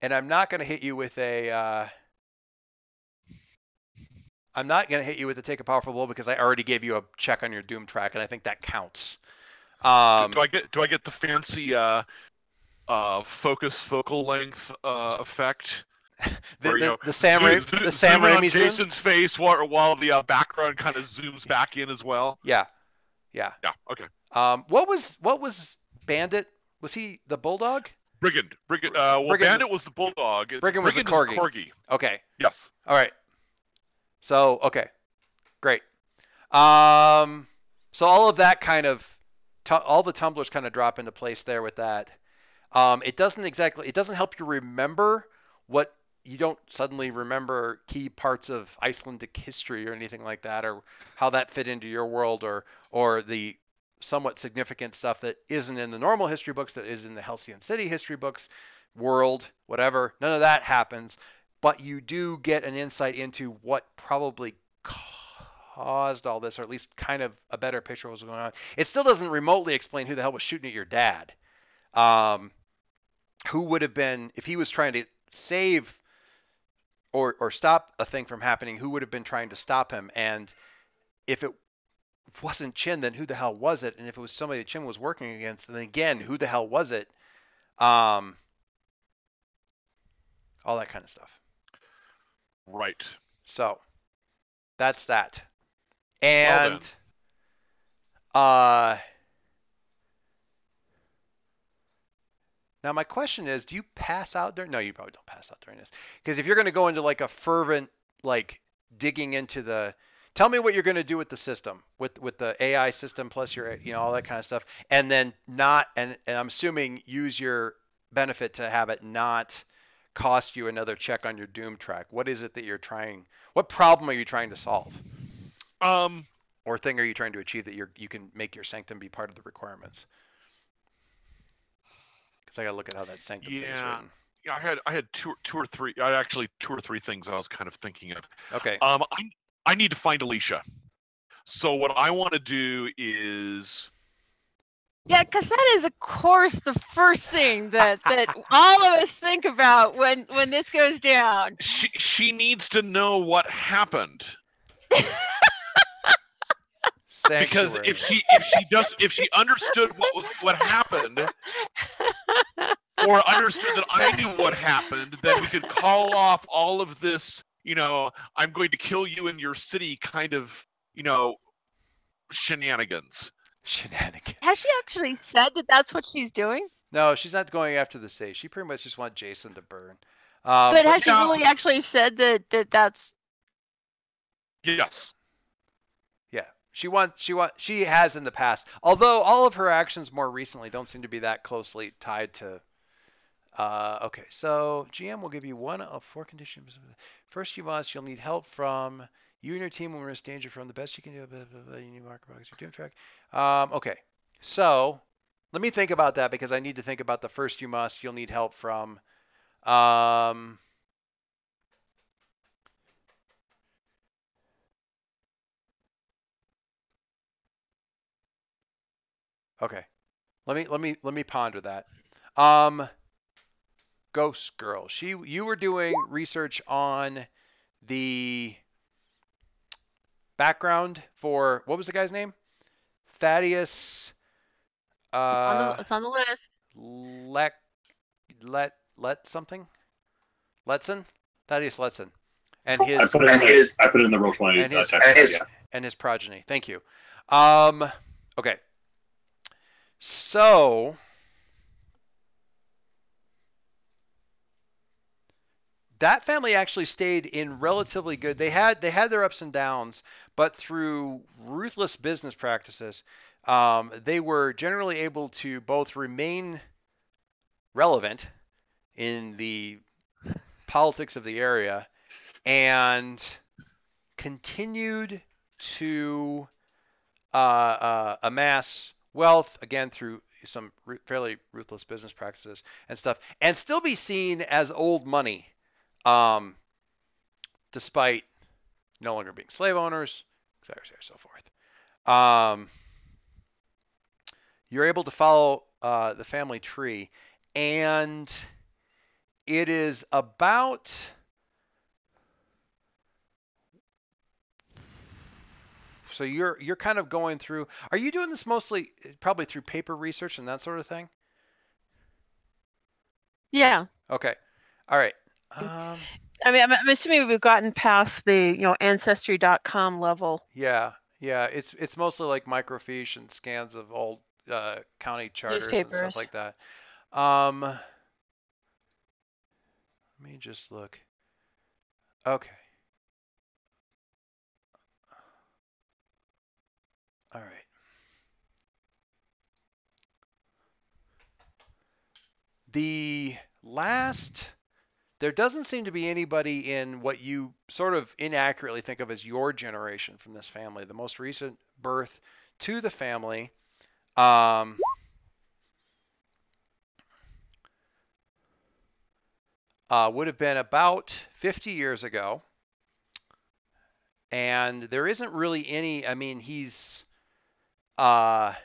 And I'm not going to hit you with a take a powerful blow, because I already gave you a check on your Doom track, and I think that counts. Do I get the fancy focal length effect? the Sam Raimi zoom? Jason's face while the background kind of zooms back in as well. Yeah. Okay. What was Bandit? Was he the bulldog? Brigand. Bandit was the bulldog. Brigand was the corgi. Okay. Yes. All right. So, okay, great. So all of that kind of, all the tumblers kind of drop into place there with that. It doesn't help you remember what, you don't suddenly remember key parts of Icelandic history or anything like that, or how that fit into your world, or the somewhat significant stuff that isn't in the normal history books, that is in the Halcyon City history books, world, whatever. None of that happens. But you do get an insight into what probably caused all this, or at least kind of a better picture of what was going on. It still doesn't remotely explain who the hell was shooting at your dad. Who would have been, if he was trying to save or stop a thing from happening, who would have been trying to stop him? And if it wasn't Chin, then who the hell was it? And if it was somebody that Chin was working against, then again, who the hell was it? All that kind of stuff. Right. So that's that. And now my question is, do you pass out during? No, you probably don't pass out during this, because if you're going to go into like a fervent, like digging into the, tell me what you're going to do with the system, with the AI system plus your, all that kind of stuff, and then not, and I'm assuming use your benefit to have it not cost you another check on your Doom track. What is it that you're trying? What problem are you trying to solve? Or thing are you trying to achieve that you can make your sanctum be part of the requirements? Because I gotta look at how that sanctum thing is written. I had two or three. I actually two or three things I was kind of thinking of. Okay. I need to find Alicia. So what I want to do is. Yeah, because that is, of course, the first thing that all of us think about when this goes down. She needs to know what happened. Sanctuary. Because if she understood what happened, or understood that I knew what happened, then we could call off all of this. I'm going to kill you in your city, kind of shenanigans. Has she actually said that that's what she's doing? No, she's not going after the sage. She pretty much just wants Jason to burn. But has she really actually said that's? Yes. Yeah, she has in the past. Although all of her actions more recently don't seem to be that closely tied to. Okay, so GM will give you one of 4 conditions. First, you'll need help from you and your team when we're in danger from the best you can do. You need marker box. You're doing track. Okay, so let me think about that because I need to think about the first you'll need help from. Okay, let me ponder that. Ghost Girl. You were doing research on the background for what was the guy's name? Thaddeus. It's on the list. Let something. Letson. Thaddeus Letson. And I put it in the roll 20 text. And his progeny. Thank you. Okay. So. That family actually stayed in relatively good. They had their ups and downs, but through ruthless business practices, they were generally able to both remain relevant in the politics of the area and continued to amass wealth again through some fairly ruthless business practices and stuff, and still be seen as old money. Despite no longer being slave owners, et cetera, so forth. You're able to follow the family tree, and it is about. So you're kind of going through. Are you doing this mostly probably through paper research and that sort of thing? Yeah. Okay. All right. I mean, I'm assuming we've gotten past the ancestry.com level. Yeah. It's mostly like microfiche and scans of old county charters and stuff like that. Let me just look. Okay. All right. There doesn't seem to be anybody in what you sort of inaccurately think of as your generation from this family. The most recent birth to the family would have been about 50 years ago. And there isn't really any, I mean, he's well,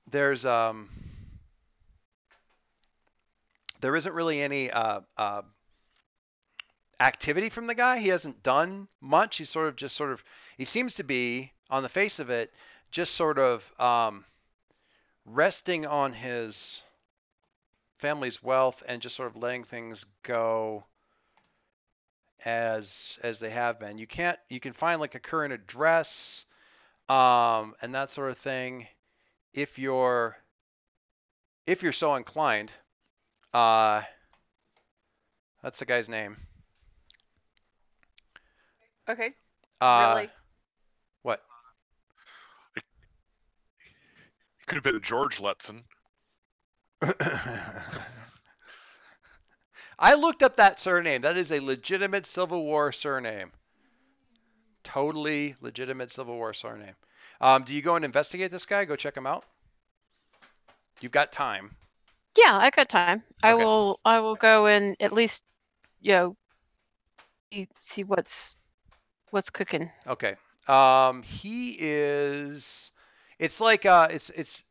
there isn't really any activity from the guy. He hasn't done much. He's he seems to be, on the face of it, just sort of resting on his family's wealth and just sort of letting things go as they have been. You can find like a current address and that sort of thing if you're so inclined. That's the guy's name. Okay. Really? What? It could have been George Letson. I looked up that surname. That is a legitimate Civil War surname. Totally legitimate Civil War surname. Do you go and investigate this guy? Go check him out. You've got time. Yeah, I got time. I Okay. will go and at least, see what's cooking. Okay. He is. It's like it's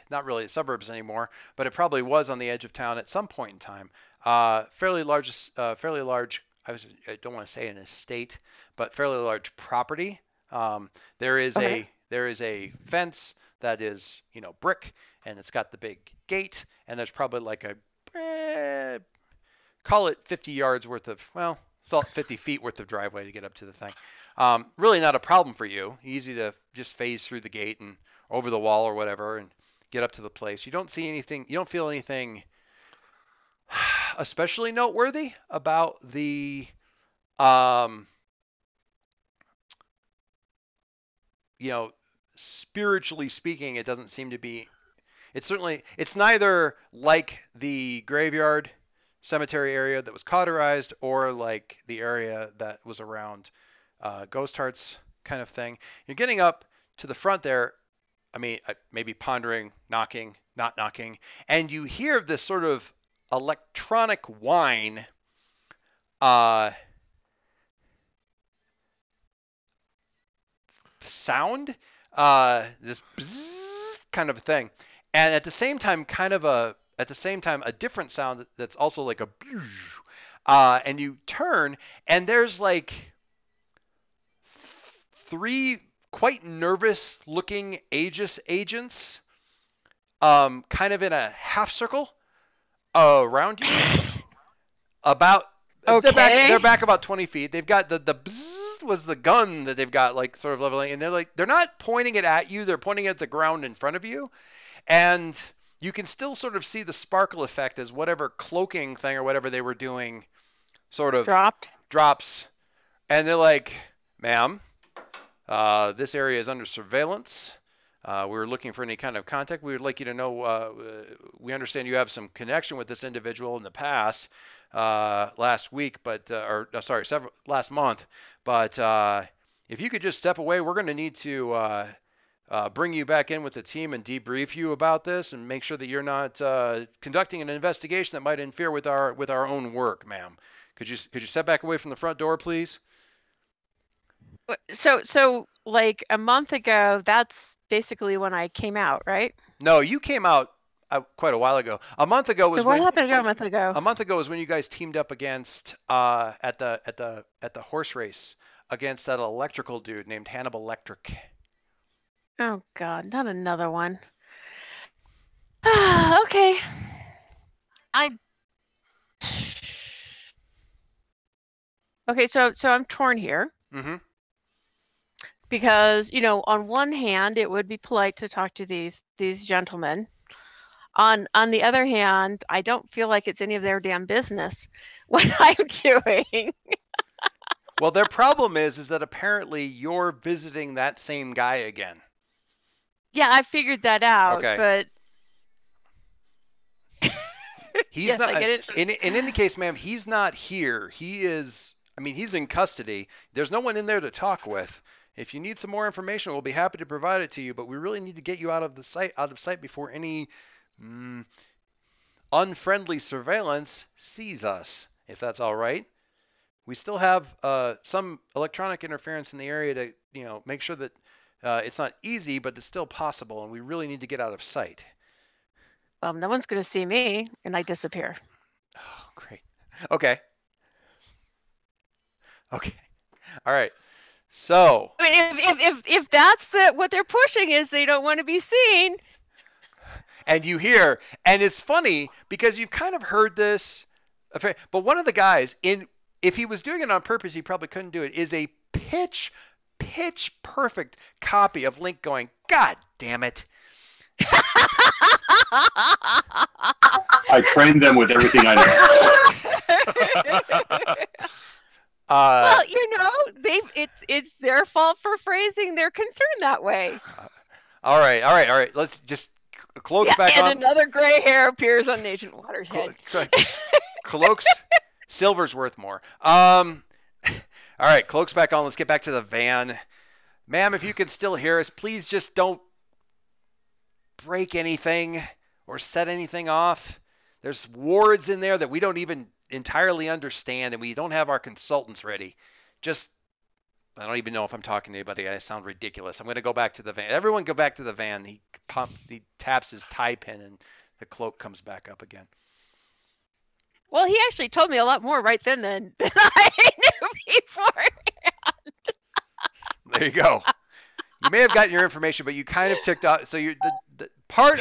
not really suburbs anymore, but it probably was on the edge of town at some point in time. Fairly large. I don't want to say an estate, but fairly large property. There is a fence that is brick, and it's got the big gate, and there's probably like a call it 50 yards worth of 50 feet worth of driveway to get up to the thing. Really not a problem for you. Easy to just phase through the gate and over the wall or whatever and get up to the place. You don't see anything. You don't feel anything especially noteworthy about the spiritually speaking, it doesn't seem to be. It's neither like the graveyard cemetery area that was cauterized or like the area that was around Ghost Hearts kind of thing. You're getting up to the front there. I mean, maybe pondering, knocking, not knocking, and you hear this sort of electronic whine sound, this bzzz kind of a thing, and at the same time a different sound that's also like a and you turn and there's like three quite nervous looking Aegis agents kind of in a half circle around you. They're back about 20 feet. They've got the bzzz was the gun that they've got like sort of leveling, and they're not pointing it at you, they're pointing it at the ground in front of you. And you can still sort of see the sparkle effect as whatever cloaking thing or whatever they were doing sort of drops. And they're like, ma'am, this area is under surveillance. We're looking for any kind of contact. We would like you to know we understand you have some connection with this individual in the past, last month. But if you could just step away, we're going to need to bring you back in with the team and debrief you about this and make sure that you're not conducting an investigation that might interfere with our own work, ma'am. Could you step back away from the front door, please? So like a month ago, that's basically when I came out, right? No, you came out quite a while ago. A month ago was what happened a month ago? A month ago was when you guys teamed up against at the horse race against that electrical dude named Hannibal Electric. Oh God, not another one. Okay. Okay, so I'm torn here. Mm-hmm. Because, on one hand, it would be polite to talk to these gentlemen. On the other hand, I don't feel like it's any of their damn business what I'm doing. Well, their problem is that apparently you're visiting that same guy again. Yeah, I figured that out, okay. But he's not. In any case, ma'am, he's not here. He's in custody. There's no one in there to talk with. If you need some more information, we'll be happy to provide it to you, but we really need to get you out of sight before any unfriendly surveillance sees us, if that's all right. We still have some electronic interference in the area to, make sure that it's not easy, but it's still possible, and we really need to get out of sight. Well, no one's going to see me, and I disappear. Oh, great. Okay. All right. So, I mean, if that's what they're pushing is they don't want to be seen. And you hear, and it's funny because you've kind of heard this, but one of the guys, if he was doing it on purpose, he probably couldn't do it, is a pitch perfect copy of Link going, God damn it. I trained them with everything I know. Well, it's their fault for phrasing their concern that way. All right. Let's just cloak back on. And another gray hair appears on Agent Waters' head. Cloak's silver's worth more. All right, Cloak's back on. Let's get back to the van. Ma'am, if you can still hear us, please just don't break anything or set anything off. There's wards in there that we don't even entirely understand, and we don't have our consultants ready. Just, I don't even know if I'm talking to anybody. I sound ridiculous. I'm going to go back to the van. Everyone go back to the van. He taps his tie pin, and the cloak comes back up again. Well, he actually told me a lot more right then than I knew before. There you go. You may have gotten your information, but you kind of ticked off. So you the part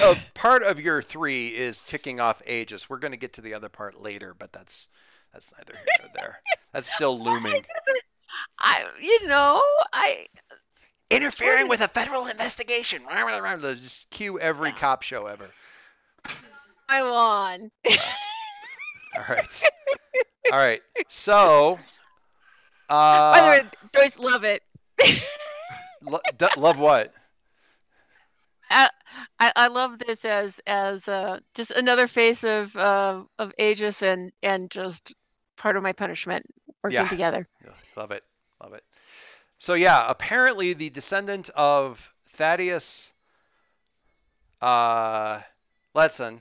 of your 3 is ticking off Aegis. We're going to get to the other part later, but that's neither here nor there. That's still looming. Interfering with a federal investigation. Just cue every cop show ever. I'm on. All right. So. By the way, Joyce, love it. Love what? I love this as just another face of Aegis and just part of my punishment working together. Yeah, love it. So yeah, apparently the descendant of Thaddeus Lecton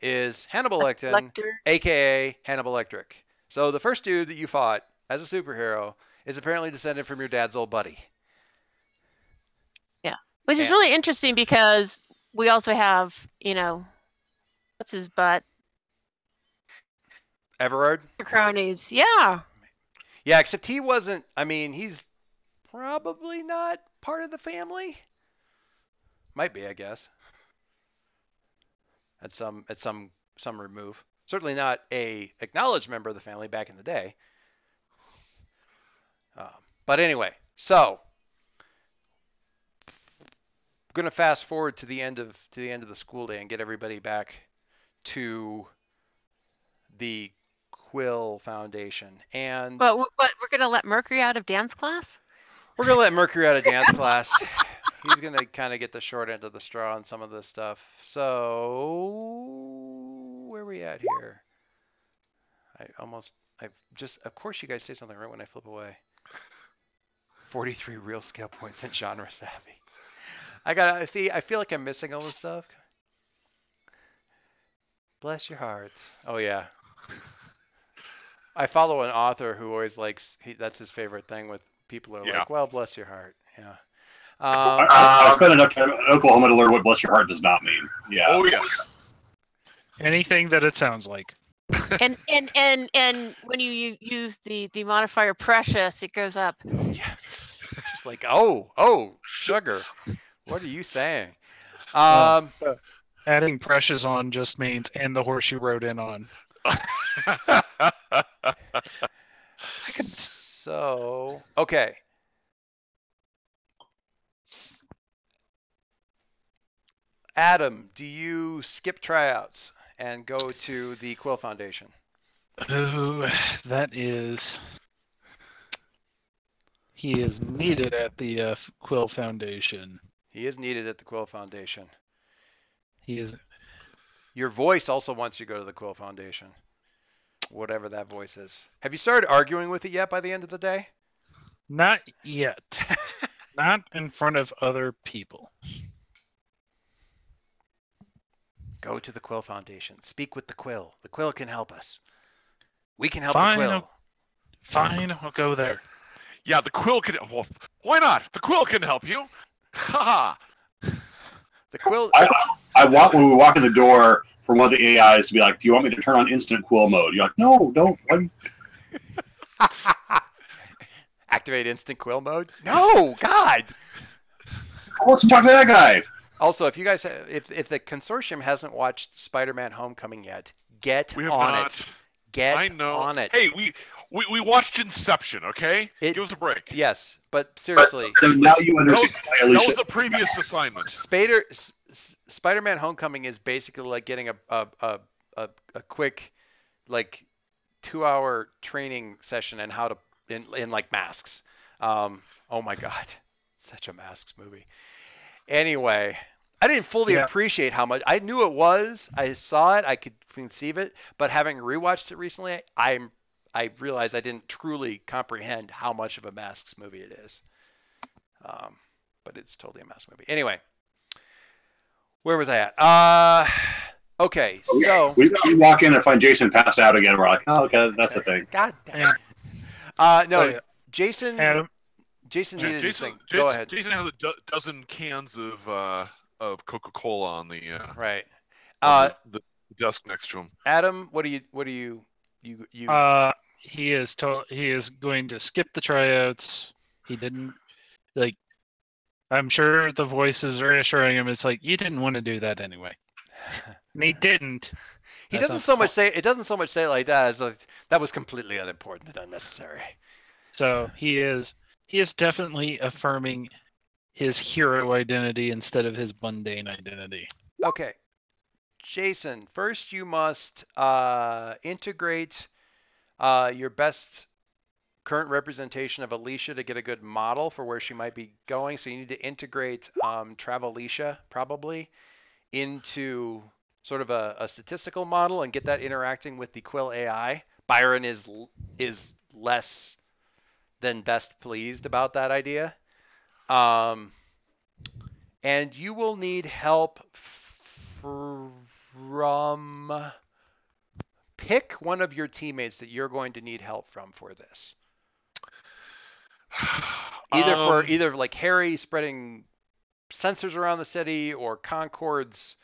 is Hannibal Lecton, aka Hannibal Lecter. So the first dude that you fought as a superhero is apparently descended from your dad's old buddy. Yeah, which is really interesting because we also have, what's his butt? Everard? Cronies, yeah. Yeah, except he wasn't, he's probably not part of the family. Might be, I guess. At some remove. Certainly not a acknowledged member of the family back in the day. But anyway, so I'm gonna fast forward to the end of the school day and get everybody back to the Quill Foundation. And but we're gonna let Mercury out of dance class? We're gonna let Mercury out of dance class. He's gonna kind of get the short end of the straw on some of this stuff. So where are we at here? Of course you guys say something right when I flip away. 43 real skill points in genre savvy. I feel like I'm missing all this stuff. Bless your hearts. Oh yeah. I follow an author who always likes, that's his favorite thing with people who are like, well, bless your heart. Yeah. I spent enough time in Oklahoma to learn what bless your heart does not mean. Yeah. Oh yes. Anything that it sounds like. And when you use the modifier precious, it goes up. Yeah. Just like, oh, sugar. What are you saying? Adding precious on just means and the horse you rode in on. So, okay. Adam, do you skip tryouts and go to the Quill Foundation? Oh, he is needed at the Quill Foundation. He is needed at the Quill Foundation. He is. Your voice also wants you to go to the Quill Foundation. Whatever that voice is. Have you started arguing with it yet by the end of the day? Not yet. Not in front of other people. Go to the Quill Foundation. Speak with the Quill. The Quill can help us. We can help the Quill. Fine, I'll go there. Yeah, the Quill can. Well, why not? The Quill can help you. Ha. The Quill. I want when we walk in the door for one of the AIs to be like, "Do you want me to turn on instant Quill mode?" You're like, "No, don't." Activate instant Quill mode? No, God. Let's talk to that guy. Also, if you guys, if the consortium hasn't watched Spider-Man: Homecoming yet, get on it. Get on it. Hey, we watched Inception, okay? Give us a break. Yes, but seriously. So now you understand. That was the previous assignment. Spider-Man: Homecoming is basically like getting a quick, like 2-hour training session in how to in like masks. Oh my God, such a masks movie. Anyway, I didn't fully appreciate how much. I knew it was. I saw it. I could conceive it. But having rewatched it recently, I realized I didn't truly comprehend how much of a Masks movie it is. But it's totally a Masks movie. Anyway, where was I at? Okay, so we walk in and find Jason passed out again. We're like, oh, okay, that's the thing. God damn it. No, Jason. Adam. Jason needed his thing. Jason, Go ahead. Jason has a dozen cans of Coca-Cola on the Right. the desk next to him. Adam, what do you? He is going to skip the tryouts. He didn't like. I'm sure the voices are assuring him. It's like you didn't want to do that anyway. And he didn't. He doesn't so much say it like that as like that was completely unimportant and unnecessary. So he is definitely affirming his hero identity instead of his mundane identity. Okay. Jason, first you must integrate your best current representation of Alicia to get a good model for where she might be going. So you need to integrate Travelicia probably into sort of a statistical model and get that interacting with the Quill AI. Byron is less than best pleased about that idea. And you will need help from pick one of your teammates that you're going to need help from for this. Either like Harry spreading sensors around the city, or Concord's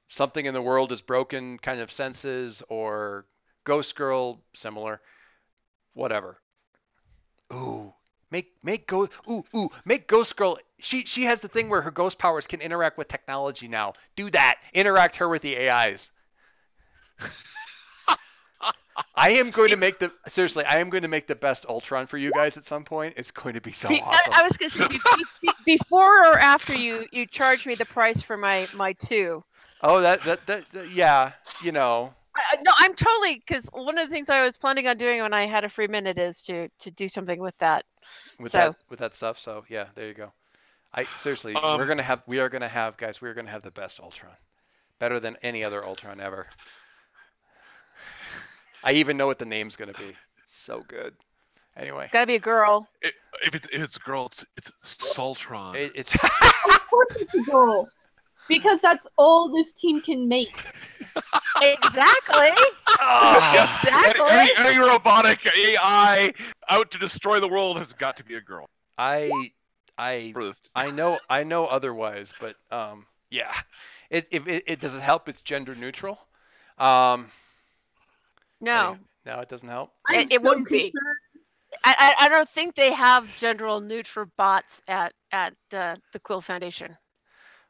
something in the world is broken kind of senses, or Ghost Girl similar, whatever. Make Ghost Girl. She has the thing where her ghost powers can interact with technology now. Do that. Interact her with the AIs. I am going to make the best Ultron for you guys at some point. It's going to be so awesome. I was going to say before or after you charge me the price for my 2. Oh, that yeah, you know. No, I'm totally, because one of the things I was planning on doing when I had a free minute is to do something with that. With that stuff. So yeah, there you go. Seriously, we are gonna have the best Ultron, better than any other Ultron ever. I even know what the name's gonna be. It's so good. Anyway, it's gotta be a girl. If it's a girl, it's Sultron. It's Of course it's a girl. Because that's all this team can make. Exactly. Exactly. Any robotic AI out to destroy the world has got to be a girl. I know otherwise, but yeah. It does it help? It's gender neutral. No. No, it doesn't help. It wouldn't be. I don't think they have gender neutral bots at the Quill Foundation.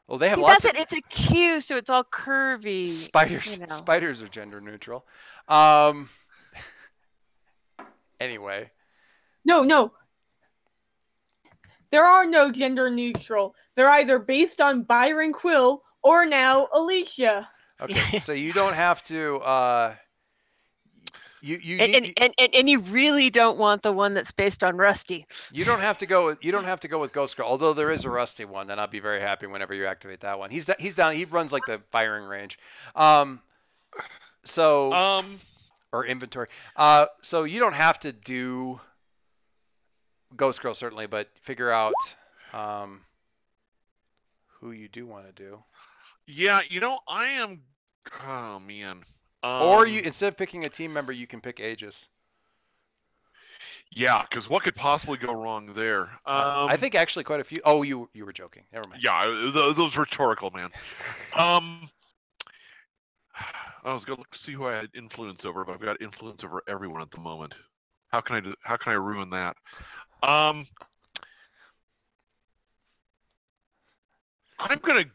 Well, they have lots. It's a Q, so it's all curvy. Spiders. You know. Spiders are gender neutral. Anyway. No. There are no gender neutral. They're either based on Byron Quill or now Alicia. Okay, so you don't have to. And you really don't want the one that's based on Rusty. You don't have to go with Ghost Girl, although there is a Rusty one, and I'll be very happy whenever you activate that one. He's down. He runs like the firing range. Or inventory. So you don't have to do Ghost Girl certainly, but figure out who you do want to do. Yeah, I am. Oh man. Or you, instead of picking a team member, you can pick Aegis. Yeah, because what could possibly go wrong there? I think actually quite a few. Oh, you were joking. Never mind. Yeah, those rhetorical, man. I was gonna look to see who I had influence over, but I've got influence over everyone at the moment. How can I ruin that? I'm gonna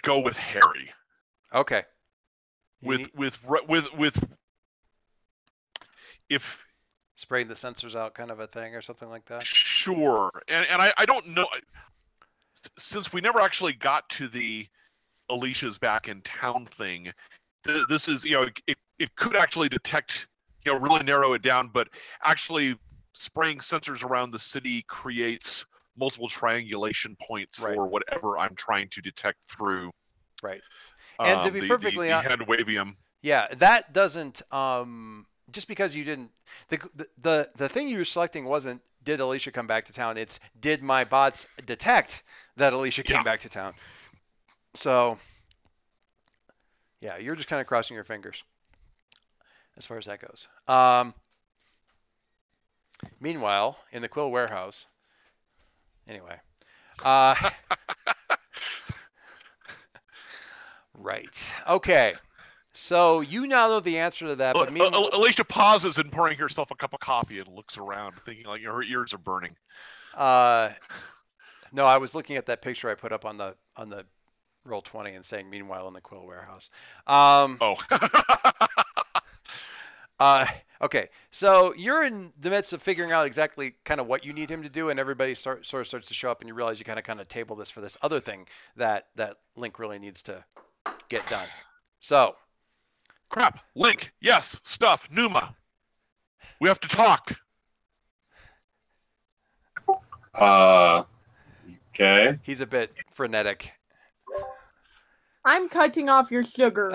go with Harry. Okay. With if spraying the sensors out kind of a thing or something like that. Sure. And I don't know, since we never actually got to the Alicia's back in town thing. This is, it could actually detect, really narrow it down, but actually spraying sensors around the city creates multiple triangulation points for whatever I'm trying to detect through. Right. And to be perfectly honest, hand wavium. Yeah, that doesn't. Just because you didn't, the thing you were selecting wasn't did Alicia come back to town. It's did my bots detect that Alicia came back to town. So, yeah, you're just kind of crossing your fingers as far as that goes. Meanwhile, in the Quill warehouse. Anyway. Right. Okay. So you now know the answer to that, but Alicia pauses in pouring herself a cup of coffee and looks around, thinking like her ears are burning. No, I was looking at that picture I put up on the Roll20 and saying, "Meanwhile, in the Quill warehouse." Okay, so you're in the midst of figuring out exactly kind of what you need him to do, and everybody sort of starts to show up, and you realize you kind of table this for this other thing that Link really needs to get done. So. Crap. Link. Yes. Stuff. Numa. We have to talk. Okay. He's a bit frenetic. I'm cutting off your sugar.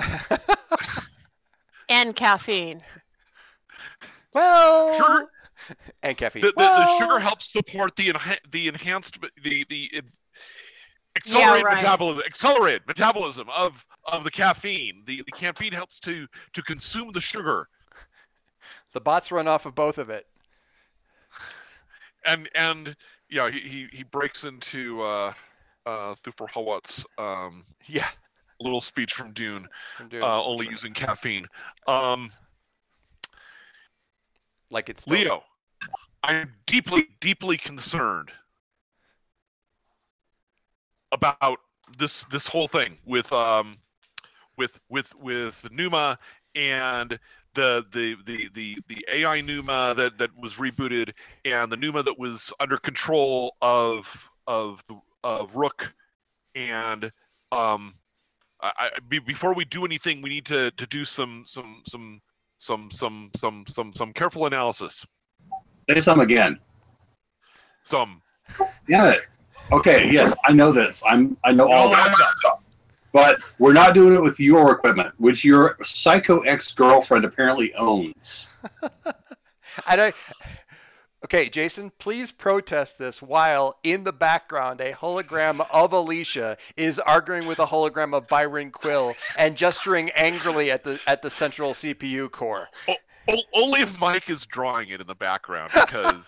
And caffeine. Well. Sugar. And caffeine. The sugar helps support the enhanced accelerated metabolism of the caffeine. The caffeine helps to consume the sugar. The bots run off of both of it. And yeah, he breaks into Thufir Hawat's little speech from Dune. Only using caffeine. Like it's Leo. I'm deeply concerned about this whole thing with Numa and the AI Numa that was rebooted and the Numa that was under control of Rook, and before we do anything, we need to do some careful analysis. Say some again. Yeah. Okay. Yes, I know this. I know all that stuff. But we're not doing it with your equipment, which your psycho ex-girlfriend apparently owns. Okay, Jason, please protest this while in the background a hologram of Alicia is arguing with a hologram of Byron Quill and gesturing angrily at the central CPU core. Only if Mike is drawing it in the background, because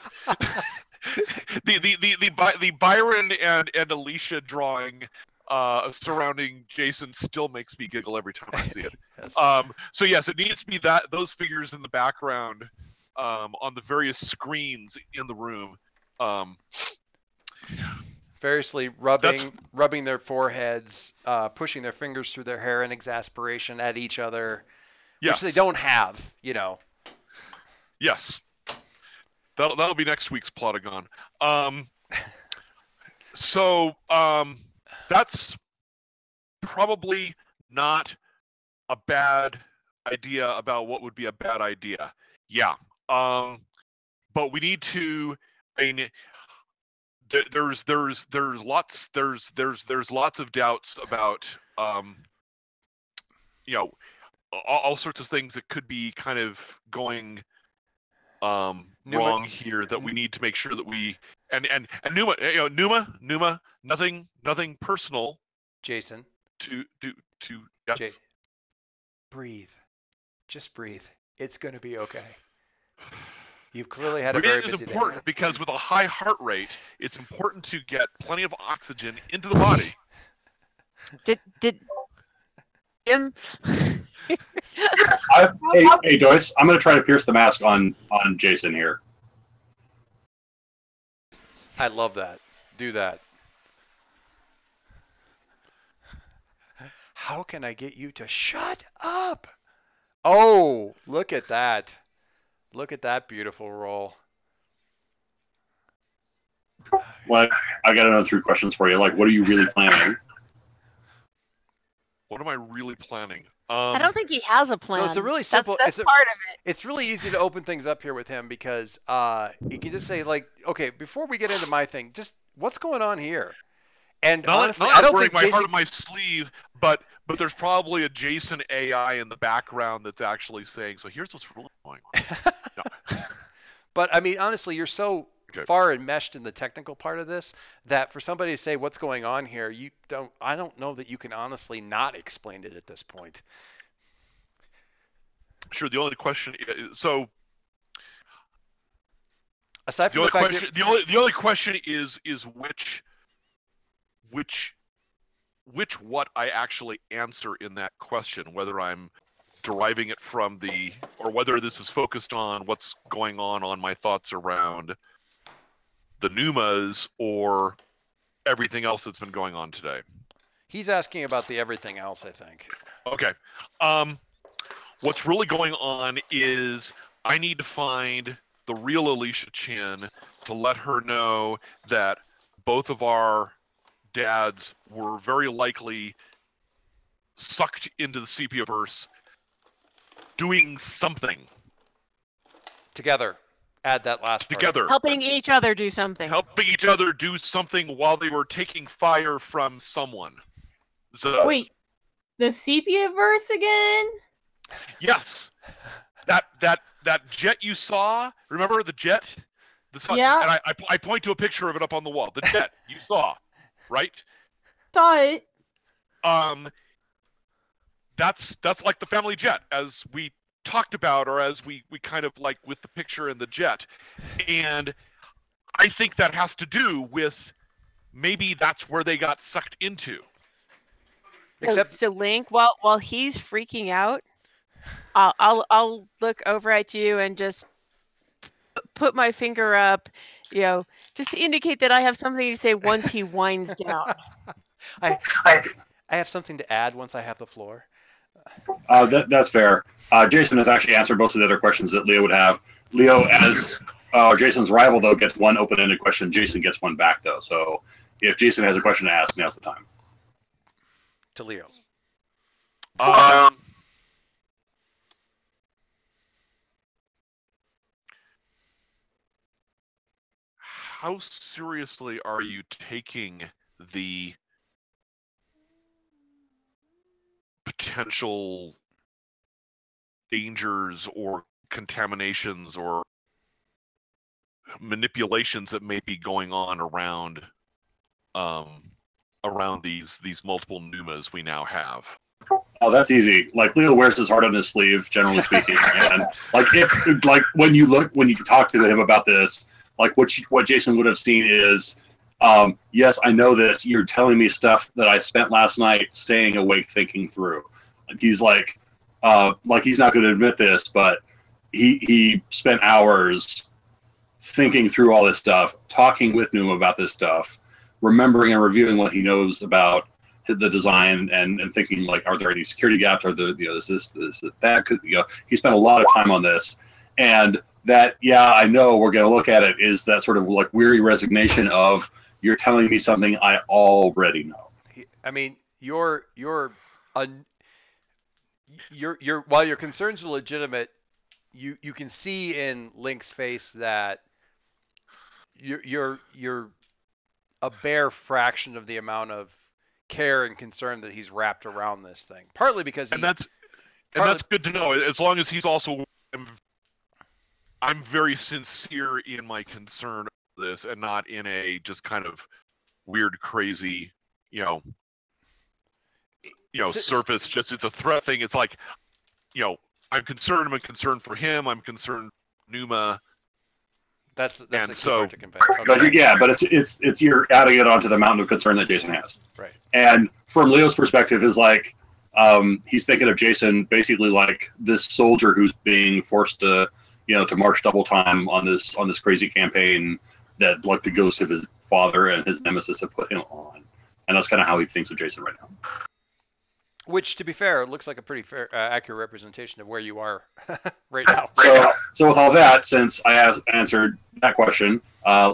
the Byron and Alicia drawing surrounding Jason still makes me giggle every time I see it. Yes. So yes, it needs to be those figures in the background on the various screens in the room. Variously rubbing their foreheads, pushing their fingers through their hair in exasperation at each other, which they don't have, Yes. That'll be next week's Plotagon. So that's probably not a bad idea about what would be a bad idea. Yeah. But we need to. I mean, there's lots of doubts about all sorts of things that could be kind of going wrong here, that we need to make sure that we and Numa, nothing personal. Jason, yes. Breathe, just breathe. It's going to be okay. You've clearly had a very busy day. It's important because with a high heart rate, it's important to get plenty of oxygen into the body. Did Jim? Hey, Joyce, I'm going to try to pierce the mask on Jason here. I love that. Do that. How can I get you to shut up? Oh, look at that. Look at that beautiful roll. Well, I got another 3 questions for you. Like, what are you really planning? What am I really planning? I don't think he has a plan. So it's a really simple. That's part of it. It's really easy to open things up here with him because you can just say like, okay, before we get into my thing, just what's going on here? And honestly, I don't think my Jason... heart on my sleeve, but there's probably a Jason AI in the background that's actually saying, so here's what's really going on. No. But I mean, honestly, you're so far enmeshed in the technical part of this that for somebody to say what's going on here, I don't know that you can honestly not explain it at this point. Sure. The only question, so aside from the only question is which what I actually answer in that question, whether I'm deriving it from or whether this is focused on what's going on my thoughts around the Numas or everything else that's been going on today. He's asking about the everything else, I think. Okay. What's really going on is I need to find the real Alicia Chin to let her know that both of our dads were very likely sucked into the Sepia-verse doing something. Together. Add that last part. Together. Helping each other do something. Helping each other do something while they were taking fire from someone. Wait, the Sepia-verse again? Yes. That jet you saw, remember the jet? Yeah. And I point to a picture of it up on the wall. The jet you saw, right? Saw it. That's like the family jet, as we talked about, or as we kind of like with the picture and the jet. And I think that has to do with maybe that's where they got sucked into. So Link, while he's freaking out, I'll look over at you and just put my finger up, just to indicate that I have something to say once he winds down. I have something to add once I have the floor. That's fair. Jason has actually answered most of the other questions that Leo would have. Leo, as Jason's rival, though, gets one open-ended question. Jason gets one back, though. So if Jason has a question to ask, now's the time. To Leo. How seriously are you taking the potential dangers or contaminations or manipulations that may be going on around these multiple Numas we now have? Oh, that's easy. Like, Leo wears his heart on his sleeve, generally speaking, and when you talk to him about this, like what Jason would have seen is, yes, I know this. You're telling me stuff that I spent last night staying awake thinking through. He's like he's not going to admit this, but he spent hours thinking through all this stuff, talking with Numa about this stuff, remembering and reviewing what he knows about the design, and thinking like, are there any security gaps? Are there, is this that could, he spent a lot of time on this, and that, yeah, I know we're going to look at it, is that sort of like weary resignation of, you're telling me something I already know. I mean, while your concerns are legitimate, you can see in Link's face that you're a bare fraction of the amount of care and concern that he's wrapped around this thing. Partly because that's good to know. As long as he's also, I'm very sincere in my concern of this, and not in a just kind of weird, crazy, surface. Just it's a threat thing. It's like, I'm concerned. I'm concerned for him. I'm concerned Numa. That's a key so, part to convey. Okay. Yeah, but it's you're adding it onto the mountain of concern that Jason has. Right. And from Leo's perspective, is like, he's thinking of Jason basically like this soldier who's being forced to march double time on this crazy campaign that, like, the ghost of his father and his nemesis have put him on, and that's kind of how he thinks of Jason right now. Which, to be fair, looks like a pretty fair, accurate representation of where you are right now. So with all that, since I answered that question,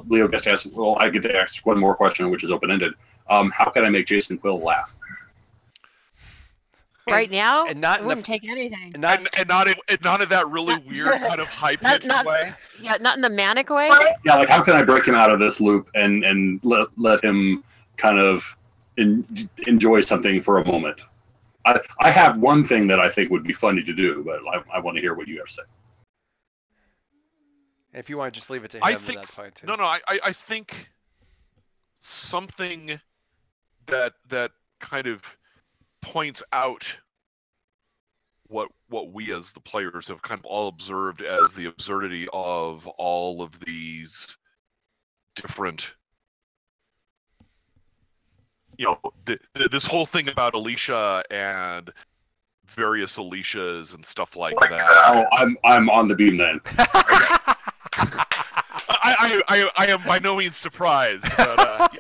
Leo gets to ask. Well, I get to ask one more question, which is open-ended. How can I make Jason Quill laugh? Right now, and not I in wouldn't the, take anything. and not, And not in that really weird kind of high pitched way. Yeah, not in the manic way. Yeah, like how can I break him out of this loop and let him kind of enjoy something for a moment? I have one thing that I think would be funny to do, but I want to hear what you have to say. if you want to just leave it to him, I then think that's fine too. no. I think something that kind of points out what we as the players have kind of all observed as the absurdity of all of these different, this whole thing about Alicia and various Alicias and stuff like that. Oh, I'm on the beam then. I am by no means surprised, but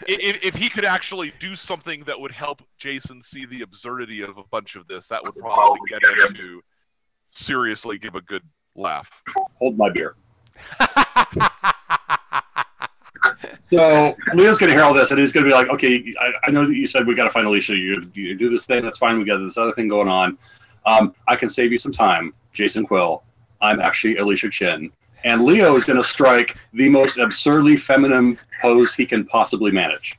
if he could actually do something that would help Jason see the absurdity of a bunch of this, that would probably get him to seriously give a good laugh. Hold my beer. So Leo's going to hear all this, and he's going to be like, okay, I know that you said we got to find Alicia. You do this thing, that's fine. We got this other thing going on. I can save you some time, Jason Quill. I'm actually Alicia Chin. And Leo is going to strike the most absurdly feminine pose he can possibly manage.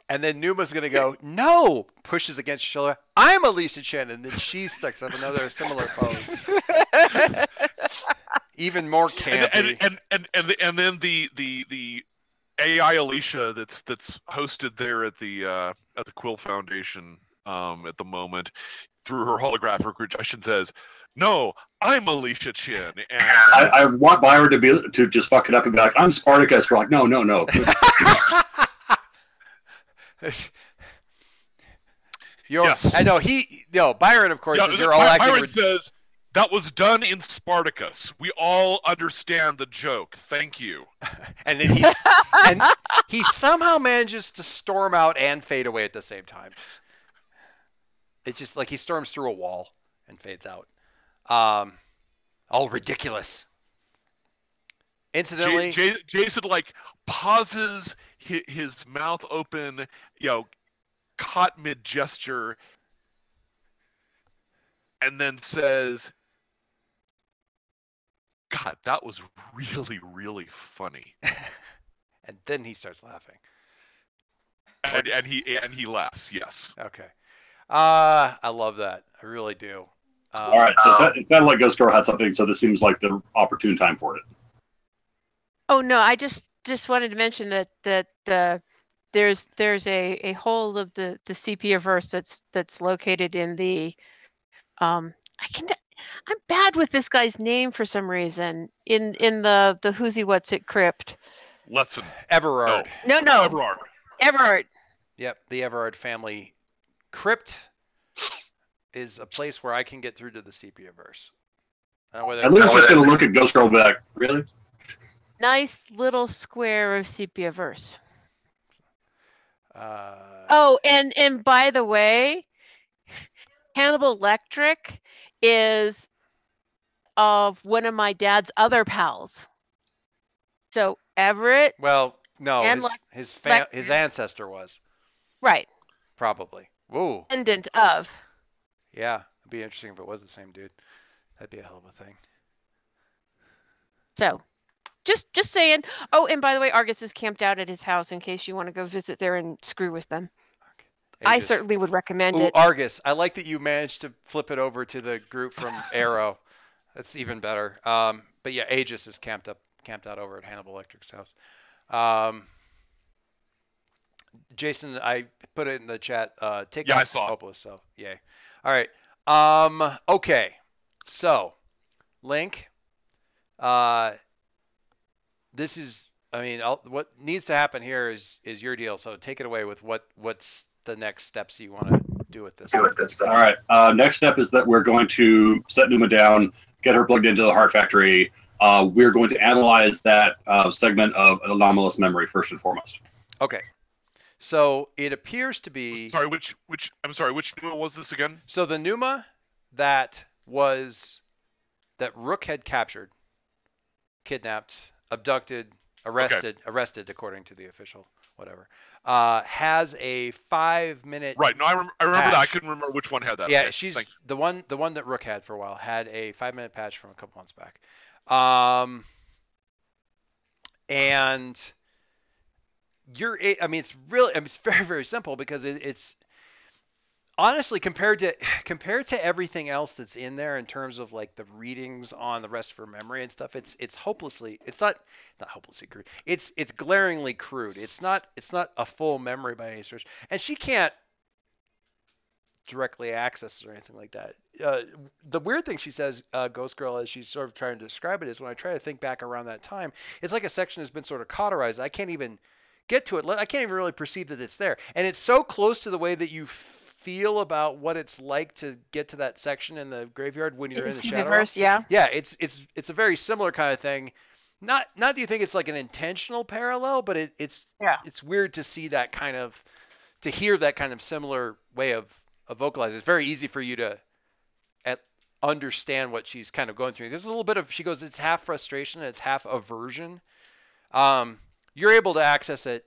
And then Numa's going to go, no, pushes against your shoulder. I'm Alicia Chen. And then she sticks up another similar pose. Even more campy. And then the AI Alicia that's hosted there at the Quill Foundation at the moment through her holographic projection says, "No, I'm Alicia Chin." And I want Byron to just fuck it up and be like, "I'm Spartacus." We're like, no. Yes. I know Byron, of course, is your all Byron says that was done in Spartacus. We all understand the joke. Thank you. And then he somehow manages to storm out and fade away at the same time. It's just like he storms through a wall and fades out. All ridiculous. Incidentally, Jason like pauses, his mouth open, caught mid gesture, and then says, "God, that was really, really funny." And then he starts laughing. And he laughs. Yes. Okay. I love that. I really do. All right. So it sounded like Ghost Girl had something. So this seems like the opportune time for it. Oh no, I just wanted to mention that there's a whole of the Sepia-verse that's located in the I'm bad with this guy's name for some reason in the Who's What's It crypt. Letson. Everard. No. Everard. Yep, the Everard family crypt is a place where I can get through to the Sepia-verse. And Lou's just going to look at Ghost Girl back. Really? Nice little square of Sepia-verse. Uh, Oh, and by the way, Hannibal Lecter is of one of my dad's other pals. So Everett. Well, no, and his ancestor was. Right. Probably. Whoa. Descendant of. Yeah, it'd be interesting if it was the same dude. That'd be a hell of a thing. So, just saying. Oh, and by the way, Argus is camped out at his house in case you want to go visit there and screw with them. Okay. I certainly would recommend it. Argus. I like that you managed to flip it over to the group from Arrow. That's even better. But yeah, Aegis is camped out over at Hannibal Lecter's house. Jason, I put it in the chat. Take I saw hopeless. So yay. All right. Okay. So, Link. This is. I mean, what needs to happen here is your deal. So take it away with what's the next steps you want to do with this. All right. Next step is that we're going to set Numa down, get her plugged into the heart factory. We're going to analyze that segment of anomalous memory first and foremost. Okay. So it appears to be. Sorry, which Numa was this again? So the Numa that Rook had captured, kidnapped, abducted, arrested according to the official whatever, has a 5-minute. Right. No, I remember that. I couldn't remember which one had that. Yeah, okay. she's the one that Rook had for a while had a 5-minute patch from a couple months back. And it's really, it's very, very simple because it's honestly compared to everything else that's in there in terms of like the readings on the rest of her memory and stuff, it's not hopelessly crude. It's glaringly crude. It's not a full memory by any stretch, and she can't directly access it or anything like that. The weird thing she says, Ghost Girl, as she's sort of trying to describe it, is when I try to think back around that time, it's like a section has been sort of cauterized. I can't even get to it. I can't even really perceive that it's there, and it's so close to the way that you feel about what it's like to get to that section in the graveyard when you're in the shadow realm. Yeah, it's a very similar kind of thing. Not do you think it's like an intentional parallel, but it's weird to see that kind of, to hear that kind of similar way of vocalizing. It's very easy for you to understand what she's kind of going through. There's a little bit of, she goes, it's half frustration and it's half aversion. You're able to access it.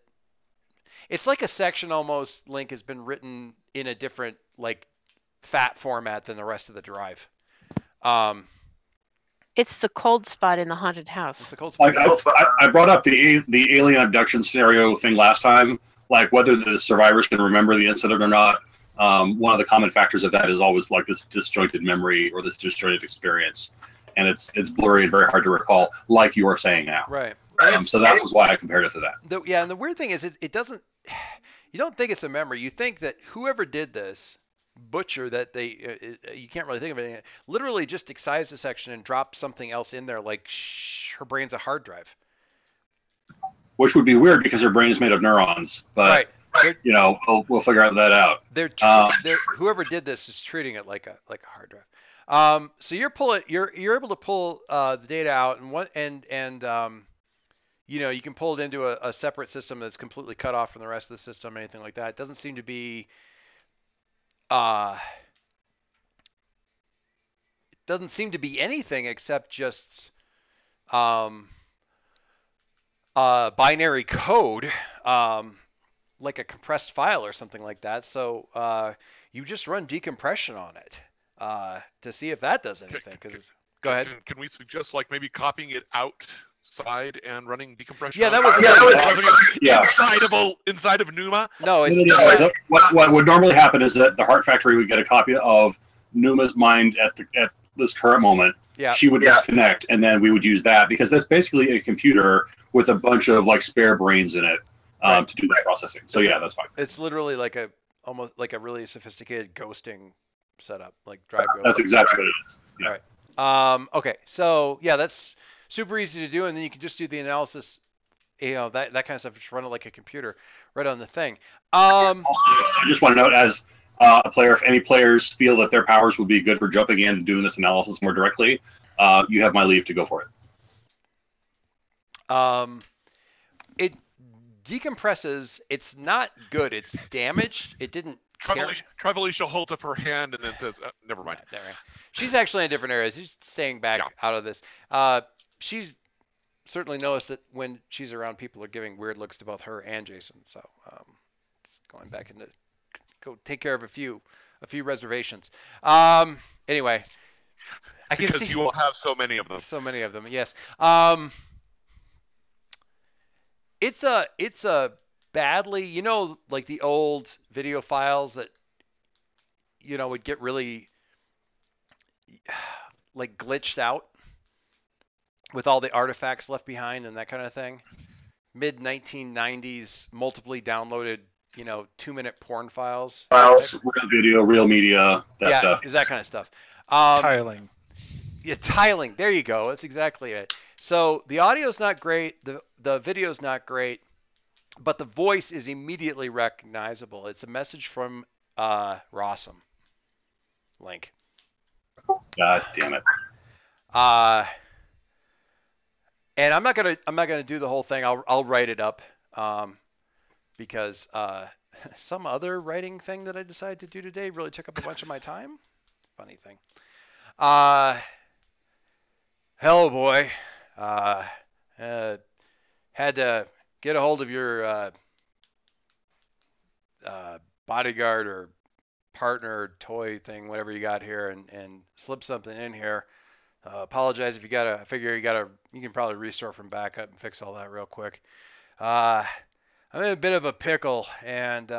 It's like a section almost, Link, has been written in a different like fat format than the rest of the drive. It's the cold spot in the haunted house. It's the cold spot. I brought up the alien abduction scenario thing last time, like whether the survivors can remember the incident or not. One of the common factors of that is always like this disjointed memory or this disjointed experience, and it's blurry and very hard to recall, like you are saying now. Right. So that was why I compared it to that. And the weird thing is it doesn't, you don't think it's a memory. You think that whoever did this, butcher, that they, you can't really think of anything, literally just excised a section and dropped something else in there, like her brain's a hard drive. Which would be weird because her brain is made of neurons, but we'll figure that out. Whoever did this is treating it like a hard drive. So you're able to pull the data out and you can pull it into a separate system that's completely cut off from the rest of the system, anything like that. It doesn't seem to be anything except just binary code, like a compressed file or something like that. So you just run decompression on it to see if that does anything. Go ahead. Can we suggest like maybe copying it outside and running decompression? Yeah, that was inside of Numa. No, what would normally happen is that the Heart Factory would get a copy of Numa's mind at this current moment. Yeah. She would disconnect, and then we would use that because that's basically a computer with a bunch of like spare brains in it to do that processing. So that's fine. It's literally like almost like a really sophisticated ghosting setup, like drive ghost. That's exactly what it is. Yeah. All right. Okay, so that's super easy to do, and then you can just do the analysis, that kind of stuff. Just run it like a computer right on the thing. I just want to note, as a player, if any players feel that their powers would be good for jumping in and doing this analysis more directly, you have my leave to go for it. It decompresses. It's not good. It's damaged. It didn't. Trevelisha holds up her hand and then says, never mind. Yeah, she's actually in a different area. She's staying back out of this. She's certainly noticed that when she's around, people are giving weird looks to both her and Jason. So going back into go take care of a few reservations. Anyway, I can see you will have so many of them. So many of them, yes. It's a badly, like the old video files that would get really like glitched out with all the artifacts left behind and that kind of thing. Mid 1990s, multiply downloaded, 2-minute porn files. Real video, real media, that stuff. Is that kind of stuff. Tiling. Yeah, tiling. There you go. That's exactly it. So the audio's not great. The video's not great, but the voice is immediately recognizable. It's a message from Rossum. Link. God damn it. And I'm not gonna do the whole thing. I'll write it up because some other writing thing that I decided to do today really took up a bunch of my time. Funny thing. Hello, boy. had to get a hold of your bodyguard or partner toy thing, whatever you got here, and slip something in here. Apologize if you gotta. I figure you can probably restore from backup and fix all that real quick. I'm in a bit of a pickle, and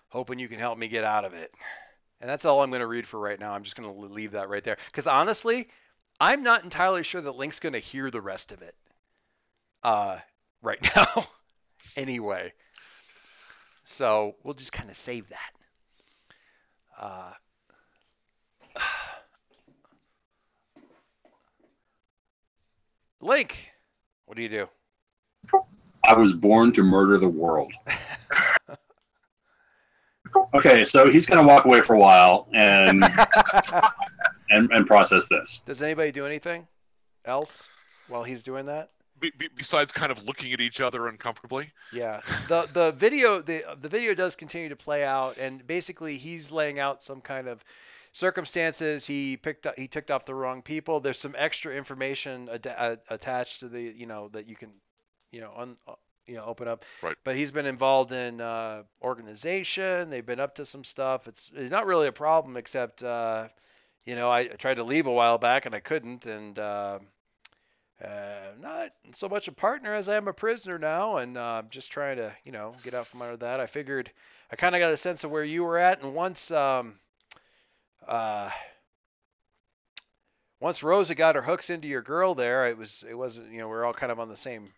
hoping you can help me get out of it. And that's all I'm going to read for right now. I'm just going to leave that right there. Because honestly, I'm not entirely sure that Link's going to hear the rest of it right now anyway. So we'll just kind of save that. Link, what do you do? I was born to murder the world. Okay, so he's going to walk away for a while and process this. Does anybody do anything else while he's doing that? Besides kind of looking at each other uncomfortably. Yeah. The video does continue to play out, and basically he's laying out some kind of circumstances. He ticked off the wrong people. There's some extra information attached to the that you can open up. Right. But he's been involved in organization. They've been up to some stuff. It's not really a problem, except I tried to leave a while back and I couldn't, and not so much a partner as I am a prisoner now, and just trying to get out from under that. I figured I kind of got a sense of where you were at, and once Rosa got her hooks into your girl there, it wasn't we're all kind of on the same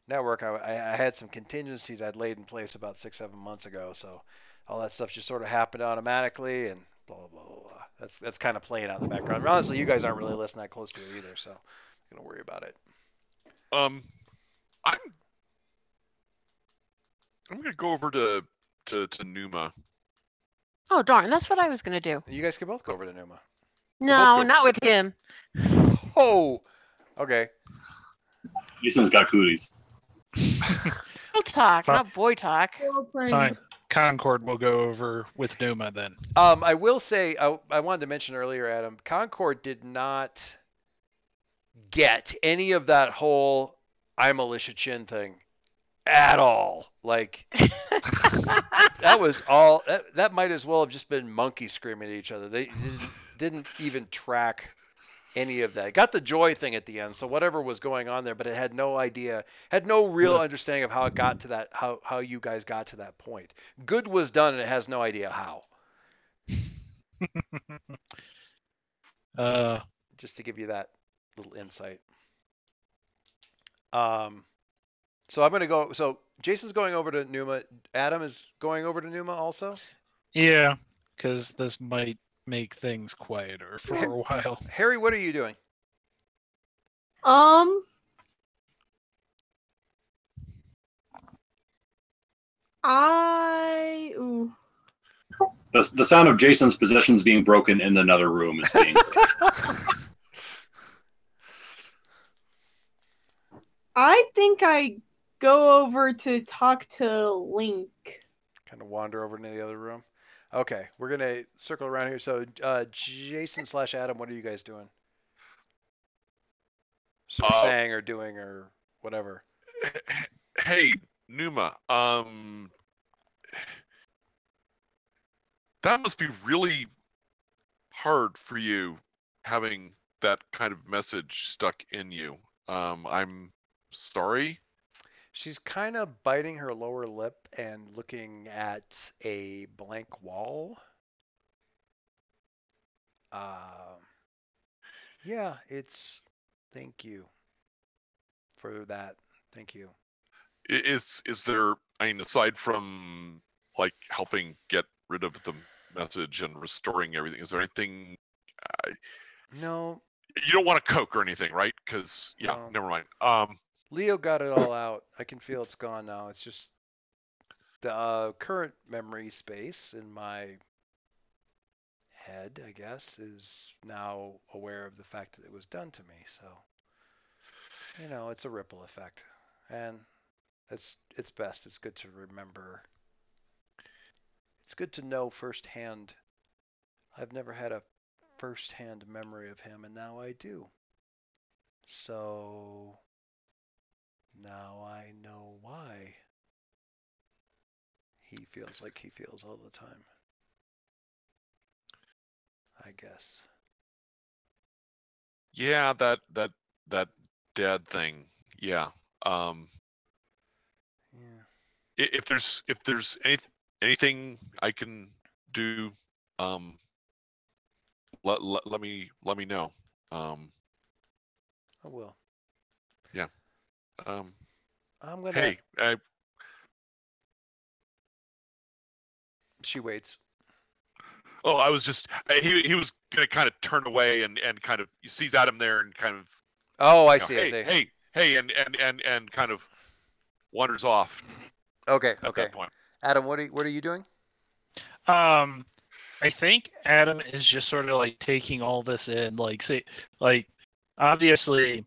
network. I had some contingencies I'd laid in place about 6-7 months ago, so all that stuff just sort of happened automatically, and blah blah blah blah. That's kind of playing out in the background. Honestly, you guys aren't really listening that close to it either, so I'm gonna worry about it. I'm gonna go over to Numa. Oh darn, that's what I was gonna do. You guys can both go over to Numa. No, not with him. Oh, okay. Jason's got cooties. Girl talk, not boy talk. Fine. Concord will go over with Numa then. I will say, I wanted to mention earlier, Adam, Concord did not get any of that whole I'm Alicia Chin thing at all. Like, that was all, that might as well have just been monkeys screaming at each other. They didn't even track any of that. It got the joy thing at the end, so whatever was going on there, but it had no real understanding of how it got to that, how you guys got to that point. Good was done, and it has no idea how. Just to give you that little insight. So I'm gonna go. So Jason's going over to Numa. Adam is going over to Numa also. Yeah, because this might make things quieter for a while. Harry, what are you doing? The sound of Jason's possessions being broken in another room is being. I think I go over to talk to Link. Kind of wander over into the other room. Okay, we're gonna circle around here. So, Jason/Adam, what are you guys doing? So saying or doing or whatever. Hey, Numa. That must be really hard for you having that kind of message stuck in you. I'm sorry. She's kind of biting her lower lip and looking at a blank wall. Yeah, thank you for that. Thank you. Is there, I mean, aside from like helping get rid of the message and restoring everything, is there anything? No. You don't want to coke or anything, right? Because No. never mind. Leo got it all out. I can feel it's gone now. It's just the current memory space in my head, I guess, is now aware of the fact that it was done to me. So, it's a ripple effect, and it's best. It's good to remember. It's good to know firsthand. I've never had a firsthand memory of him, and now I do. So Now I know why he feels like he feels all the time. I guess. Yeah, that dad thing. Yeah. Yeah. If there's anything I can do, let me know. I will. Yeah. I'm gonna. Hey, She waits. I was just he was gonna kind of turn away and kind of sees Adam there and kind of Oh, I know, see. I see. hey, and kind of wanders off Okay. at Okay. that point. Adam, what are you doing? I think Adam is just sort of like taking all this in, like obviously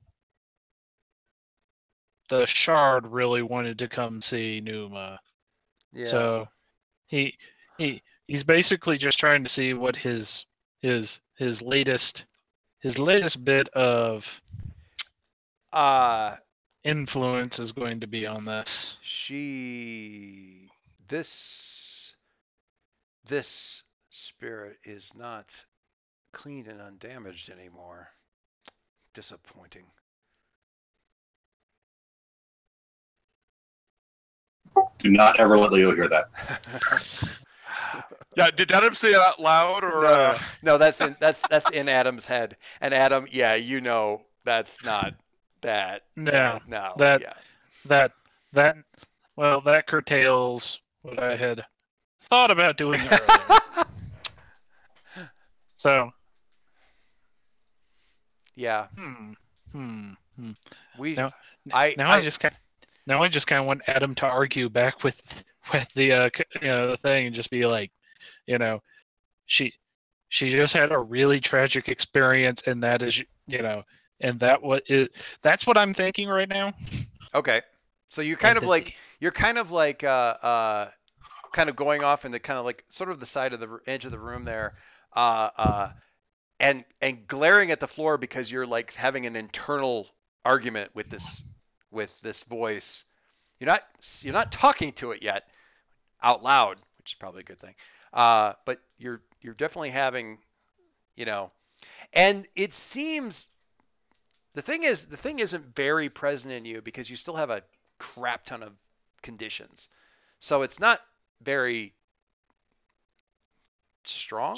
the Shard really wanted to come see Numa, Yeah. so he's basically just trying to see what his latest bit of influence is going to be on this. This spirit is not clean and undamaged anymore. Disappointing. Do not ever let Leo hear that. Yeah, did Adam say that out loud or? No, that's in Adam's head. And Adam, yeah, that's not that. No, No, that yeah. that curtails what I had thought about doing earlier. So. Yeah. We. Now I just kind of want Adam to argue back with the the thing and just be like, she just had a really tragic experience, and that is and that's what I'm thinking right now. Okay. So you're kind of like kind of going off in the kind of like sort of the side of the edge of the room there, and glaring at the floor because you're like having an internal argument with this voice. You're not talking to it yet out loud, which is probably a good thing. But you're definitely having, and it seems the thing isn't very present in you because you still have a crap ton of conditions. So it's not very strong.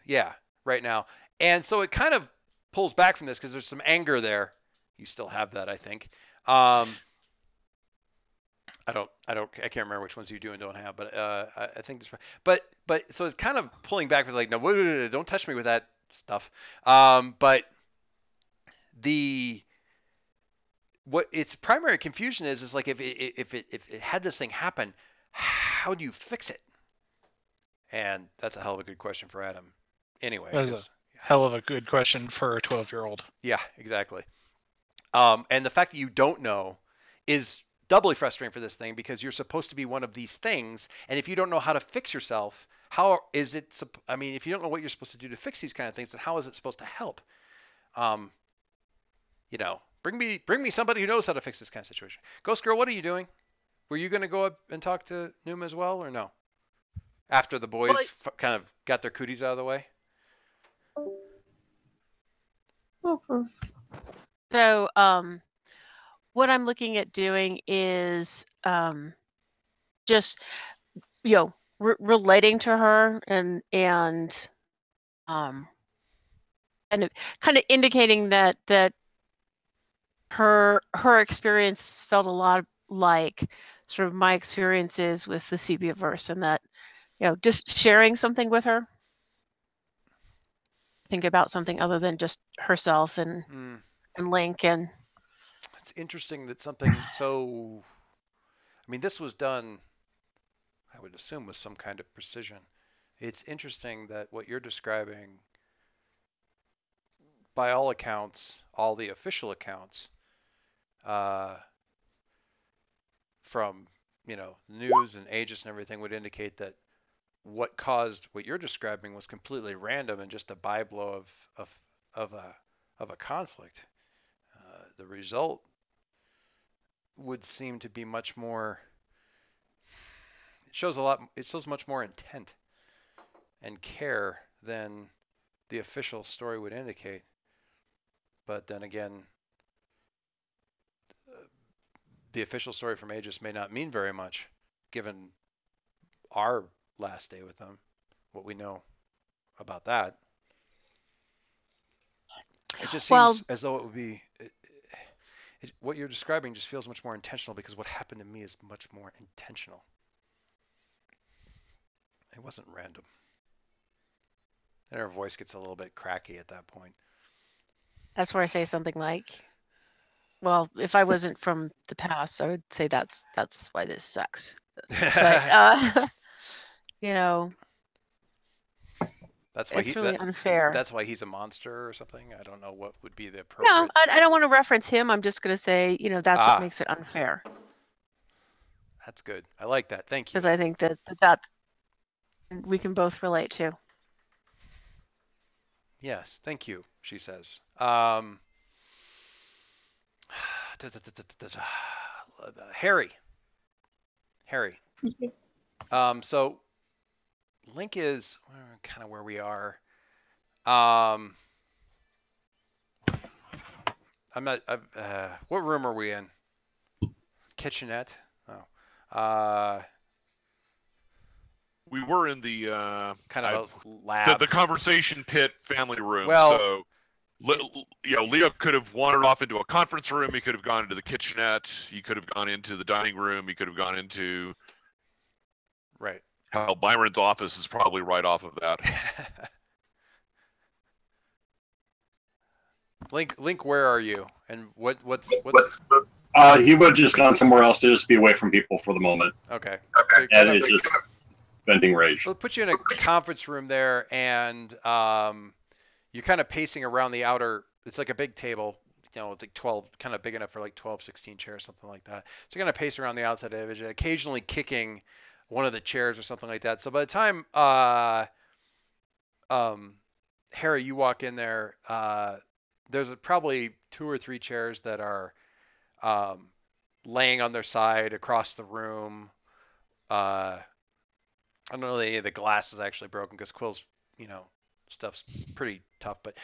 Yeah, right now. And so it kind of pulls back from this because there's some anger there. You still have that, I think. I can't remember which ones you do and don't have, but I think this. But so it's kind of pulling back from like, no, don't touch me with that stuff. But what its primary confusion is like if it had this thing happen, how do you fix it? And that's a hell of a good question for Adam. Anyway, that's a hell of a good question for a 12-year-old. Yeah, exactly. And the fact that you don't know is doubly frustrating for this thing because you're supposed to be one of these things, and if you don't know how to fix yourself, how is it? I mean, if you don't know what you're supposed to do to fix these kind of things, then how is it supposed to help? Bring me somebody who knows how to fix this kind of situation. Ghost Girl, what are you doing? Were you going to go up and talk to Numa as well, or no? After the boys kind of got their cooties out of the way? So, what I'm looking at doing is just, relating to her and kind of indicating that her experience felt a lot like sort of my experiences with the Sepiaverse, and that just sharing something with her, think about something other than just herself and Link. And it's interesting that something so, I mean, this was done, I would assume, with some kind of precision. It's interesting that what you're describing, by all accounts, all the official accounts, from news and Aegis and everything, would indicate that what caused what you're describing was completely random and just a byblow of a conflict. The result would seem to be much more. It shows much more intent and care than the official story would indicate. But then again, the official story from Aegis may not mean very much, given our last day with them, what we know about that. It just seems as though it would be. What you're describing just feels much more intentional, because what happened to me is much more intentional. It wasn't random. And her voice gets a little bit cracky at that point. That's where I say something like, well, if I wasn't from the past, I would say that's why this sucks. But you know, that's why it's really unfair. That's why he's a monster or something. I don't know what would be the appropriate. No, I don't want to reference him. I'm just going to say, you know, that's what makes it unfair. That's good. I like that. Thank you. Because I think that we can both relate to. Yes, thank you, she says. Harry. So Link is kind of where we are. I'm not. What room are we in? Kitchenette. Oh. We were in the kind of a lab. The conversation pit family room. Well, so Leo could have wandered off into a conference room. He could have gone into the kitchenette. He could have gone into the dining room. He could have gone into. Right. Hell, Byron's office is probably right off of that. Link, where are you? And what's he would have just gone somewhere else to just be away from people for the moment. Okay. And it's just venting rage. We'll put you in a conference room there, and you're kind of pacing around the outer. It's like a big table, you know, it's like 12, kind of big enough for like 12, 16 chairs, something like that. So you're going to pace around the outside of it, occasionally kicking one of the chairs or something like that. So by the time Harry, you walk in there, there's probably 2 or 3 chairs that are laying on their side across the room. I don't know if any of the glass is actually broken, because Quill's, you know, stuff's pretty tough. But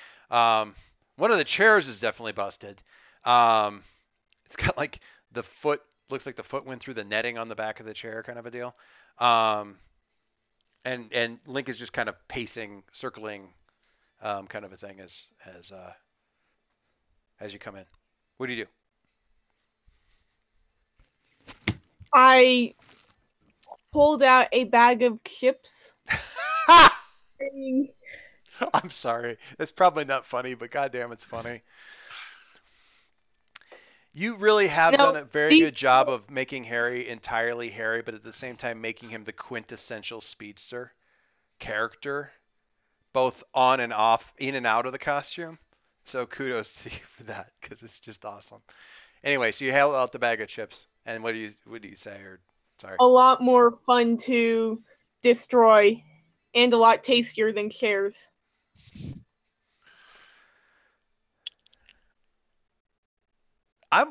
one of the chairs is definitely busted. It's got like the foot, looks like the foot went through the netting on the back of the chair, kind of a deal. And Link is just kind of pacing, circling, kind of a thing as you come in. What do you do? I pulled out a bag of chips. I'm sorry. It's probably not funny, but goddamn, it's funny. You really have done a very good job of making Harry entirely Harry, but at the same time making him the quintessential speedster character, both on and off, in and out of the costume. So kudos to you for that, because it's just awesome. Anyway, so you held out the bag of chips, and what do you say? Or sorry, a lot more fun to destroy, and a lot tastier than chairs. I'm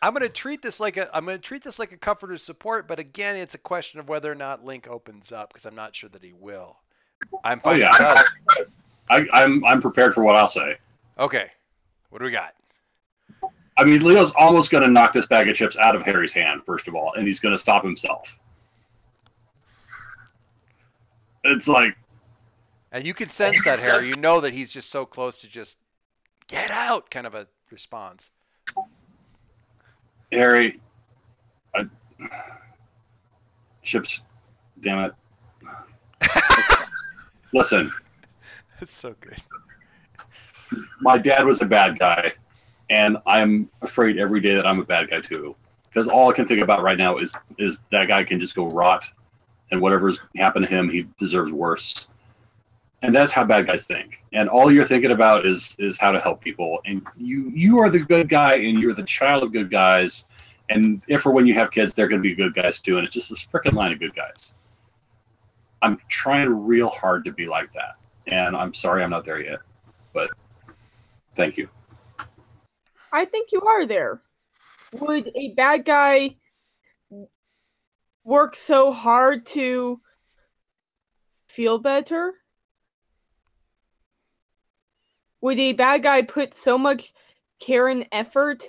gonna treat this like a comforter support, but again, it's a question of whether or not Link opens up, because I'm not sure that he will. I'm fine. I'm prepared for what I'll say. Okay, what do we got? I mean, Leo's almost going to knock this bag of chips out of Harry's hand, first of all, and he's going to stop himself. It's like... And you can sense that, Harry. You know that he's just so close to just get out kind of a response. Harry... Chips... Damn it. Listen. It's so good. My dad was a bad guy, and I'm afraid every day that I'm a bad guy too. Because all I can think about right now is that guy can just go rot, and whatever's happened to him, he deserves worse. And that's how bad guys think. And all you're thinking about is how to help people. And you are the good guy, and you're the child of good guys. And if or when you have kids, they're going to be good guys too. And it's just this freaking line of good guys. I'm trying real hard to be like that. And I'm sorry I'm not there yet. But thank you. I think you are there. would a bad guy work so hard to feel better? Would a bad guy put so much care and effort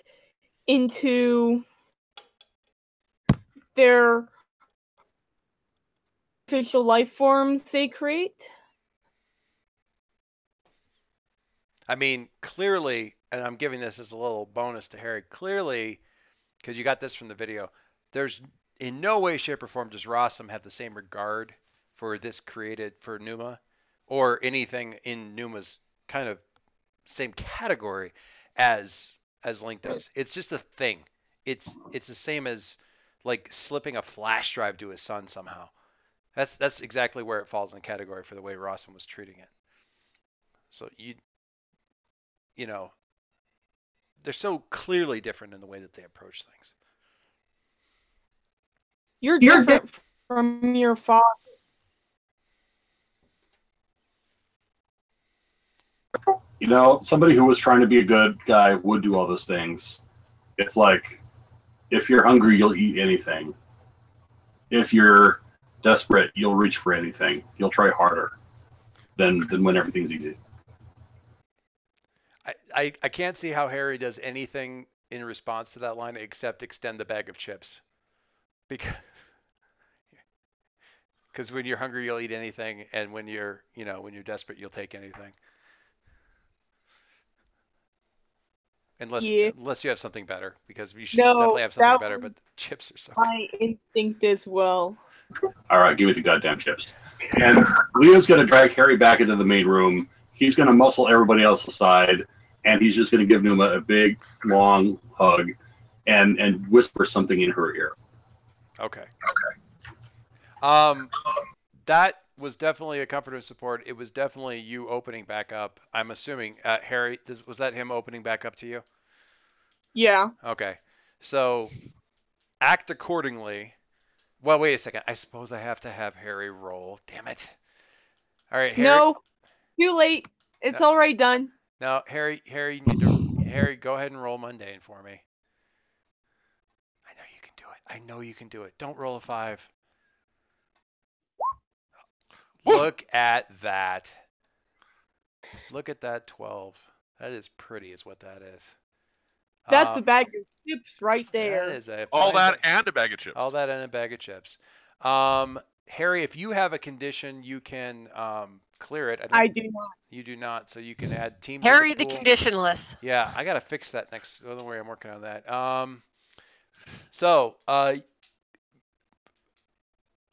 into their artificial life forms they create? I mean, clearly, and I'm giving this as a little bonus to Harry, clearly, because you got this from the video, there's in no way, shape, or form does Rossum have the same regard for this created for Numa or anything in Numa's kind of same category as Link does. It's just a thing. It's the same as like slipping a flash drive to his son somehow. That's exactly where it falls in the category for the way Rossum was treating it. So you know, they're so clearly different in the way that they approach things. You're different from your father. You know, somebody who was trying to be a good guy would do all those things. It's like, if you're hungry, you'll eat anything. If you're desperate, you'll reach for anything. You'll try harder than when everything's easy. I can't see how Harry does anything in response to that line except extend the bag of chips. Because when you're hungry, you'll eat anything, and when you're desperate, you'll take anything. Unless you have something better, because you should definitely have something better, but the chips are so my instinct as well. All right, give me the goddamn chips. And Leo's going to drag Harry back into the main room. He's going to muscle everybody else aside, and he's just going to give Numa a big, long hug and whisper something in her ear. Okay. That was definitely a comfort and support. It was definitely you opening back up. I'm assuming, Harry, was that him opening back up to you? Yeah. Okay. So act accordingly. Well, wait a second. I suppose I have to have Harry roll. Damn it. All right, Harry. No, too late. It's already done. No, Harry, you need to. Harry, go ahead and roll mundane for me. I know you can do it. I know you can do it. Don't roll a 5. Look at that. Look at that 12. That is pretty, is what that is. That's a bag of chips right there. That is all that and a bag of chips. All that and a bag of chips. Harry, if you have a condition, you can clear it. I do not. You do not, so you can add team. Harry the conditionless. Yeah, I gotta fix that next. Don't worry, I'm working on that. So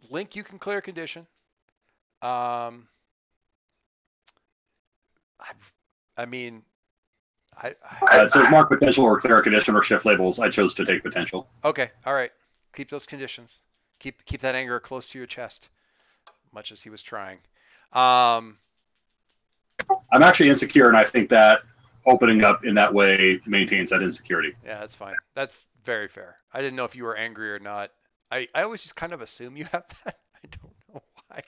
Link, you can clear a condition. I mean, it says mark potential or clear a condition or shift labels. I chose to take potential. Okay, all right. Keep those conditions. Keep that anger close to your chest, much as he was trying. I'm actually insecure, and I think that opening up in that way maintains that insecurity. Yeah, that's fine. That's very fair. I didn't know if you were angry or not. I always just kind of assume you have that. I don't know why.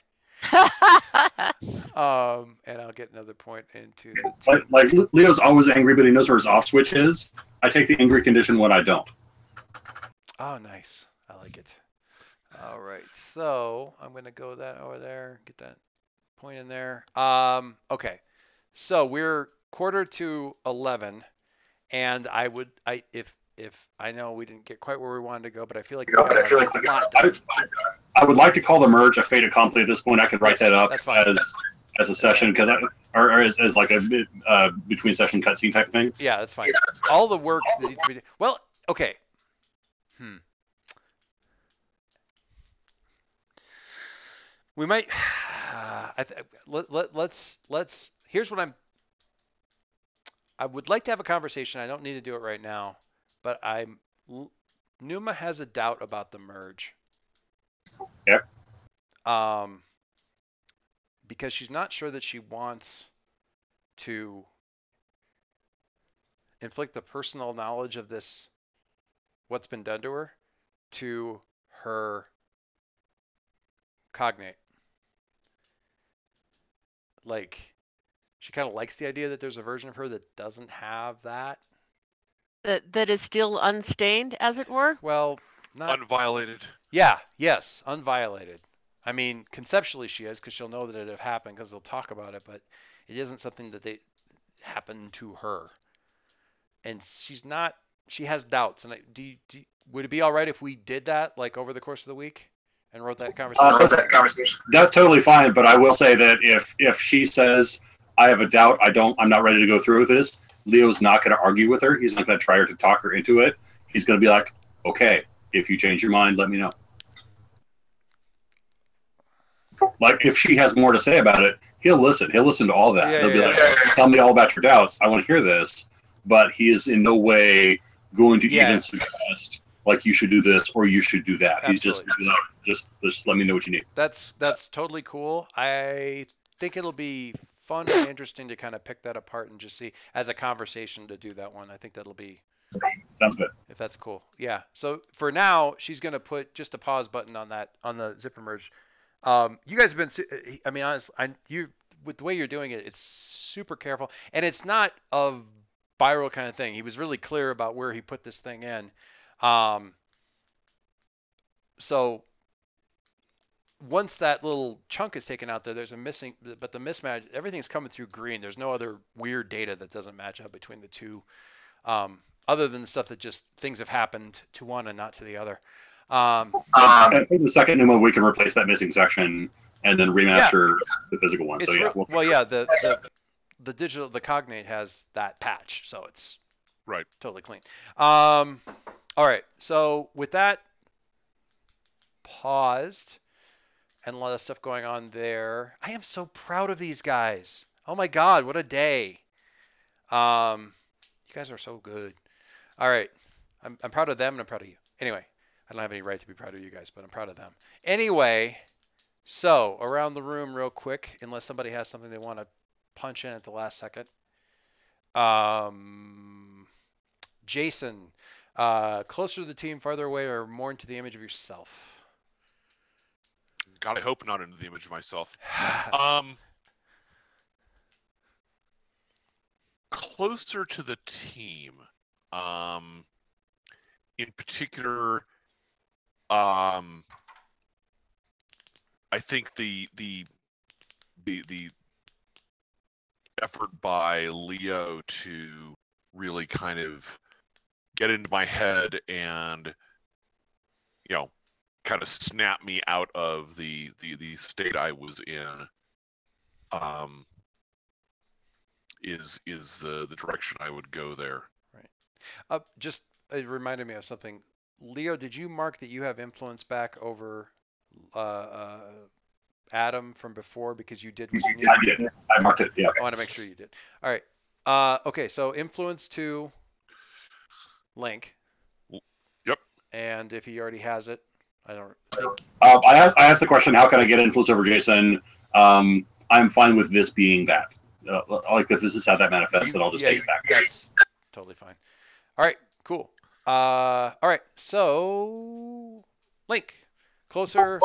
And I'll get another point into the like Leo's always angry, but he knows where his off switch is. I take the angry condition when I don't. Oh, nice. I like it. All right, so I'm gonna go that over there, get that point in there. Okay, so we're 11:45, and if I know we didn't get quite where we wanted to go, but I feel like we got a lot done. I would like to call the merge a fait accompli at this point. I could write that up as a session because or as like a between session cutscene type of thing. Yeah, that's fine. All the work that needs to be done. Well, okay. We might. Let's. Here's what I would like to have a conversation. I don't need to do it right now, but Numa has a doubt about the merge. Yep. Because she's not sure that she wants to inflict the personal knowledge of this, what's been done to her, to her cognate. Like, she kind of likes the idea that there's a version of her that doesn't have that. that is still unstained, as it were? Well, not Unviolated. Yeah, yes, unviolated. I mean, conceptually she is, because she'll know that it have happened, because they'll talk about it, but it isn't something that they happened to her. And she's not. She has doubts. And would it be all right if we did that, like over the course of the week, and wrote that conversation? That's totally fine. But I will say that if she says I have a doubt, I'm not ready to go through with this, Leo's not going to argue with her. He's not going to try to talk her into it. He's going to be like, okay, if you change your mind, let me know. Like, if she has more to say about it, he'll listen. He'll listen to all that. He'll be like, tell me all about your doubts. I want to hear this. But he is in no way going to even suggest, like, you should do this or you should do that. Absolutely. He's just let me know what you need. That's totally cool. I think it'll be fun and interesting to kind of pick that apart and just see, as a conversation, to do that one. I think that'll be... Sounds good. If that's cool. Yeah. So for now, she's going to put just a pause button on the zipper merge. You guys have been, I mean, honestly, with the way you're doing it, it's super careful, and it's not a viral kind of thing. He was really clear about where he put this thing in. So once that little chunk is taken out there, there's a missing, but the mismatch, everything's coming through green. There's no other weird data that doesn't match up between the two, other than the stuff that just things have happened to one and not to the other. And for the second new one, we can replace that missing section and then remaster the physical one. So yeah. Well, yeah, the digital, the cognate has that patch, so it's right, totally clean. All right, so with that paused and a lot of stuff going on there, I am so proud of these guys. Oh my God, what a day! You guys are so good. All right, I'm proud of them and I'm proud of you. Anyway. I don't have any right to be proud of you guys, but I'm proud of them. Anyway, so around the room real quick, unless somebody has something they want to punch in at the last second. Jason, closer to the team, farther away, or more into the image of yourself? God, I hope not into the image of myself. Closer to the team. In particular, I think the effort by Leo to really kind of get into my head and, you know, kind of snap me out of the state I was in, is the direction I would go there. Right. Just it reminded me of something. Leo, did you mark that you have influence back over Adam from before, because you did what you needed? I did. I marked it. Yeah. I want to make sure you did. All right. Okay. So influence to Link. Yep. And if he already has it, I don't think. I asked the question, how can I get influence over Jason? I'm fine with this being that. Like, if this is how that manifests, then I'll just take it back. That's totally fine. All right. Cool. All right. So, Link, closer.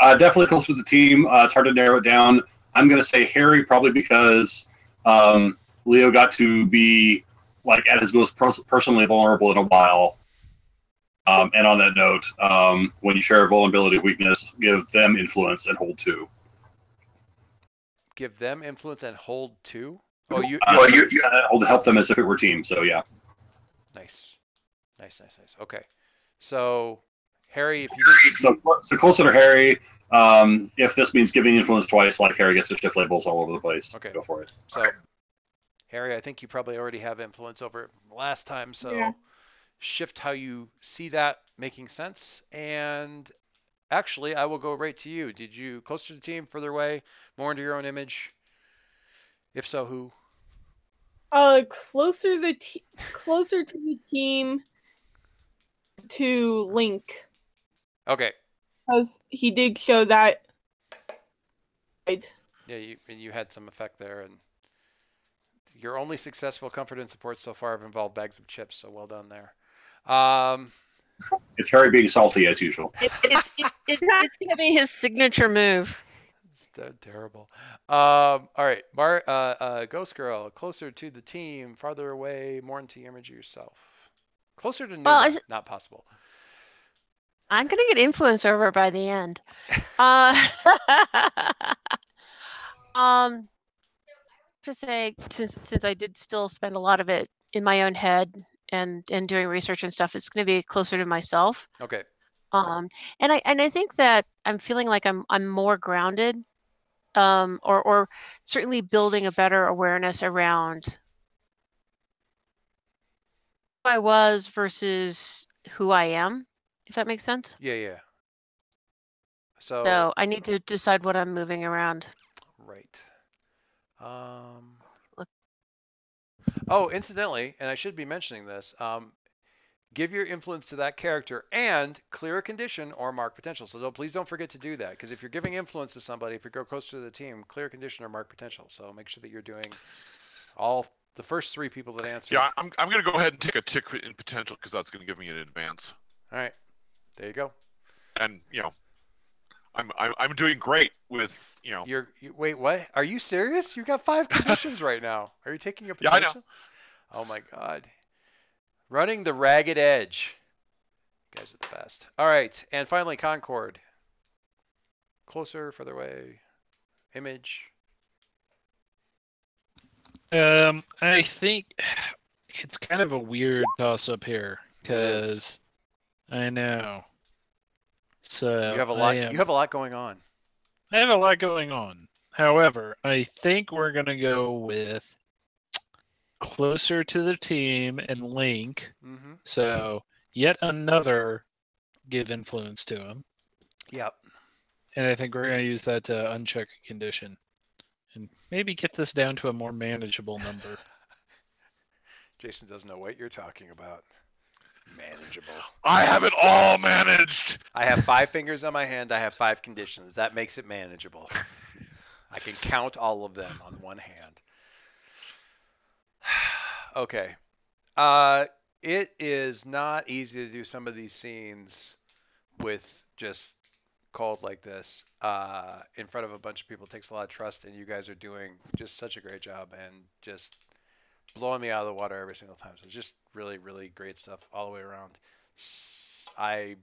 Definitely closer to the team. It's hard to narrow it down. I'm going to say Harry, probably because Leo got to be like at his most personally vulnerable in a while. And on that note, when you share a vulnerability weakness, give them influence and hold two. Give them influence and hold two? Oh, you help them as if it were team. So yeah. Nice. Okay. So, Harry, if you didn't... So closer to Harry, if this means giving influence twice, like Harry gets to shift labels all over the place. Okay. Go for it. So, Harry, I think you probably already have influence over it last time, so yeah. Shift how you see that making sense. And actually, I will go right to you. Did you closer to the team, further away, more into your own image? If so, who? Closer to the team to Link. Okay. Because he did show that. Right. Yeah, you had some effect there, and your only successful comfort and support so far have involved bags of chips. So well done there. It's Harry being salty as usual. It's gonna be his signature move. Terrible. All right, Ghost Girl, closer to the team, farther away, more into the image of yourself. Closer to Numa, not possible. I'm gonna get influence over by the end. To say, since I did still spend a lot of it in my own head and doing research and stuff, it's gonna be closer to myself. Okay. And I think that I'm feeling like I'm more grounded, or certainly building a better awareness around who I was versus who I am, if that makes sense. Yeah. So I need to decide what I'm moving around. Right. Oh, incidentally, and I should be mentioning this, give your influence to that character and clear a condition or mark potential. So please don't forget to do that, because if you're giving influence to somebody, if you go close to the team, clear a condition or mark potential. So make sure that you're doing all the first 3 people that answer. Yeah, I'm going to go ahead and take a tick in potential because that's going to give me an advance. All right, there you go. And I'm doing great with Wait, what? Are you serious? You've got 5 conditions right now. Are you taking a potential? Yeah, I know. Oh my god. Running the ragged edge. You guys are the best. All right, and finally Concord. Closer, further away. Image. I think it's kind of a weird toss-up here because I know. So you have a lot. You have a lot going on. I have a lot going on. However, I think we're gonna go with closer to the team and Link. Mm-hmm. So yet another give influence to him. Yep. And I think we're gonna use that to uncheck a condition, and maybe get this down to a more manageable number. Jason doesn't know what you're talking about. Manageable. I have it all managed. I have 5 fingers on my hand. I have 5 conditions. That makes it manageable. I can count all of them on one hand. Okay. It is not easy to do some of these scenes with just cold like this in front of a bunch of people. It takes a lot of trust, and you guys are doing just such a great job and just blowing me out of the water every single time. So it's just really, really great stuff all the way around. I'm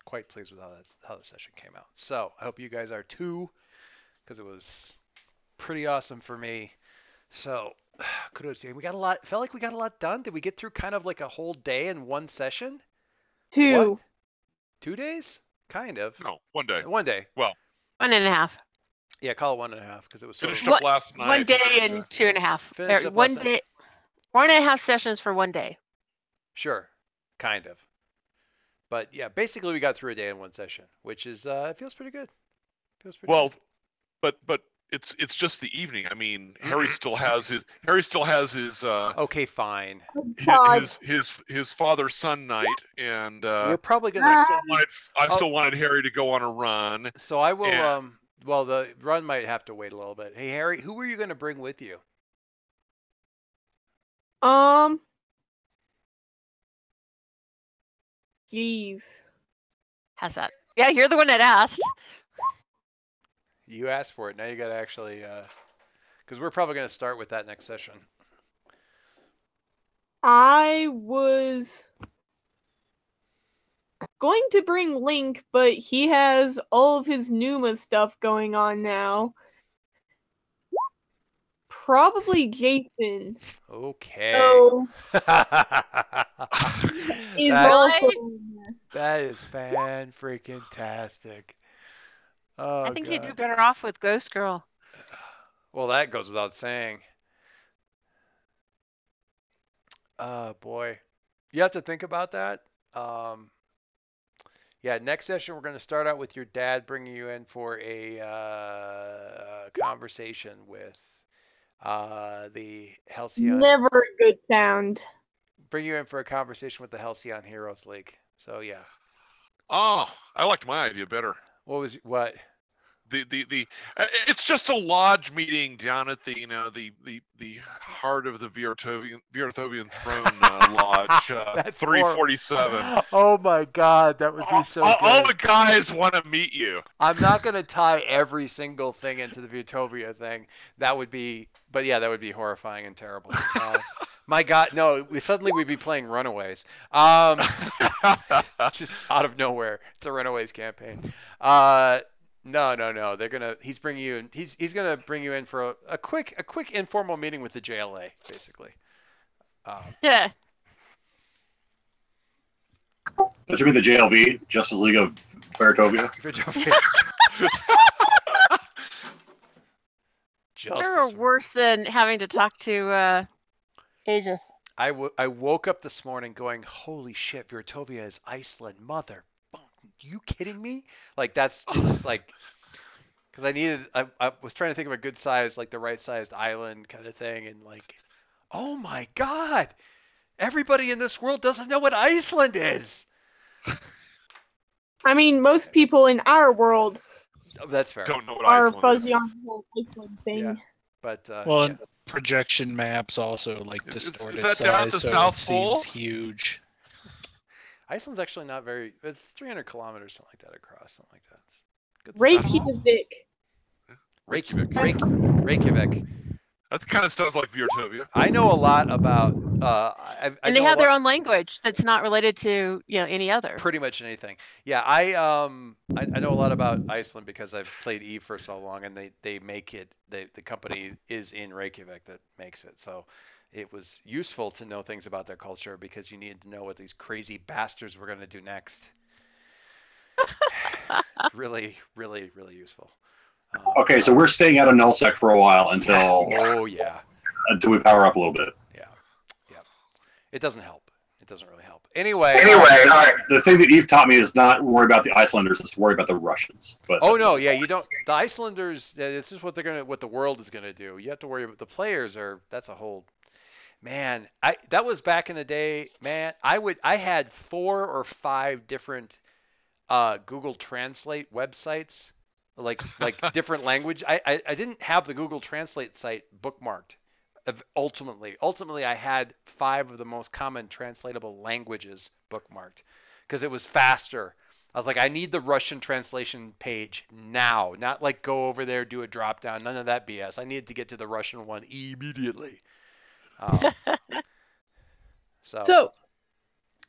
quite pleased with how the session came out. So I hope you guys are too, because it was pretty awesome for me. So kudos to you. We got a lot. Felt like we got a lot done. Did we get through kind of like a whole day in one session? 2. What? 2 days? Kind of. No, 1 day. 1 day. Well, 1.5. Yeah, call it 1.5 because it was so. Finished up last night. 1 day and 2.5. Finished up 1 day. 1.5 sessions for 1 day. Sure, kind of. But yeah, basically we got through a day in one session, which is it feels pretty good. Well, but it's just the evening. I mean, Harry still has his okay, fine. his father-son night, and We're probably gonna. I still wanted Harry to go on a run. So I will. Well, the run might have to wait a little bit. Hey, Harry, who were you going to bring with you? Jeez. How's that? Yeah, you're the one that asked. You asked for it. Now you got to actually, because we're probably going to start with that next session. I was going to bring Link, but he has all of his Numa stuff going on now. Probably Jason. Okay. So is also that is fan-freaking-tastic. Oh, I think God. you'd do better off with Ghost Girl. Well, that goes without saying. Oh, boy. You have to think about that. Yeah, next session we're going to start out with your dad bringing you in for a conversation with the Halcyon. Never a good sound. Bring you in for a conversation with the Halcyon Heroes League. So yeah. Oh, I liked my idea better. What? it's just a lodge meeting down at the the heart of the Viertovian throne lodge, That's 347. Oh my God, that would be so good. All the guys want to meet you. I'm not gonna tie every single thing into the Vutovia thing. That would be, but yeah, that would be horrifying and terrible. My God, no! We'd be playing Runaways. Just out of nowhere, it's a Runaways campaign. No. He's bringing you in. He's gonna bring you in for a quick informal meeting with the JLA, basically. Yeah. Don't you mean the JLV, Justice League of Veritovia? They're worse than having to talk to Aegis. I woke up this morning going, holy shit, Veritovia is Iceland, mother. You kidding me? Like it's just like, because I was trying to think of a good size, like the right sized island kind of thing, and like, oh my God, everybody in this world doesn't know what Iceland is. I mean, most people in our world that's fair. Don't know what are Iceland fuzzy is. on the whole Iceland thing. Yeah. But and projection maps also like distorted is that down at the so South it Pole? seems huge. Iceland's actually not very. It's 300 kilometers, something like that across, something like that. Good Reykjavik. Reykjavik. That kind of sounds like Viertovia. I know a lot about. And they have their own language that's not related to any other. Pretty much anything. Yeah, I know a lot about Iceland because I've played Eve for so long, and they make it. The company is in Reykjavik that makes it. So it was useful to know things about their culture because you needed to know what these crazy bastards were going to do next. Really, really, really useful. Okay, so we're staying out of nullsec for a while until we power up a little bit. Yeah. It doesn't help. It doesn't really help. Anyway, the thing that Eve taught me is not worry about the Icelanders; it's to worry about the Russians. But you don't. The Icelanders. This is what what the world is gonna do. You have to worry about the players. That's a whole. Man, that was back in the day. Man, I had 4 or 5 different Google Translate websites, like different language. I didn't have the Google Translate site bookmarked. Ultimately, I had 5 of the most common translatable languages bookmarked because it was faster. I was like, I need the Russian translation page now, not like go over there, do a drop down, none of that BS. I needed to get to the Russian one immediately. So,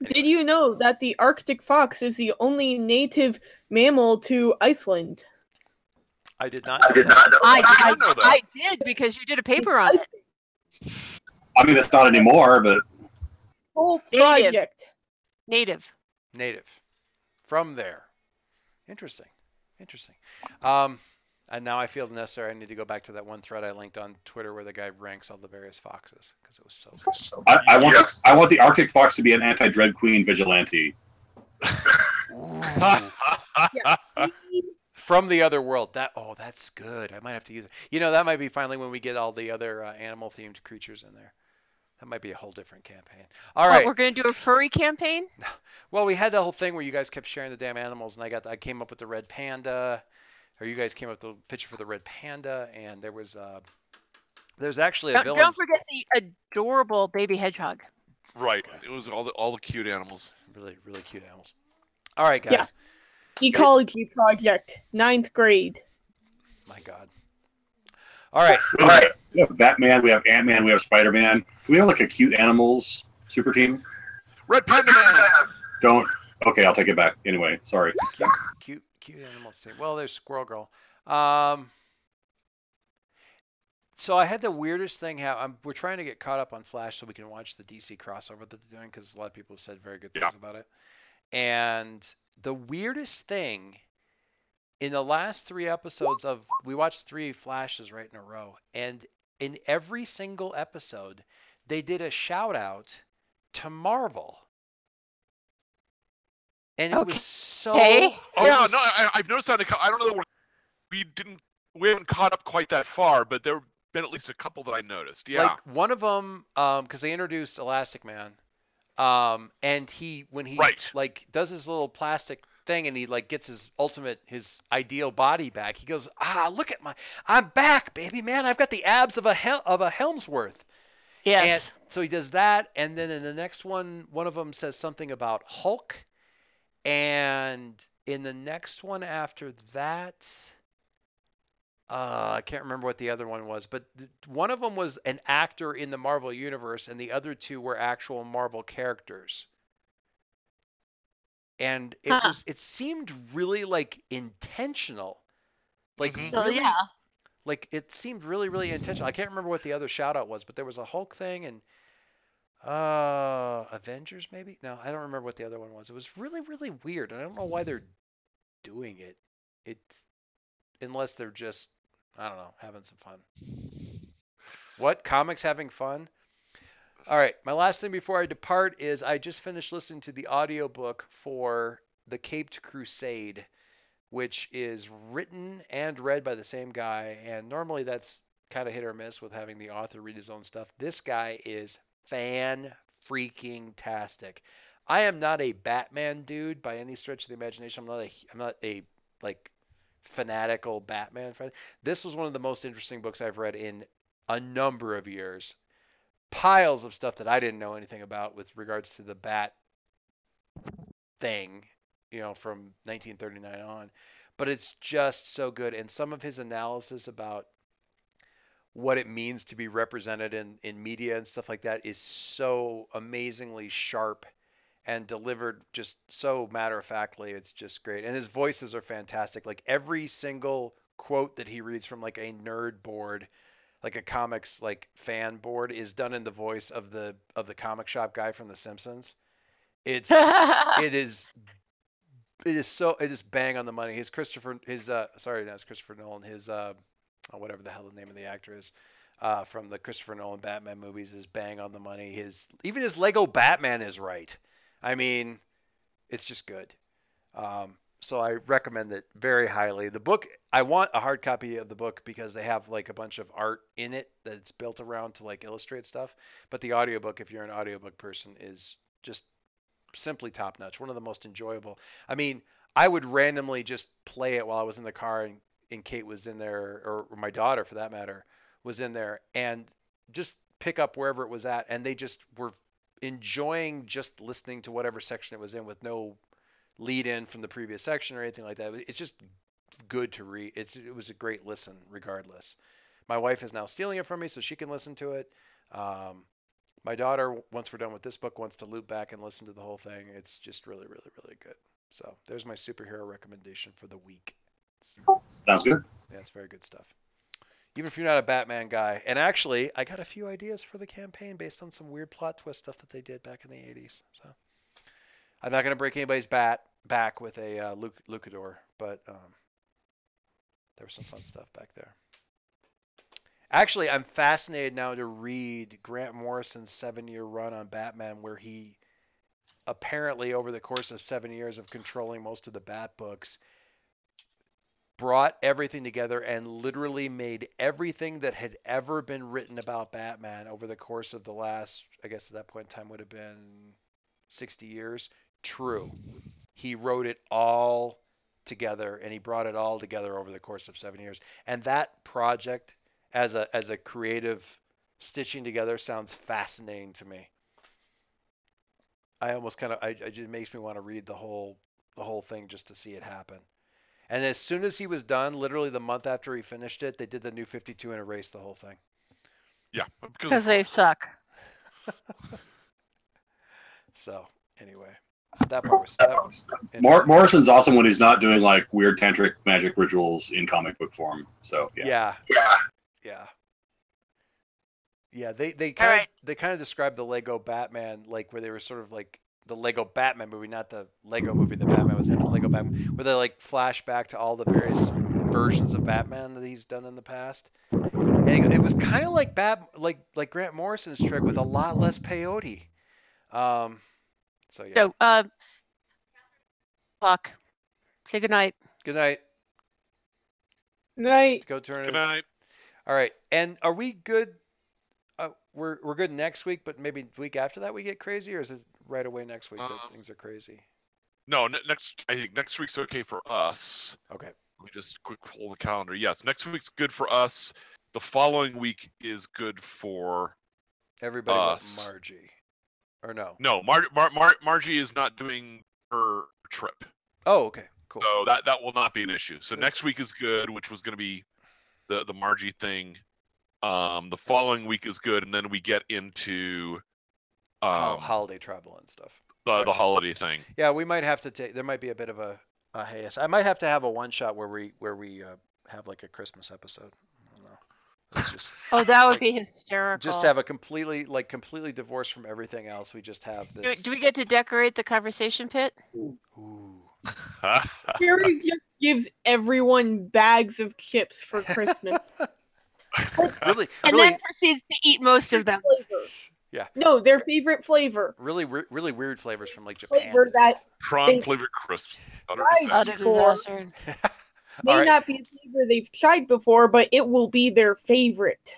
did you know that the Arctic fox is the only native mammal to Iceland? I did not. I did did because you did a paper on it. I mean, it's not anymore, but whole project. Native. From there. Interesting. And now I feel necessary. I need to go back to that one thread I linked on Twitter where the guy ranks all the various foxes because it was so. I want the Arctic fox to be an anti-Dread Queen vigilante. From the other world. That's good. I might have to use it. That might be finally when we get all the other animal-themed creatures in there. That might be a whole different campaign. All right. We're going to do a furry campaign? Well, we had the whole thing where you guys kept sharing the damn animals, and I came up with the red panda, or you guys came up with the picture for the red panda, and there's actually a villain. Don't forget the adorable baby hedgehog. Right. It was all the cute animals. Really, really cute animals. All right, guys. Yeah. Ecology project, 9th grade. My God. All right. We have Batman, we have Ant-Man, we have Spider-Man. Do we have like a cute animals super team? Red Panda Man! Don't. Okay, I'll take it back. Anyway, sorry. Cute animals team. Well, there's Squirrel Girl. So I had the weirdest thing happen. We're trying to get caught up on Flash so we can watch the DC crossover that they're doing because a lot of people have said very good things about it. And the weirdest thing in the last 3 episodes we watched 3 Flashes right in a row, and in every single episode, they did a shout out to Marvel. And it was so. I've noticed that. I don't know that we haven't caught up quite that far, but there have been at least a couple that I noticed. Yeah. Like one of them, because they introduced Elastic Man, and when he like does his little plastic thing, and he like gets his ideal body back. He goes, look at I'm back, baby man. I've got the abs of a Helmsworth. And Yes. so he does that, and then in the next one of them says something about Hulk, and in the next one after that, I can't remember what the other one was, but one of them was an actor in the Marvel Universe, and the other two were actual Marvel characters. And it seemed really like intentional, like really, like it seemed really, really intentional. I can't remember what the other shout out was, but there was a Hulk thing and Avengers maybe? No, I don't remember what the other one was. It was really, really weird, and I don't know why they're doing it. Unless they're just, I don't know, having some fun. What? Comics having fun? All right, my last thing before I depart is I just finished listening to the audiobook for The Caped Crusade, which is written and read by the same guy, and normally that's kind of hit or miss with having the author read his own stuff. This guy is fan-freaking-tastic. I am not a Batman dude by any stretch of the imagination. I'm not a like fanatical Batman fan. This was one of the most interesting books I've read in a number of years. Piles of stuff that I didn't know anything about with regards to the Bat thing, from 1939 on. But it's just so good. And some of his analysis about what it means to be represented in media and stuff like that is so amazingly sharp and delivered just so matter-of-factly. It's just great. And his voices are fantastic. Like every single quote that he reads from like a nerd board, like a comics like fan board, is done in the voice of the comic shop guy from The Simpsons. It is bang on the money. It's Christopher Nolan. Whatever the hell the name of the actor is, from the Christopher Nolan Batman movies, is bang on the money. Even his Lego Batman is right. I mean, it's just good. So I recommend it very highly. The book, I want a hard copy of the book because they have like a bunch of art in it that's built around to like illustrate stuff. But the audiobook, if you're an audiobook person, is just simply top notch. One of the most enjoyable. I mean, I would randomly just play it while I was in the car and Kate was in there, or my daughter for that matter, was in there, and just pick up wherever it was at, and they just were enjoying just listening to whatever section it was in with no lead in from the previous section or anything like that. It's just good to read. It was a great listen regardless. My wife is now stealing it from me so she can listen to it. My daughter, once we're done with this book, wants to loop back and listen to the whole thing. It's just really, really, really good. So there's my superhero recommendation for the week. Sounds good. Yeah, it's very good stuff. Even if you're not a Batman guy. And actually, I got a few ideas for the campaign based on some weird plot twist stuff that they did back in the 80s. So I'm not going to break anybody's back with a Lucador, but there was some fun stuff back there. Actually, I'm fascinated now to read Grant Morrison's 7-year run on Batman, where he apparently, over the course of 7 years of controlling most of the Bat books, brought everything together and literally made everything that had ever been written about Batman over the course of the last, I guess at that point in time would have been 60 years, true. He wrote it all together, and he brought it all together over the course of 7 years. And that project, as a creative stitching together, sounds fascinating to me. I almost it just makes me want to read the whole thing just to see it happen. And as soon as he was done, literally the month after he finished it, they did the New 52 and erased the whole thing. Yeah, because they suck. So anyway, that part was Morrison's awesome when he's not doing like weird tantric magic rituals in comic book form. So yeah. They kind of described the Lego Batman like where they were sort of like the Lego Batman movie, not the Lego movie that Batman was in, but Lego Batman, where they like flash back to all the various versions of Batman that he's done in the past. And it was kind of like like Grant Morrison's trick with a lot less peyote. So yeah. So, clock. Say goodnight. Good night. Night. Go turn it. Good night. All right. And are we good? We're good next week, but maybe the week after that we get crazy, or is it right away next week that things are crazy? No, I think next week's okay for us. Okay. Let me just quick pull the calendar. Yes, next week's good for us. The following week is good for Everybody us. but Margie. Or no? No, Margie is not doing her trip. Oh, okay. Cool. So that will not be an issue. So next week is good, which was going to be the Margie thing. The following week is good, and then we get into holiday travel and stuff. The holiday thing. Yeah, we might have to take. There might be a bit of a hiatus. I might have to have a one shot where we have like a Christmas episode. I don't know. It's just. Oh, that would be hysterical. Just have a completely divorced from everything else. We just have this. Do we get to decorate the conversation pit? Ooh. Fury just gives everyone bags of chips for Christmas. Really, and then proceeds to eat most of them. Yeah. No, their favorite flavor. Really weird flavors from like Japan. Flavor that prawn flavored crisps. Utter disaster. May not be a flavor they've tried before, but it will be their favorite.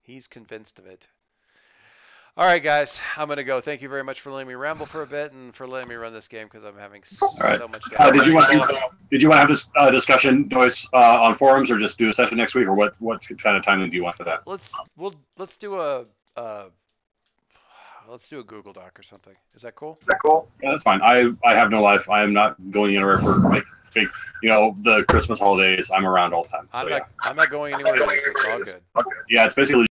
He's convinced of it. All right, guys, I'm gonna go. Thank you very much for letting me ramble for a bit and for letting me run this game because I'm having so much. Did you want to have this discussion, Joyce, on forums, or just do a session next week, or what kind of timing do you want for that? Let's do a Google Doc or something. Is that cool? Yeah, that's fine. I have no life. I am not going anywhere for the Christmas holidays. I'm around all the time. So, I'm not going anywhere. It's all good. Yeah, it's basically